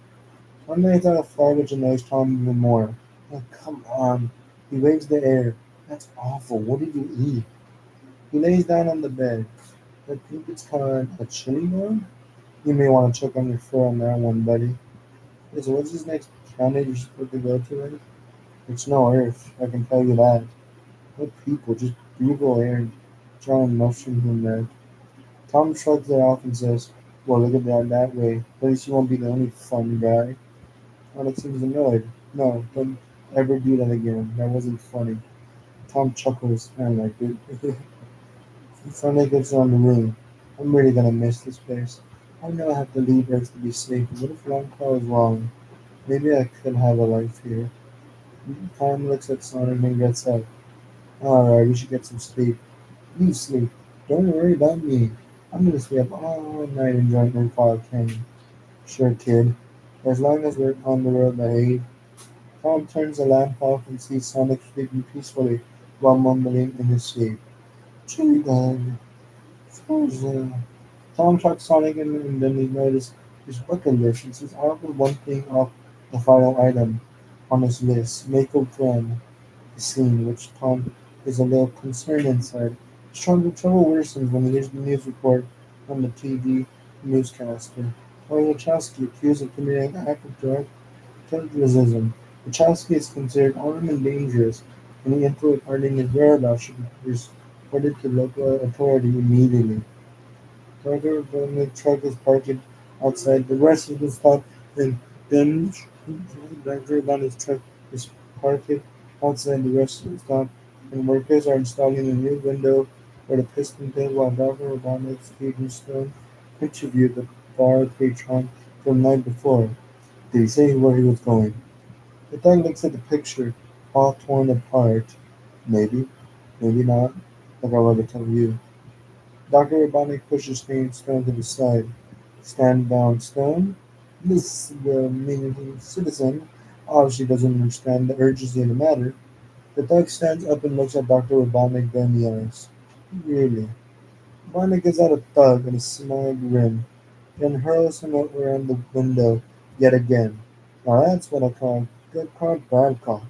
One night I thought a fly which annoys Tom even more. Oh, come on. He waves the air. That's awful. What did you eat? He lays down on the bed. I think it's called a chili dog. You may want to check on your fur on that one, buddy. Okay, so what's this next planet you're supposed to go to, right? It's no Earth, I can tell you that. No people, just breathable air and drawing mushrooms in there. Tom shrugs it off and says, Well, look at that way. At least you won't be the only fun guy. Alex seems annoyed. No, don't ever do that again. That wasn't funny. Tom chuckles. I like it. Sunday gets around the room. I'm really gonna miss this place. I know I have to leave Earth to be safe. What if long call is wrong? Maybe I could have a life here. Tom looks at Sonic and gets up. Alright, we should get some sleep. You sleep. Don't worry about me. I'm gonna stay up all night enjoying Earthfall Canyon. Sure, kid. As long as we're on the road ahead. Tom turns the lamp off and sees Sonic sleeping peacefully while mumbling in his sleep. Chili dog. Frozen. Tom talks Sonic and then he notices his bucket list and says all but one thing off the final item on his list. Make a friend. The scene, which Tom is a little concerned inside. Trouble worsens when he hears the news report on the TV newscaster. Tony Wachowski accused of committing an act of drug terrorism. Wachowski is considered armed and dangerous, and the info regarding his whereabouts should be reported to local authority immediately. However, when the truck is parked outside, the rest of the stop, and then driver on his truck is parked outside the rest of the stop, and workers are installing a new window for the piston pit while Dr. Robotics Agent Stone interviewed the bar patron from the night before. Did he say where he was going? The dog looks at the picture, all torn apart. Maybe, maybe not, like I would tell you. Doctor Robotnik pushes Stone to the side. Stand down, Stone. This well-meaning citizen obviously doesn't understand the urgency of the matter. The dog stands up and looks at Doctor Robotnik then he asks, really? Robotnik gives out a thug and a small grin, then hurls him out around the window yet again. Now that's what I call good caught, bad caught.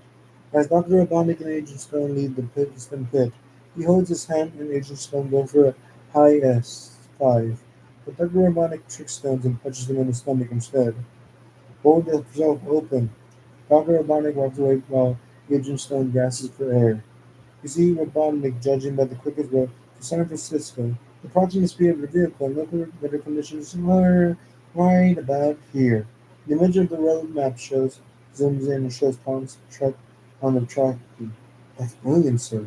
As Doctor Robotnik and Agent Stone leave the piston pit, he holds his hand and Agent Stone goes for a high S5. But Doctor Robotnik tricks Stones and punches him in the stomach instead. Hold yourself open. Doctor Robotnik walks away while Agent Stone gasps for air. You see Robotnik judging by the quickest road to San Francisco. The approximate speed of the vehicle and local weather conditions are right about here. The image of the road map shows zooms in and shows Tom's truck on the track. That's brilliant, sir.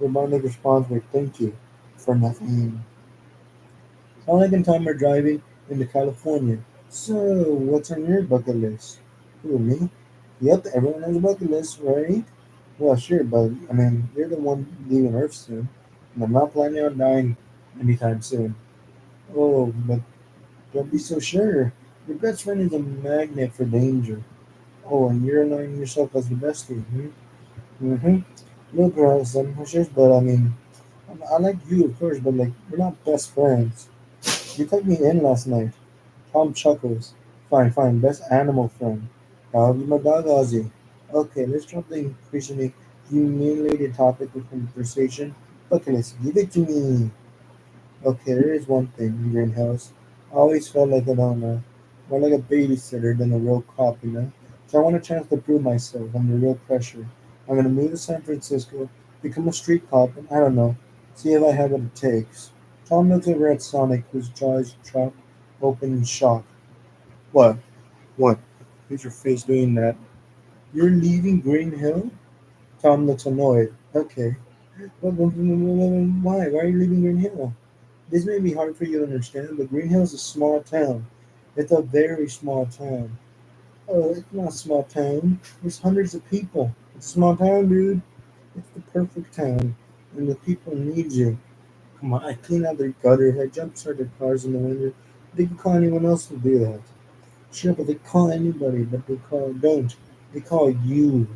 Robotnik responds with thank you for nothing. Sonic and Tom are driving into California. So, what's on your bucket list? Who, me? Yep, everyone has a bucket list, right? Well, sure, but I mean, you're the one leaving Earth soon, and I'm not planning on dying anytime soon. Oh, but don't be so sure. Your best friend is a magnet for danger. Oh, and you're allowing yourself as the bestie, hmm? Mm-hmm. No problem, pushers, but I mean, I like you, of course, but like, we're not best friends. You took me in last night. Tom chuckles. Fine, fine, best animal friend. I'll be my dog, Ozzy. Okay, let's drop the increasingly humiliating topic of conversation. Okay, let's give it to me. Okay, there is one thing, Greenhouse. I always felt like an owner, more like a babysitter than a real cop, you know? So I want a chance to prove myself under real pressure. I'm gonna move to San Francisco, become a street cop, and I don't know, see if I have what it takes. Tom looks over at Sonic, whose jaw is dropped open in shock. What? What? Who's your face doing that? You're leaving Green Hill? Tom looks annoyed. Okay. Why? Why are you leaving Green Hill? This may be hard for you to understand, but Green Hill is a small town. It's a very small town. Oh, it's not a small town. There's hundreds of people. It's a small town, dude. It's the perfect town, and the people need you. Come on, I clean out their gutters. I jumpstart their cars in the winter. They can call anyone else to do that. Sure, but they call anybody, but they call don't. They call you.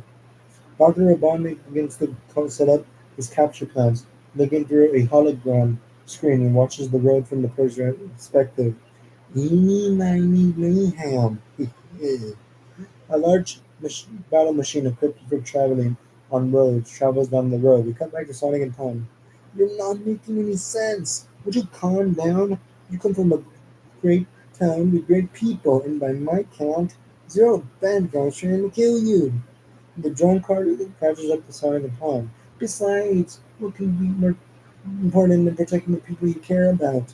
Dr. Robotnik begins to set up his capture plans, looking through a hologram screen and watches the road from the perspective. Eeny, miny, mayhem. A large battle machine equipped for traveling on roads travels down the road. We cut back to Sonic and Tom. You're not making any sense. Would you calm down? You come from a great town with great people, and by my count, zero bad guys trying to kill you. The drone car crashes up beside the pond. Besides, what can be more important than protecting the people you care about?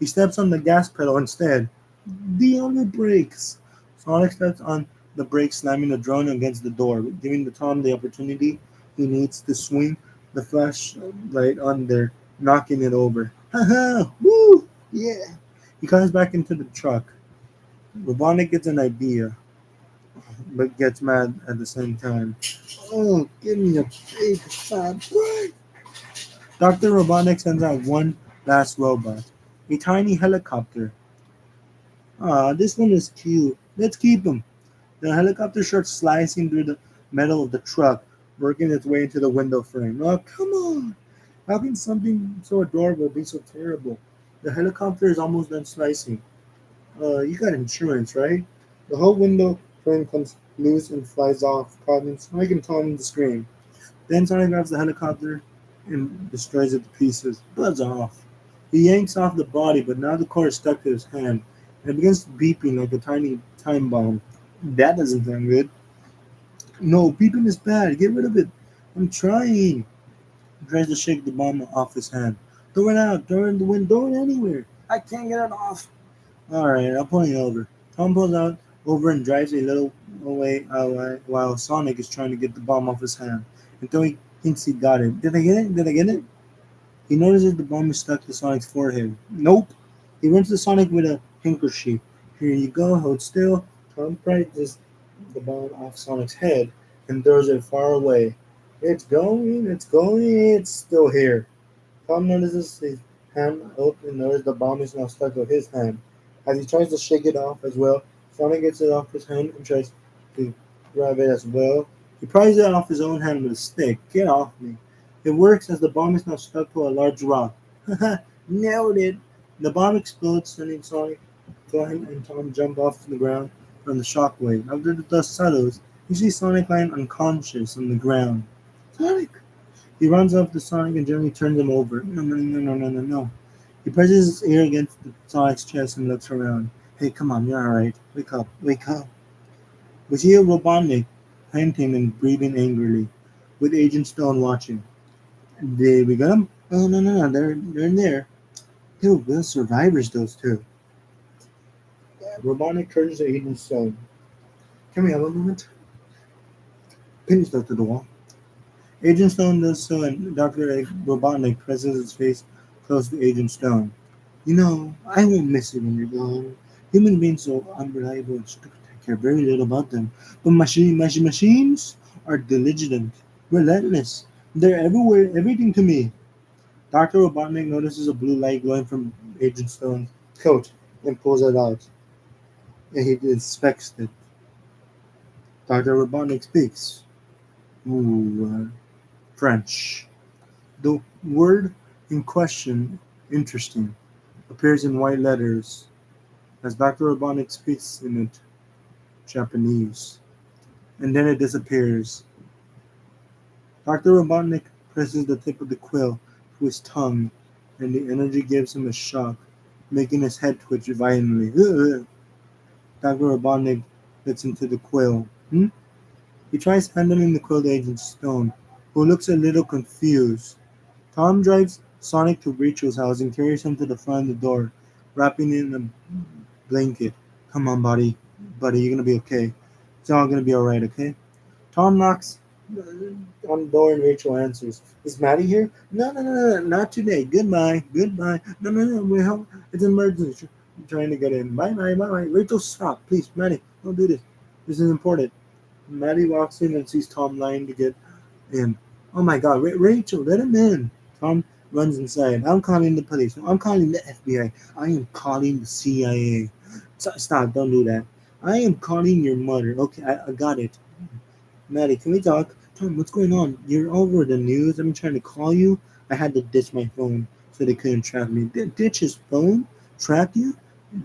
He steps on the gas pedal instead. The owner brakes. Sonic steps on the brake, slamming the drone against the door, giving the Tom the opportunity he needs to swing the flashlight on there, knocking it over. Haha! Woo! Yeah! He comes back into the truck. Robotnik gets an idea, but gets mad at the same time. Oh, give me a big fat break! Dr. Robotnik sends out one last robot, a tiny helicopter. Ah, this one is cute. Let's keep him. The helicopter starts slicing through the metal of the truck, working its way into the window frame. Oh, come on! How can something so adorable be so terrible? The helicopter is almost done slicing. You got insurance, right? The whole window frame comes loose and flies off, causing Sonic and Tom to scream. Then Sonic grabs the helicopter and destroys it to pieces. Buzz off. He yanks off the body, but now the core is stuck to his hand and it begins beeping like a tiny time bomb. That doesn't sound good. No, beeping is bad. Get rid of it. I'm trying. He tries to shake the bomb off his hand. Throw it out. Throw it in the wind. Throw it anywhere. I can't get it off. Alright, I'll pull you over. Tom pulls out over and drives a little away while Sonic is trying to get the bomb off his hand until he thinks he got it. Did I get it? Did I get it? He notices the bomb is stuck to Sonic's forehead. Nope. He runs to Sonic with a handkerchief. Here you go, hold still. Tom pries the bomb off Sonic's head and throws it far away. It's going, it's still here. Tom notices his hand up and notices the bomb is now stuck to his hand. As he tries to shake it off as well, Sonic gets it off his hand and tries to grab it as well. He pries it off his own hand with a stick. Get off me. It works as the bomb is now stuck to a large rock. Haha, nailed it. The bomb explodes, sending Sonic, Glenn, and Tom jump off the ground from the shockwave. After the dust settles, you see Sonic lying unconscious on the ground. Sonic! He runs up to Sonic and gently turns him over. No, no, no, no, no, no, no. He presses his ear against Sonic's chest and looks around. Hey, come on, you're alright. Wake up, wake up. We see a Robotnik panting and breathing angrily, with Agent Stone watching. Did we get them? Oh, no, no, no, they're in there. Dude, we're survivors, those two. Robotnik turns to Agent Stone. Can we have a moment? Pin stuck to the wall. Agent Stone does so, and Dr. Robotnik presses his face close to Agent Stone. You know, I won't miss it when you're gone. Human beings are unreliable and stupid. I care very little about them. But machines are diligent, relentless. They're everywhere, everything to me. Dr. Robotnik notices a blue light glowing from Agent Stone's coat and pulls it out. And he inspects it. Dr. Robotnik speaks. Ooh, French. The word in question, interesting, appears in white letters as Dr. Robotnik speaks in it, Japanese, and then it disappears. Dr. Robotnik presses the tip of the quill to his tongue, and the energy gives him a shock, making his head twitch violently. Ugh. Dr. Robotnik gets into the quill. He tries handling the quill to Agent Stone, who looks a little confused. Tom drives Sonic to Rachel's house and carries him to the front of the door, wrapping it in a blanket. Come on, buddy. Buddy, you're gonna be okay. It's all gonna be alright, okay? Tom knocks on the door and Rachel answers. Is Maddie here? No, no, no, no, not today. Goodbye. Goodbye. No, no, no, we're home. It's an emergency. I'm trying to get in. Bye, bye, bye, bye. Rachel, stop. Please, Maddie, don't do this. This is important. Maddie walks in and sees Tom lying to get in. Oh my god, Rachel, let him in. Tom runs inside. I'm calling the police. I'm calling the FBI. I am calling the CIA. Stop, don't do that. I am calling your mother. Okay, I got it. Maddie, can we talk? Tom, what's going on? You're all over the news. I've been trying to call you. I had to ditch my phone so they couldn't track me. Ditch his phone? Track you?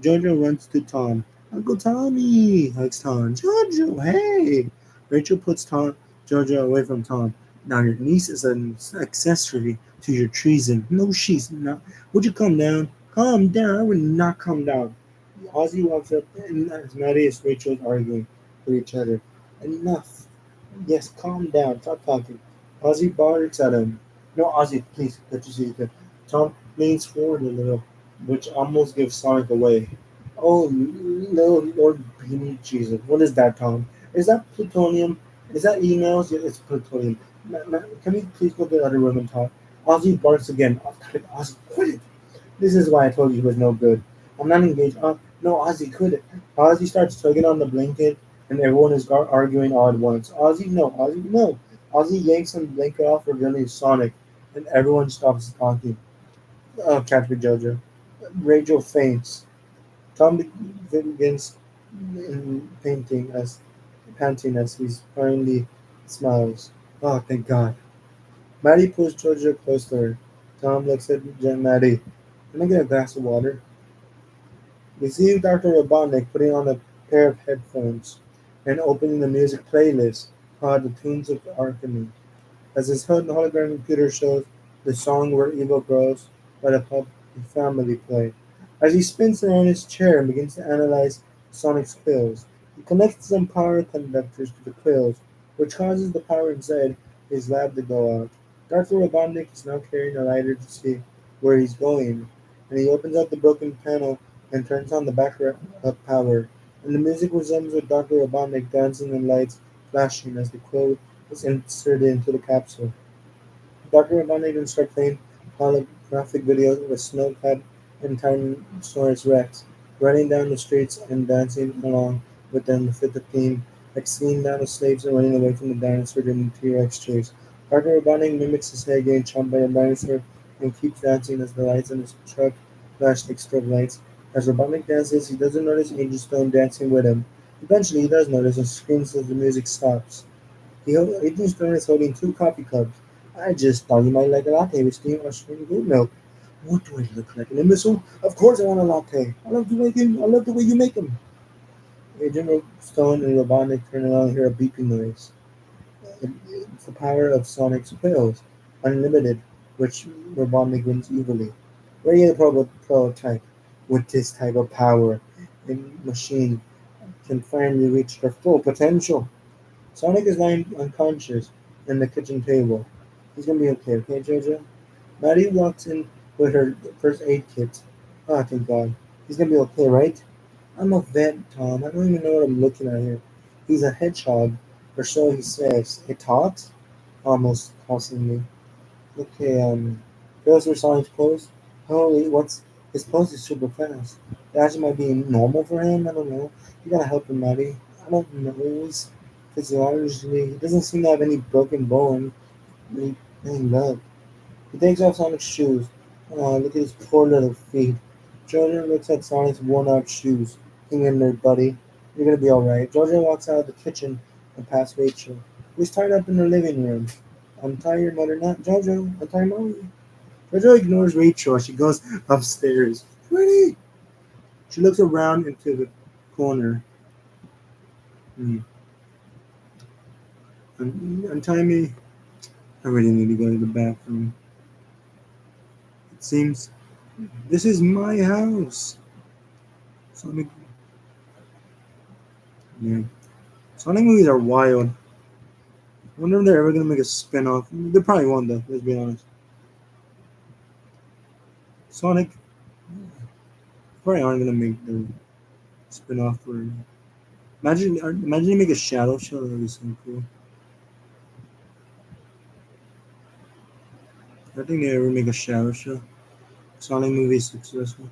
Jojo runs to Tom. Uncle Tommy, hugs Tom. Jojo, hey! Rachel puts Jojo away from Tom. Now your niece is an accessory to your treason. No, she's not. Would you calm down? Calm down. I would not calm down. Ozzy walks up and as Maddie and Rachel arguing with each other. Enough. Yes, calm down. Stop talking. Ozzy barks at him. No, Ozzy, please, let you see it. Tom leans forward a little. which almost gives Sonic away. Oh, Lord Beanie Jesus. What is that, Tom? Is that plutonium? Is that emails? Yeah, it's plutonium. Can we please go to the other room and talk? Ozzy barks again. Oh, Ozzy, quit it. This is why I told you he was no good. I'm not engaged. No, Ozzy, quit it. Ozzy starts tugging on the blanket, and everyone is arguing all at once. Ozzy, no. Ozzy, no. Ozzy yanks the blanket off, revealing Sonic, and everyone stops talking. Oh, Captain Jojo. Rachel faints. Tom begins painting as panting as he finally smiles. Oh, thank God. Maddie pulls Jojo close to her. Tom looks at Maddie. Can I get a glass of water? We see Dr. Robotnik putting on a pair of headphones and opening the music playlist called The Tunes of Alchemy. As his hologram computer shows the song Where Evil Grows by the Puppet Family play. As he spins around his chair and begins to analyze Sonic's quills, he connects some power conductors to the quills, which causes the power inside his lab to go out. Dr. Robotnik is now carrying a lighter to see where he's going, and he opens up the broken panel and turns on the backup power. And the music resumes with Dr. Robotnik dancing and lights flashing as the quill is inserted into the capsule. Dr. Robotnik then starts playing holographic videos of a snow-clad and Tyrannosaurus Rex running down the streets and dancing along with them to fit the theme, like singing down the slaves and running away from the dinosaur during the T-Rex chase. Dr. Robotnik mimics his head getting chomped by a dinosaur and keeps dancing as the lights on his truck flash like strobe lights. As Robotnik dances, he doesn't notice Angel Stone dancing with him. Eventually, he does notice and screams as the music stops. Agent Stone is holding two coffee cups. I just thought you might like a latte with steamed mushroom goat milk. What do I look like, an imbecile? Of course I want a latte. I love the way you make them. Agent Stone and Robotnik turn around and hear a beeping noise. It's the power of Sonic's pills, unlimited, which Robotnik wins evilly. Ready the prototype. With this type of power, the machine can finally reach their full potential. Sonic is lying unconscious in the kitchen table. He's gonna be okay, okay, Jojo? Maddie walks in with her first aid kit. Oh, thank God. He's gonna be okay, right? I'm a vet, Tom. I don't even know what I'm looking at here. He's a hedgehog, or so he says. It talks? Almost constantly. Okay, those were Sonic's pose. Holy, what's his pose is super fast. That actually might be normal for him. I don't know. You gotta help him, Maddie. I don't know. He's physiologically, he doesn't seem to have any broken bone. He hanged up. He takes off Sonic's shoes. Oh, look at his poor little feet. Jordan looks at Sonic's worn-out shoes. Hang in there, buddy. You're gonna be alright. Jordan walks out of the kitchen and past Rachel, who's tied up in the living room. Untie your mother, not Jojo. Untie mommy. Jojo ignores Rachel as she goes upstairs. Pretty. She looks around into the corner. Hmm. Untie me. I really need to go to the bathroom. It seems this is my house. Sonic. Yeah. Sonic movies are wild. I wonder if they're ever gonna make a spin-off. They probably won't though, let's be honest. Sonic probably aren't gonna make the spin-off for imagine you make a shadow show, that'd be so cool. I think they ever make a shadow show. Sonic movie is successful.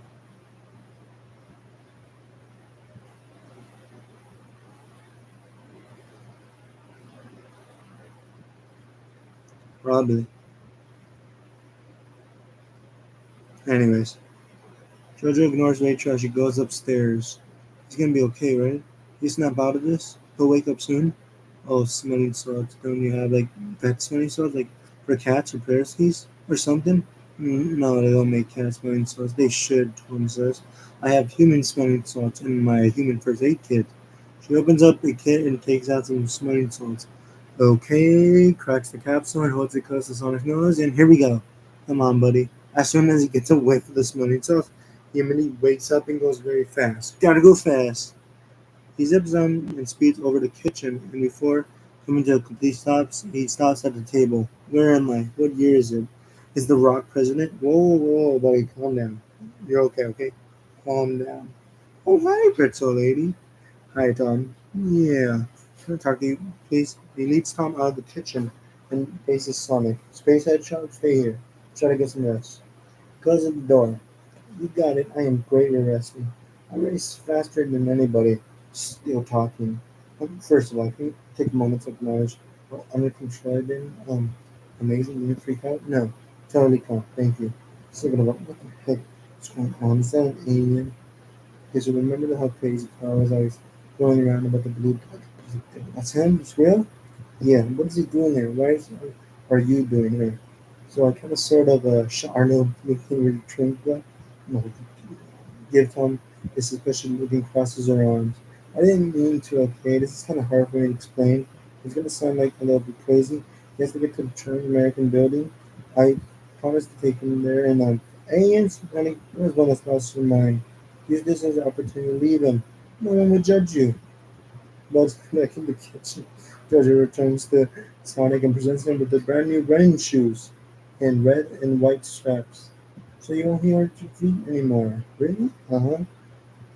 Probably. Anyways. Jojo ignores Rachel as she goes upstairs. He's gonna be okay, right? He snap out of this? He'll wake up soon? Oh, smelling salts. Don't you have like vet smelling salts, like for cats or parasites or something? No, they don't make cat smelling salts. They should, Tom says. I have human smelling salts in my human first aid kit. She opens up the kit and takes out some smelling salts. Okay, cracks the capsule and holds it close to Sonic's nose, and here we go. Come on, buddy. As soon as he gets away from the smelling salts, he immediately wakes up and goes very fast. Gotta go fast. He zips down and speeds over the kitchen, and before coming to a complete stop, he stops at the table. Where am I? What year is it? Is The Rock president? Whoa, whoa, buddy, calm down. You're okay, okay? Calm down. Oh, hi, pretzel lady. Hi, Tom. Yeah. Can I talk to you, please? He leads Tom out of the kitchen and faces Sonic. Space Hedgehog, stay here. Try to get some rest. Close the door. You got it. I am great at resting. I race faster than anybody. Still talking. First of all, can you take a moment to acknowledge how under control I've been? Amazing. You didn't freak out? No. Totally calm. Thank you. Thinking about what the heck is going on? Is that an alien? Because you remember how crazy Carl was always going around about the blue dot? That's him? It's real? Yeah. What is he doing there? Why are you doing there? So I kind of sort of Arnold making retrain that. No, give Tom this especially looking crosses her arms. I didn't mean to, okay? This is kind of hard for me to explain. It's going to sound like a little bit crazy. He has to get to the Turn American building. I promised to take him there, and aliens, honey, there's one that's lost your mind. Use this as an opportunity to leave him. No one will judge you. But back in the kitchen, Georgia returns to Sonic and presents him with the brand new running shoes in red and white straps. So you won't hurt your feet anymore. Really? Uh huh.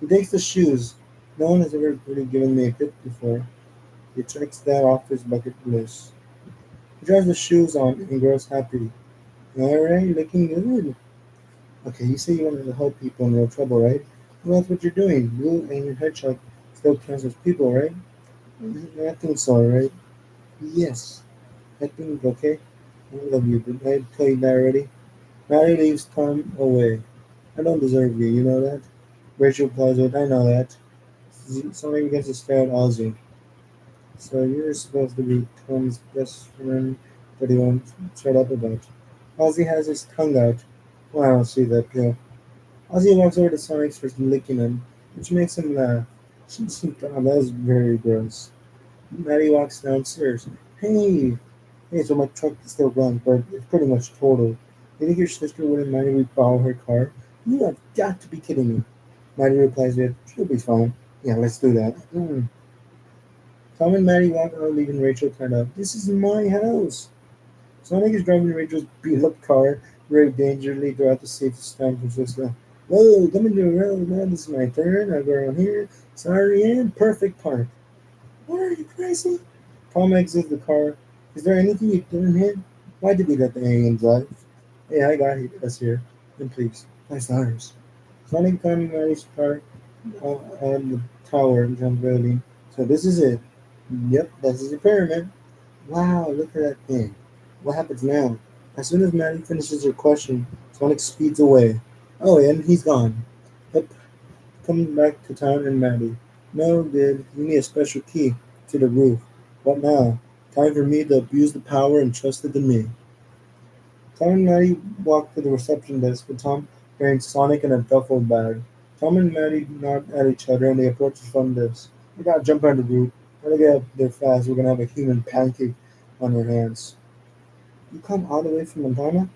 He takes the shoes. No one has ever really given me a tip before. He checks that off his bucket list. He tries the shoes on and grows happy. Alright, looking good. Okay, you say you wanted to help people in real trouble, right? Well, that's what you're doing. Blue and your hedgehog still counts as people, right? I think so, right? Yes. I think, okay. I love you. Did I tell you that already? Mary leaves Tom away. I don't deserve you, you know that? Rachel replies with, I know that. Somebody begins to stare at Ozzy. So you're supposed to be Tom's best friend that he won't shut up about. Ozzy has his tongue out. Well, I don't see that, Bill. Ozzy walks over to Sonic for licking him, which makes him laugh. God, that was very gross. Maddie walks downstairs. Hey! Hey, so my truck is still runs, but it's pretty much totaled. You think your sister wouldn't mind if we borrow her car? You have got to be kidding me. Maddie replies with, she'll be fine. Yeah, let's do that. Tom and Maddie walk out, leaving Rachel tied up. This is my house. Sonic is driving Rachel's beat up car very dangerously throughout the city of San Francisco. Whoa, coming to the road, man. This is my turn. I go around here. Sorry, and perfect park. What are you crazy? Tom exits the car. Is there anything you didn't hit? Why did we let the alien drive? Hey, I got us here. Then please, $5. Sonic Tom and Maddie's car on the tower in John building. So this is it. Yep, this is the pyramid. Wow, look at that thing. What happens now? As soon as Maddie finishes her question, Sonic speeds away. Oh, and he's gone. Yep, coming back to town and Maddie. No, dude, you need a special key to the roof. What now? Time for me to abuse the power entrusted to me. Tom and Maddie walk to the reception desk with Tom carrying Sonic in a duffel bag. Tom and Maddie nod at each other and they approach the front desk. We gotta jump on the roof. Gotta get up there fast. We're gonna have a human pancake on our hands. You come all the way from Montana?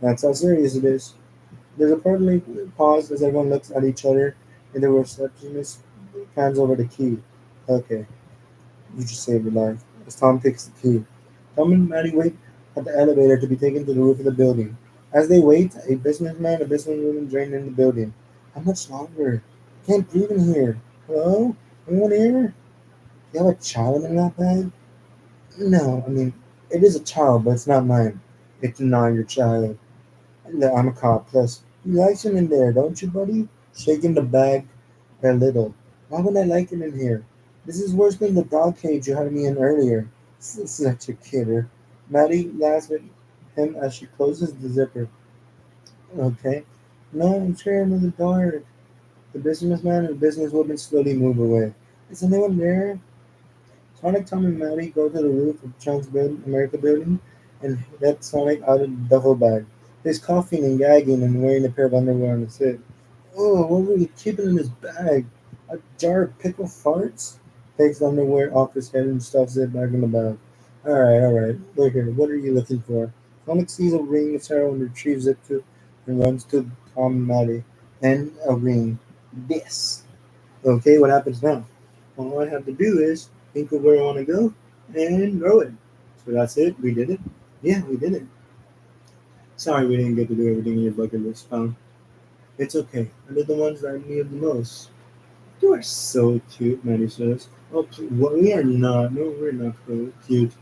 That's how serious it is. There's a partly pause as everyone looks at each other and the receptionist hands over the key. Okay, you just saved your life. As Tom takes the key. Tom and Maddie wait at the elevator to be taken to the roof of the building. As they wait, a businessman and a businesswoman join in the building. How much longer? I can't breathe in here. Hello? Anyone here? You have a child in that bag? No, I mean, it is a child, but it's not mine. It's not your child. No, I'm a cop. Plus, you like it in there, don't you, buddy? Shaking the bag a little. Why would I like it in here? This is worse than the dog cage you had me in earlier. Such a kidder. Maddie laughs at him as she closes the zipper. Okay. No, I'm sure I'm in the dark. The businessman and businesswoman slowly move away. Is anyone there? Sonic, Tom, and Maddie go to the roof of John's America building and let Sonic out of the duffel bag. He's coughing and gagging and wearing a pair of underwear on his head. Oh, what were you keeping in his bag? A jar of pickle farts? Takes the underwear off his head and stuffs it back in the bag. Alright. Look here, what are you looking for? Sonic sees a ring of Sarah and retrieves it and runs to Tom and Maddie. And a ring. This. Okay, what happens now? All I have to do is think of where I want to go and throw it. So that's it. We did it. Yeah, we did it. Sorry we didn't get to do everything in your bucket list, pal. It's okay. They're the ones that I need the most. You are so cute, Maddie says. Oh, we are not. No, we're not cute.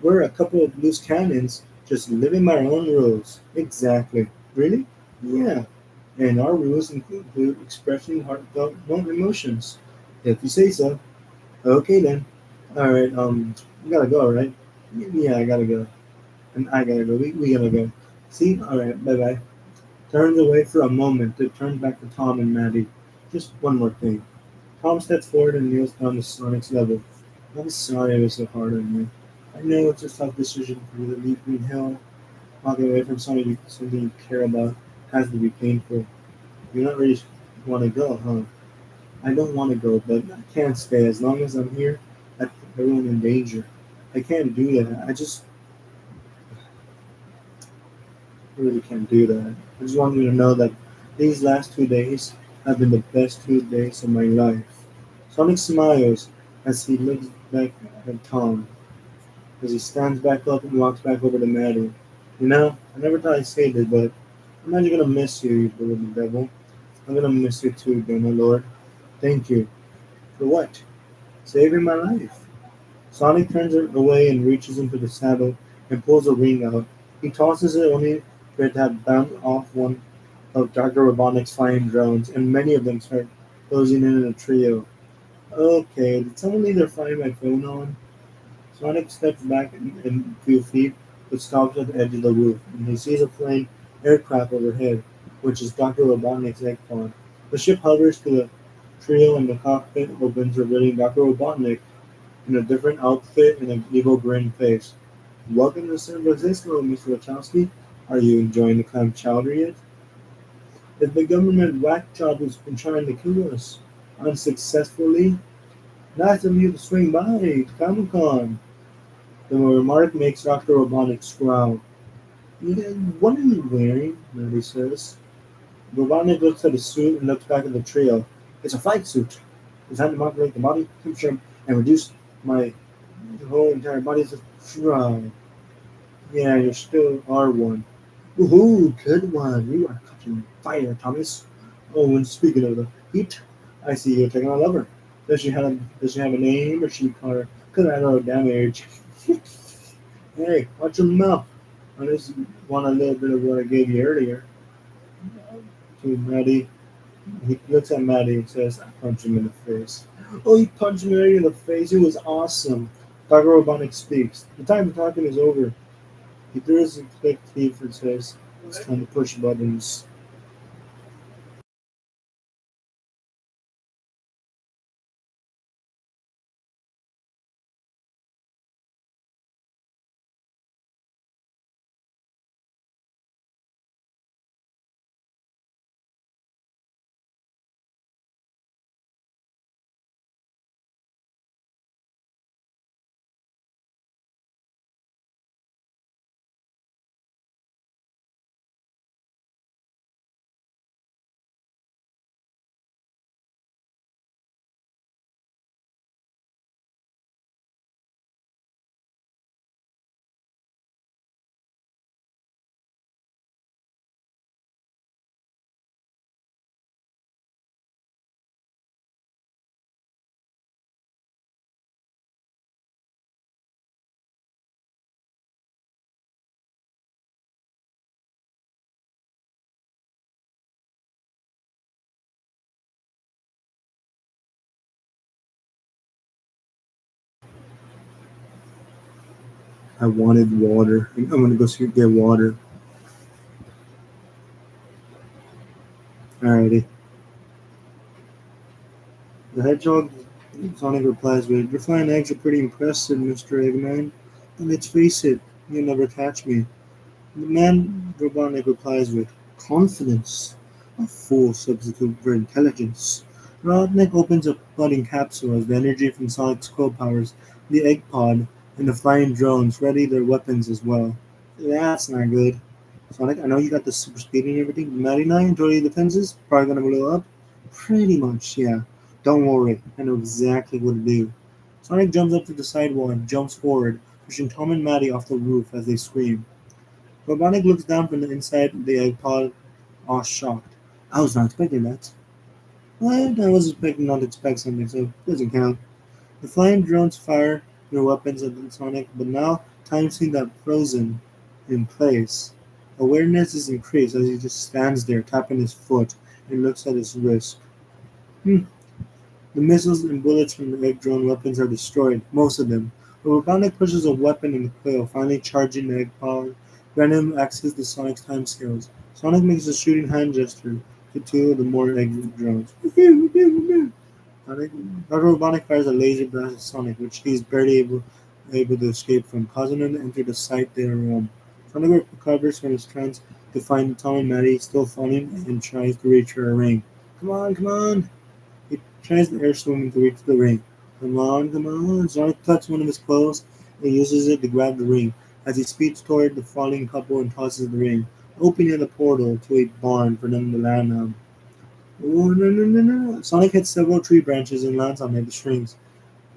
We're a couple of loose cannons just living by our own rules. Exactly. Really? Yeah. And our rules include expressing heartfelt emotions. If you say so. Okay then. All right. You gotta go, right? Yeah, I gotta go. And I gotta go. We gotta go. See? All right. Bye bye. Turns away for a moment to turn back to Tom and Maddie. Just one more thing. Tom steps forward and kneels down to Sonic's level. I'm sorry I was so hard on you. I know it's a tough decision for you to leave Green Hill. Walking away from something you care about has to be painful. You're not ready to want to go, huh? I don't want to go, but I can't stay. As long as I'm here, I put everyone in danger. I can't do that. I just really can't do that. I just want you to know that these last 2 days have been the best 2 days of my life. Sonic smiles as he looks back at Tom, as he stands back up and walks back over to Maddie. You know, I never thought I'd say this, but I'm not gonna miss you, you little devil. I'm gonna miss you too, dear my lord. Thank you. For what? Saving my life. Sonic turns away and reaches into the saddle and pulls a ring out. He tosses it only for it to have bounced off one of Dr. Robotnik's flying drones, and many of them start closing in a trio. Okay, did someone leave their Find My Phone on? Sonic steps back a few feet, but stops at the edge of the roof, and he sees a flying aircraft overhead, which is Dr. Robotnik's egg pod. The ship hovers to the trio, and the cockpit opens, revealing Dr. Robotnik in a different outfit and an evil grin face. Welcome to San Francisco, Mr. Wachowski. Are you enjoying the clam chowder yet? It's the government whack job who's been trying to kill us. Unsuccessfully. Nice of you to swing by, Comic Con. The remark makes Dr. Robotnik scowl. "Yeah, what are you wearing?" Maddie says. Robotnik looks at his suit and looks back at the trio. It's a flight suit. Designed to modulate the body temperature and reduce my whole entire body to fry. Yeah, you still are one. Ooh, good one. You are catching fire, Thomas. Oh, and speaking of the heat, I see you're taking a lover. Does she have a name or she call her? Cause I know damage. Hey, watch your mouth. I just want a little bit of what I gave you earlier. To Maddie, he looks at Maddie and says, "I punched him in the face." Oh, you punched me in the face. It was awesome. Dr. Robotnik speaks. The time for talking is over. He throws his quick teeth and says, "It's time to push buttons." I wanted water. I'm gonna go get water. Alrighty. The hedgehog Sonic replies with, "Your flying eggs are pretty impressive, Mr. Eggman. But let's face it, you'll never catch me." The man Robotnik replies with, "Confidence, a full substitute for intelligence." Robotnik opens a flooding capsule as the energy from Sonic's quill powers the egg pod and the flying drones ready their weapons as well. That's not good. Sonic, I know you got the super speed and everything. 99 totally defenses, probably gonna blow up. Pretty much, yeah. Don't worry, I know exactly what to do. Sonic jumps up to the sidewall and jumps forward, pushing Tom and Maddie off the roof as they scream. Robotnik looks down from the inside of the egg pod, all shocked. I was not expecting that. What? I was expecting not to expect something, so it doesn't count. The flying drones fire their weapons at Sonic, but now time seems to have frozen in place. Awareness is increased as he just stands there, tapping his foot, and looks at his wrist. Hmm. The missiles and bullets from the egg drone weapons are destroyed, most of them. But Robotnik pushes a weapon in the coil, finally charging the egg pod. Venom accesses the Sonic's time scales. Sonic makes a shooting hand gesture to two of the more egg drones. Sonic, Dr. Robotnik fires a laser blast at Sonic, which he is barely able to escape from, causing him to enter the site they are on. Sonic recovers from his trance to find Tom and Maddie still falling and tries to reach for a ring. Come on, come on! He tries the air swimming to reach the ring. Come on, come on! Sonic cuts one of his clothes and uses it to grab the ring as he speeds toward the falling couple and tosses the ring, opening a portal to a barn for them to land on. Oh, no, no, no, no. Sonic hits several tree branches and lands on the strings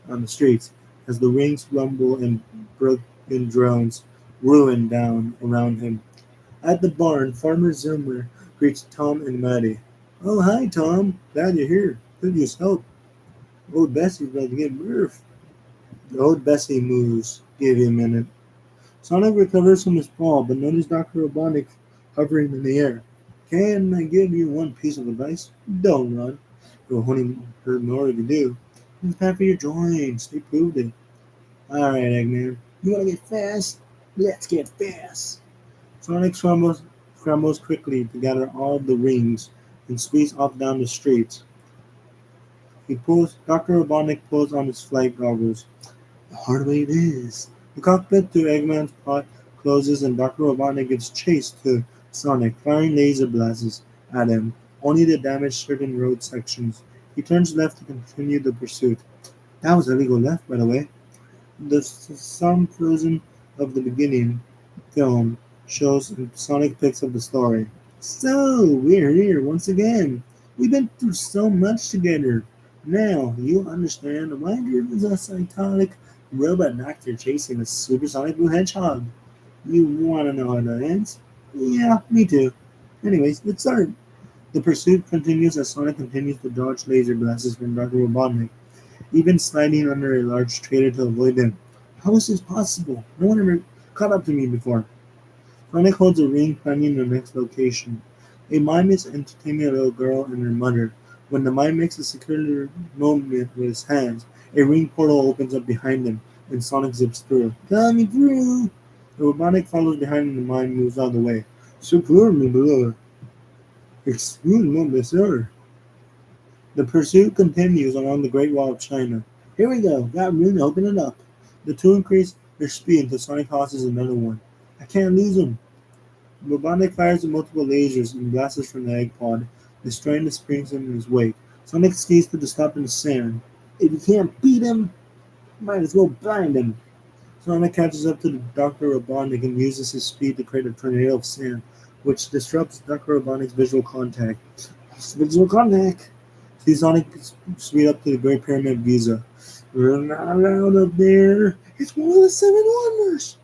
on the streets as the rings rumble and broken drones ruin down around him. At the barn, Farmer Zimmer greets Tom and Maddie. Oh, hi, Tom. Glad you're here. Could use help. Old Bessie's about to give birth. The old Bessie moves. Give you a minute. Sonic recovers from his fall, but notices Dr. Robotnik hovering in the air. Can I give you one piece of advice? Don't run. It will only hurt more if you do. It's bad for your joints. They proved it. Alright, Eggman. You wanna get fast? Let's get fast. Sonic scrambles quickly to gather all the rings and speeds off down the street. Dr. Robotnik pulls on his flight goggles. The hard way it is. The cockpit to Eggman's pod closes and Dr. Robotnik gives chase to Sonic, firing laser blasts at him, only to damage certain road sections. He turns left to continue the pursuit. That was a legal left, by the way. The some frozen of the beginning film shows and Sonic picks up the story. So, we're here once again. We've been through so much together. Now, you understand why there is a psychotic robot doctor chasing a supersonic blue hedgehog. You want to know how that ends? Yeah, me too. Anyways, let's start. The pursuit continues as Sonic continues to dodge laser blasts from Dr. Robotnik, even sliding under a large trailer to avoid them. How is this possible? No one ever caught up to me before. Sonic holds a ring planning the next location. A mime is entertaining a little girl and her mother. When the mime makes a circular movement with his hands, a ring portal opens up behind him, and Sonic zips through. Coming through! The robotic follows behind and the mime moves out of the way. Secure me below. Excuse me, sir. The pursuit continues along the Great Wall of China. Here we go. Got room to open it up. The two increase their speed until Sonic tosses another one. I can't lose him. Robotnik fires multiple lasers and blasts from the egg pod, destroying the springs in his wake. Sonic skis to the stop in the sand. If you can't beat him, might as well blind him. Sonic catches up to the Dr. Robotnik and uses his speed to create a tornado of sand, which disrupts Dr. Robotnik's visual contact. Visual contact! See Sonic speed up to the Great Pyramid of Giza. We're not allowed up there. It's one of the seven wonders.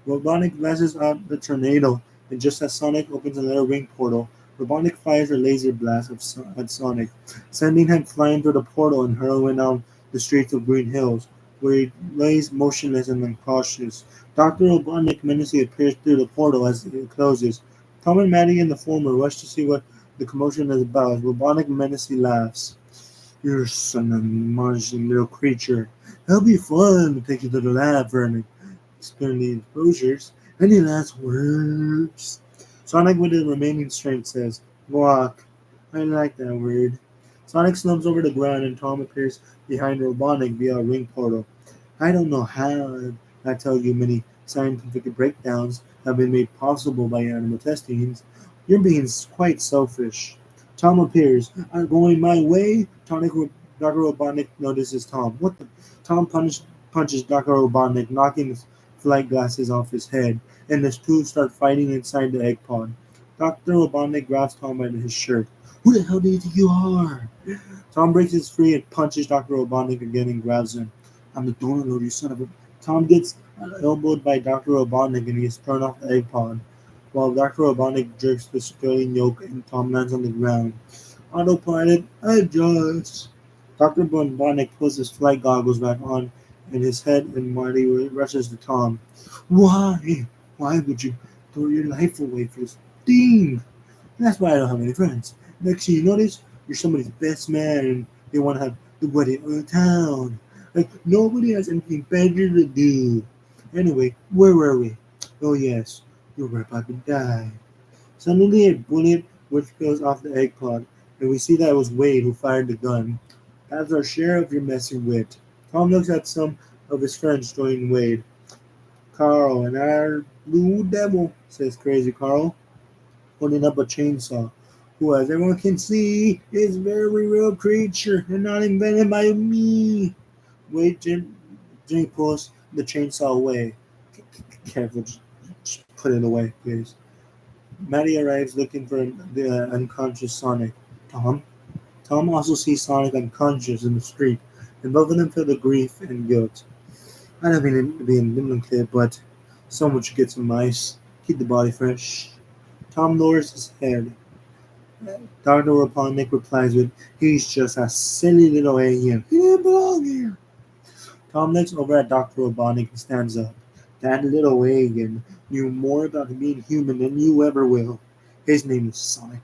Robotnik blasts out the tornado, and just as Sonic opens another ring portal, Robotnik fires a laser blast at Sonic, sending him flying through the portal and hurling down the streets of Green Hills, where he lays motionless and unconscious. Dr. Robotnik menacingly appears through the portal as it closes. Tom and Maddie and the former rush to see what the commotion is about. Robotnik menacingly laughs. You're son of a marginal little creature. It'll be fun to take you to the lab, Vernon. Explain the exposures. Any last words? Sonic, with the remaining strength, says, Walk. I like that word. Sonic slumps over the ground and Tom appears behind Robotnik via a ring portal. I don't know how I tell you many scientific breakdowns have been made possible by animal testings. You're being quite selfish. Tom appears. I'm going my way. Dr. Robotnik notices Tom. What the? Tom punches Dr. Robotnik, knocking his flight glasses off his head, and the two start fighting inside the egg pod. Dr. Robotnik grabs Tom by his shirt. Who the hell do you think you are? Tom breaks his free and punches Dr. Robotnik again and grabs him. I'm the donut lord, you son of a... Tom gets elbowed by Dr. Robotnik and he is thrown off the egg pod. while Dr. Robotnik jerks the scaling yoke and Tom lands on the ground. Autopilot, adjust. Dr. Robotnik puts his flight goggles back on in his head and Marty rushes to Tom. Why? Why would you throw your life away for this thing? That's why I don't have any friends. Next thing you notice, you're somebody's best man and they want to have the wedding in the town. Like, nobody has anything better to do. Anyway, where were we? Oh, yes, you were about to die. Suddenly, a bullet which goes off the egg pod, and we see that it was Wade who fired the gun. That's our share of your messing with. Tom looks at some of his friends joining Wade. Carl and our blue devil, says Crazy Carl, holding up a chainsaw, who, as everyone can see, is a very real creature and not invented by me. Wade Jimmy pulls the chainsaw away. Careful, just put it away, please. Maddie arrives looking for the unconscious Sonic. Tom? Tom also sees Sonic unconscious in the street, and both of them feel the grief and guilt. I don't mean to be indignant, but someone should get some ice, keep the body fresh. Tom lowers his head. Dr. Robotnik replies with, he's just a silly little alien. He didn't belong here. Tom looks over at Dr. Robotnik and stands up. That little alien knew more about being human than you ever will. His name is Sonic.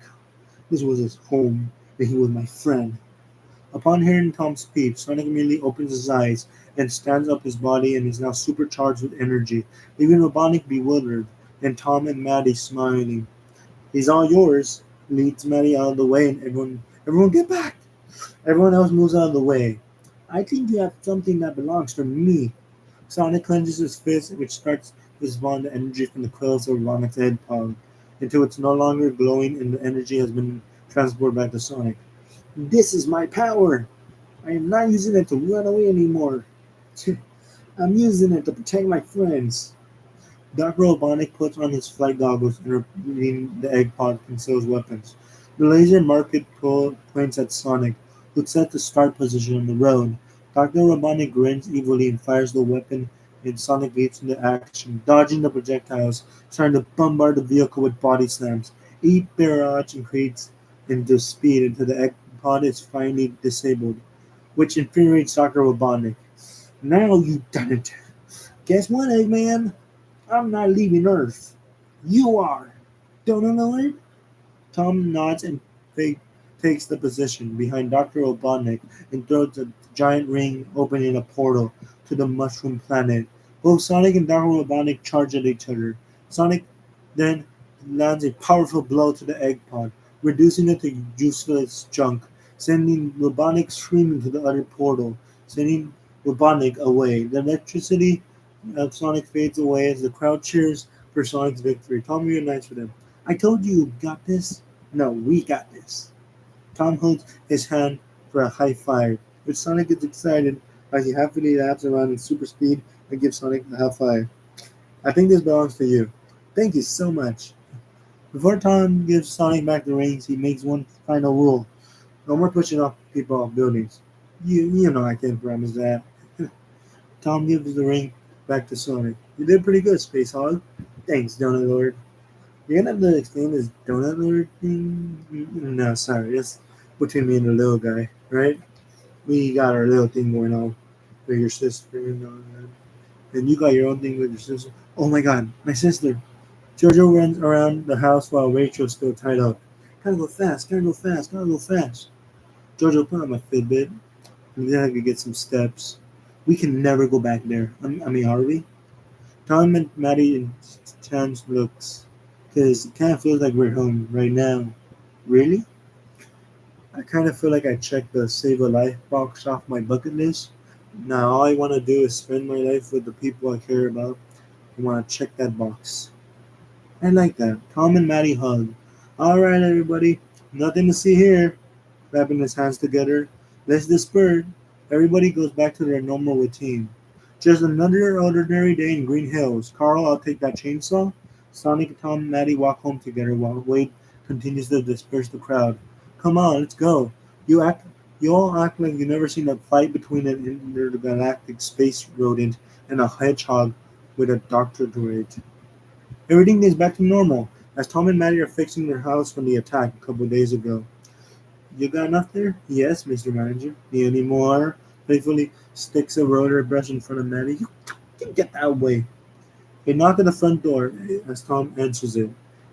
This was his home, and he was my friend. Upon hearing Tom's speech, Sonic immediately opens his eyes and stands up his body and is now supercharged with energy, leaving Robotnik bewildered, and Tom and Maddie smiling. He's all yours, leads Maddie out of the way, and everyone get back! Everyone else moves out of the way. I think you have something that belongs to me. Sonic clenches his fist, which starts to spawn the energy from the coils of Robotnik's head pod, until it's no longer glowing and the energy has been transported back to Sonic. This is my power! I am not using it to run away anymore. I'm using it to protect my friends. Dr. Robotnik puts on his flight goggles and repeating the egg pod conceals weapons. The laser market points at Sonic, who's set to start position on the road. Dr. Robotnik grins evilly and fires the weapon, and Sonic leaps into action, dodging the projectiles, trying to bombard the vehicle with body slams. Each barrage increases into speed until the egg pod is finally disabled, which infuriates Dr. Robotnik. Now you've done it. Guess what, Eggman? I'm not leaving Earth. You are. Don't know it? Tom nods and takes the position behind Dr. Robotnik and throws a giant ring opening a portal to the Mushroom Planet. Both Sonic and Dr. Robotnik charge at each other. Sonic then lands a powerful blow to the egg pod, reducing it to useless junk, sending Robotnik screaming to the other portal, sending Robotnik away. The electricity of Sonic fades away as the crowd cheers for Sonic's victory. Tom reunites with him. I told you got this. No, we got this. Tom holds his hand for a high five, which Sonic gets excited as he happily laps around in super speed and gives Sonic a high five. I think this belongs to you. Thank you so much. Before Tom gives Sonic back the rings, he makes one final rule. No more pushing off people off buildings. You know I can't promise that. Tom gives the ring back to Sonic. You did pretty good, Space Hog. Thanks, Donut Lord. You're gonna have to explain this Donut Lord thing? No, sorry. That's between me and the little guy, right? We got our little thing going on with your sister and all that. And you got your own thing with your sister. Oh my god, my sister. Jojo runs around the house while Rachel's still tied up. Gotta go fast, gotta go fast, gotta go fast. Jojo, put on my Fitbit. And then I could get some steps. We can never go back there. I mean, are we? Tom and Maddie and Chance looks. Because it kind of feels like we're home right now. Really? I kind of feel like I checked the Save a Life box off my bucket list. Now all I want to do is spend my life with the people I care about. I want to check that box. I like that. Tom and Maddie hug. Alright, everybody. Nothing to see here. Wrapping his hands together. Let's disperse. Everybody goes back to their normal routine. Just another ordinary day in Green Hills. Carl, I'll take that chainsaw. Sonic, Tom, and Maddie walk home together while Wade continues to disperse the crowd. Come on, let's go. You all act like you've never seen a fight between an intergalactic space rodent and a hedgehog with a doctorate. Everything is back to normal. as Tom and Maddie are fixing their house from the attack a couple days ago. You got enough there? Yes, Mr. Manager. Need any more? Playfully sticks a rotor brush in front of Maddie. You get that way. A knock at the front door as Tom answers it.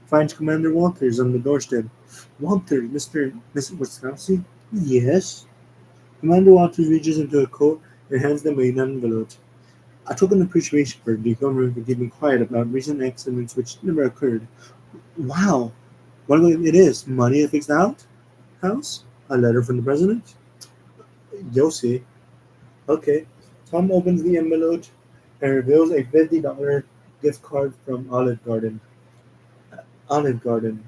Finds Commander Walters on the doorstep. Walters, Mr. Wisconsin? Yes. Commander Walters reaches into a coat and hands them an envelope. I took an appreciation for the government for keeping quiet about recent accidents which never occurred. Wow. What it is? Money to fix the house? A letter from the president? You'll see. Okay. Tom opens the envelope and reveals a $50 gift card from Olive Garden. Olive Garden.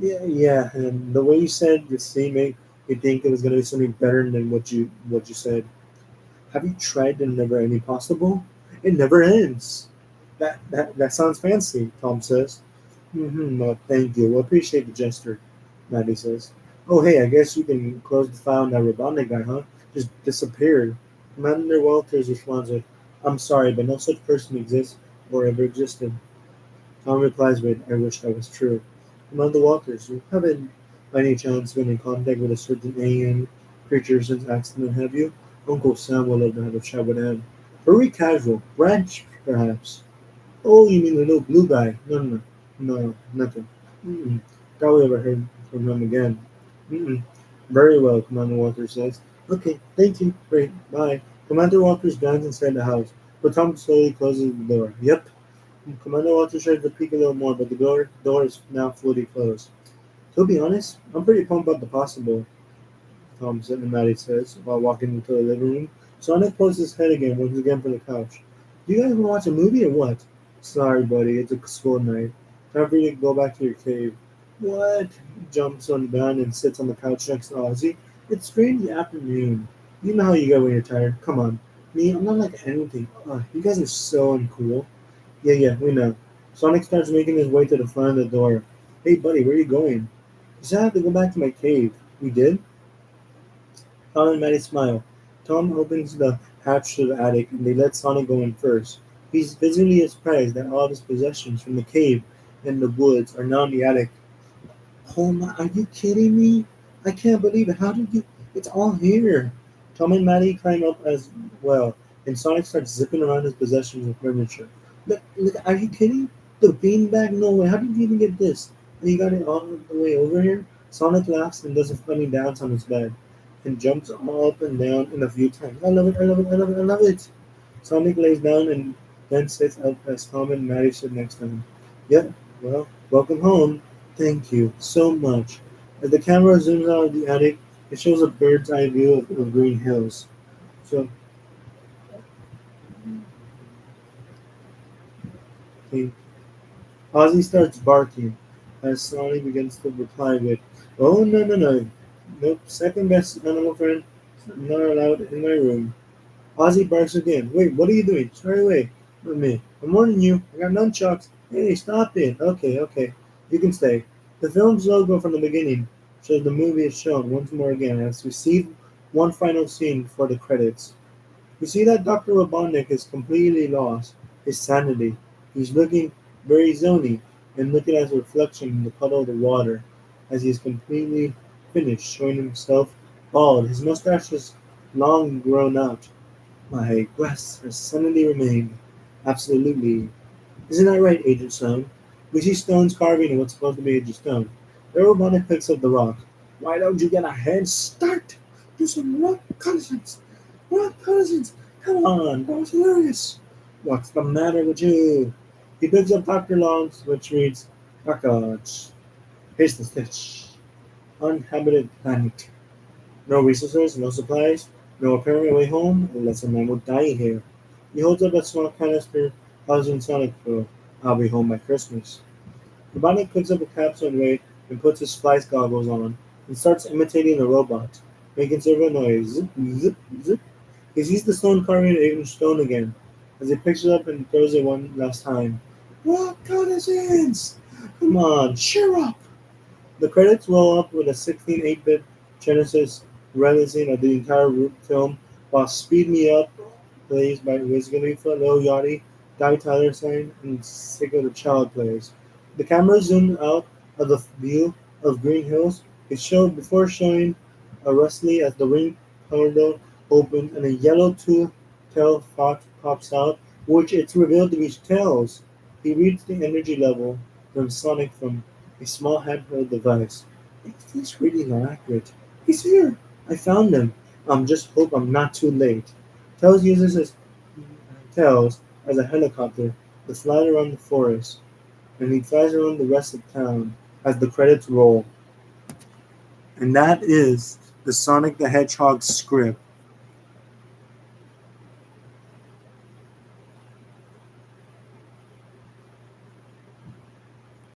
Yeah, and the way you said the thing made me think it was gonna be something better than what you said. Have you tried the never ending possible? It never ends. That sounds fancy, Tom says. No, thank you. We'll appreciate the gesture, Maddie says. Oh hey, I guess you can close the file on that Robotnik guy, huh? Just disappeared. Commander Walters responds with, I'm sorry, but no such person exists or ever existed. Tom replies with, I wish that was true. Commander Walters, you haven't by any chance been in contact with a certain alien creature since accident, have you? Uncle Sam would love to have a chat with him. Very casual. Branch, perhaps. Oh, you mean the little blue guy? No, nothing. Mm-mm. Thought we ever heard from him again. Mm-mm. Very well, Commander Walters says. Okay, thank you. Great, bye. Commander Walters runs inside the house, but Tom slowly closes the door. Yep. Commander Walters tries to peek a little more, but the door is now fully closed. To be honest, I'm pretty pumped about the possible, Tom said, and Maddie says, while walking into the living room. Sonic pulls his head again, once again from the couch. Do you guys want to watch a movie or what? Sorry, buddy, it's a school night. Time for you to go back to your cave. What? He jumps on down and sits on the couch next to Ozzy. It's 3 in the afternoon. You know how you get when you're tired. Come on. Me, I'm not like anything. You guys are so uncool. Yeah, we know. Sonic starts making his way to the front of the door. Hey, buddy, where are you going? He said I have to go back to my cave. We did? Tom and Maddie smile. Tom opens the hatch to the attic, and they let Sonic go in first. He's visibly surprised that all of his possessions from the cave and the woods are now in the attic. Oh my, are you kidding me? I can't believe it. How did you? It's all here. Tom and Maddie climb up as well, and Sonic starts zipping around his possessions and furniture. Look, are you kidding? The beanbag? No way. How did you even get this? And you got it all the way over here? Sonic laughs and does a funny dance on his bed and jumps all up and down in a few times. I love it, I love it, I love it, I love it. Sonic lays down and then sits up as Tom and Maddie sit next to him. Yep, well, welcome home. Thank you so much. As the camera zooms out of the attic, it shows a bird's eye view of Green Hills. So, okay. Ozzy starts barking as Sonic begins to reply with, oh, no. Nope, second best animal friend, not allowed in my room. Ozzy barks again. Wait, what are you doing? Stray away from me. I'm warning you. I got nunchucks. Hey, stop it. Okay. You can stay. The film's logo from the beginning shows the movie is shown once more again as we see one final scene before the credits. We see that Dr. Robotnik is completely lost his sanity. He's looking very zony and looking at his reflection in the puddle of the water as he is completely finished, showing himself bald. His mustache is long grown out. My yes, her sanity remained. Absolutely. Isn't that right, Agent Stone? We see Stone's carving of what's supposed to be Agent Stone. The Robotnik picks up the rock. Why don't you get a head start? Do some rock reconnaissance. Rock reconnaissance. Come on, that was hilarious. What's the matter with you? He picks up Dr. Long's, which reads, Records. Here's the stitch. Uninhabited planet. No resources, no supplies, no apparent way home, unless a man would die here. He holds up a small canister housing Sonic for, I'll be home by Christmas. Robotnik picks up a capsule weight and puts his flight goggles on and starts imitating the robot, making several noises. Zip. He sees the stone carving Agent Stone again, as he picks it up and throws it one last time. What reconnaissance? Come on, cheer up! The credits roll up with a 16 8-bit Genesis releasing of the entire film, while Speed Me Up plays by Wiz Khalifa, Lil Yachty, Ty Tyler Sign, and Sicko the Child plays. The camera zoomed out of the view of green hills. It showed before showing rustly as the ring portal opened and a yellow two-tailed fox pops out, which it's revealed to be Tails. He reads the energy level from Sonic from a small handheld device. It feels really not accurate. He's here. I found him. Just hope I'm not too late. Tails uses his tails as a helicopter to fly around the forest, and he flies around the rest of town as the credits roll. And that is the Sonic the Hedgehog script.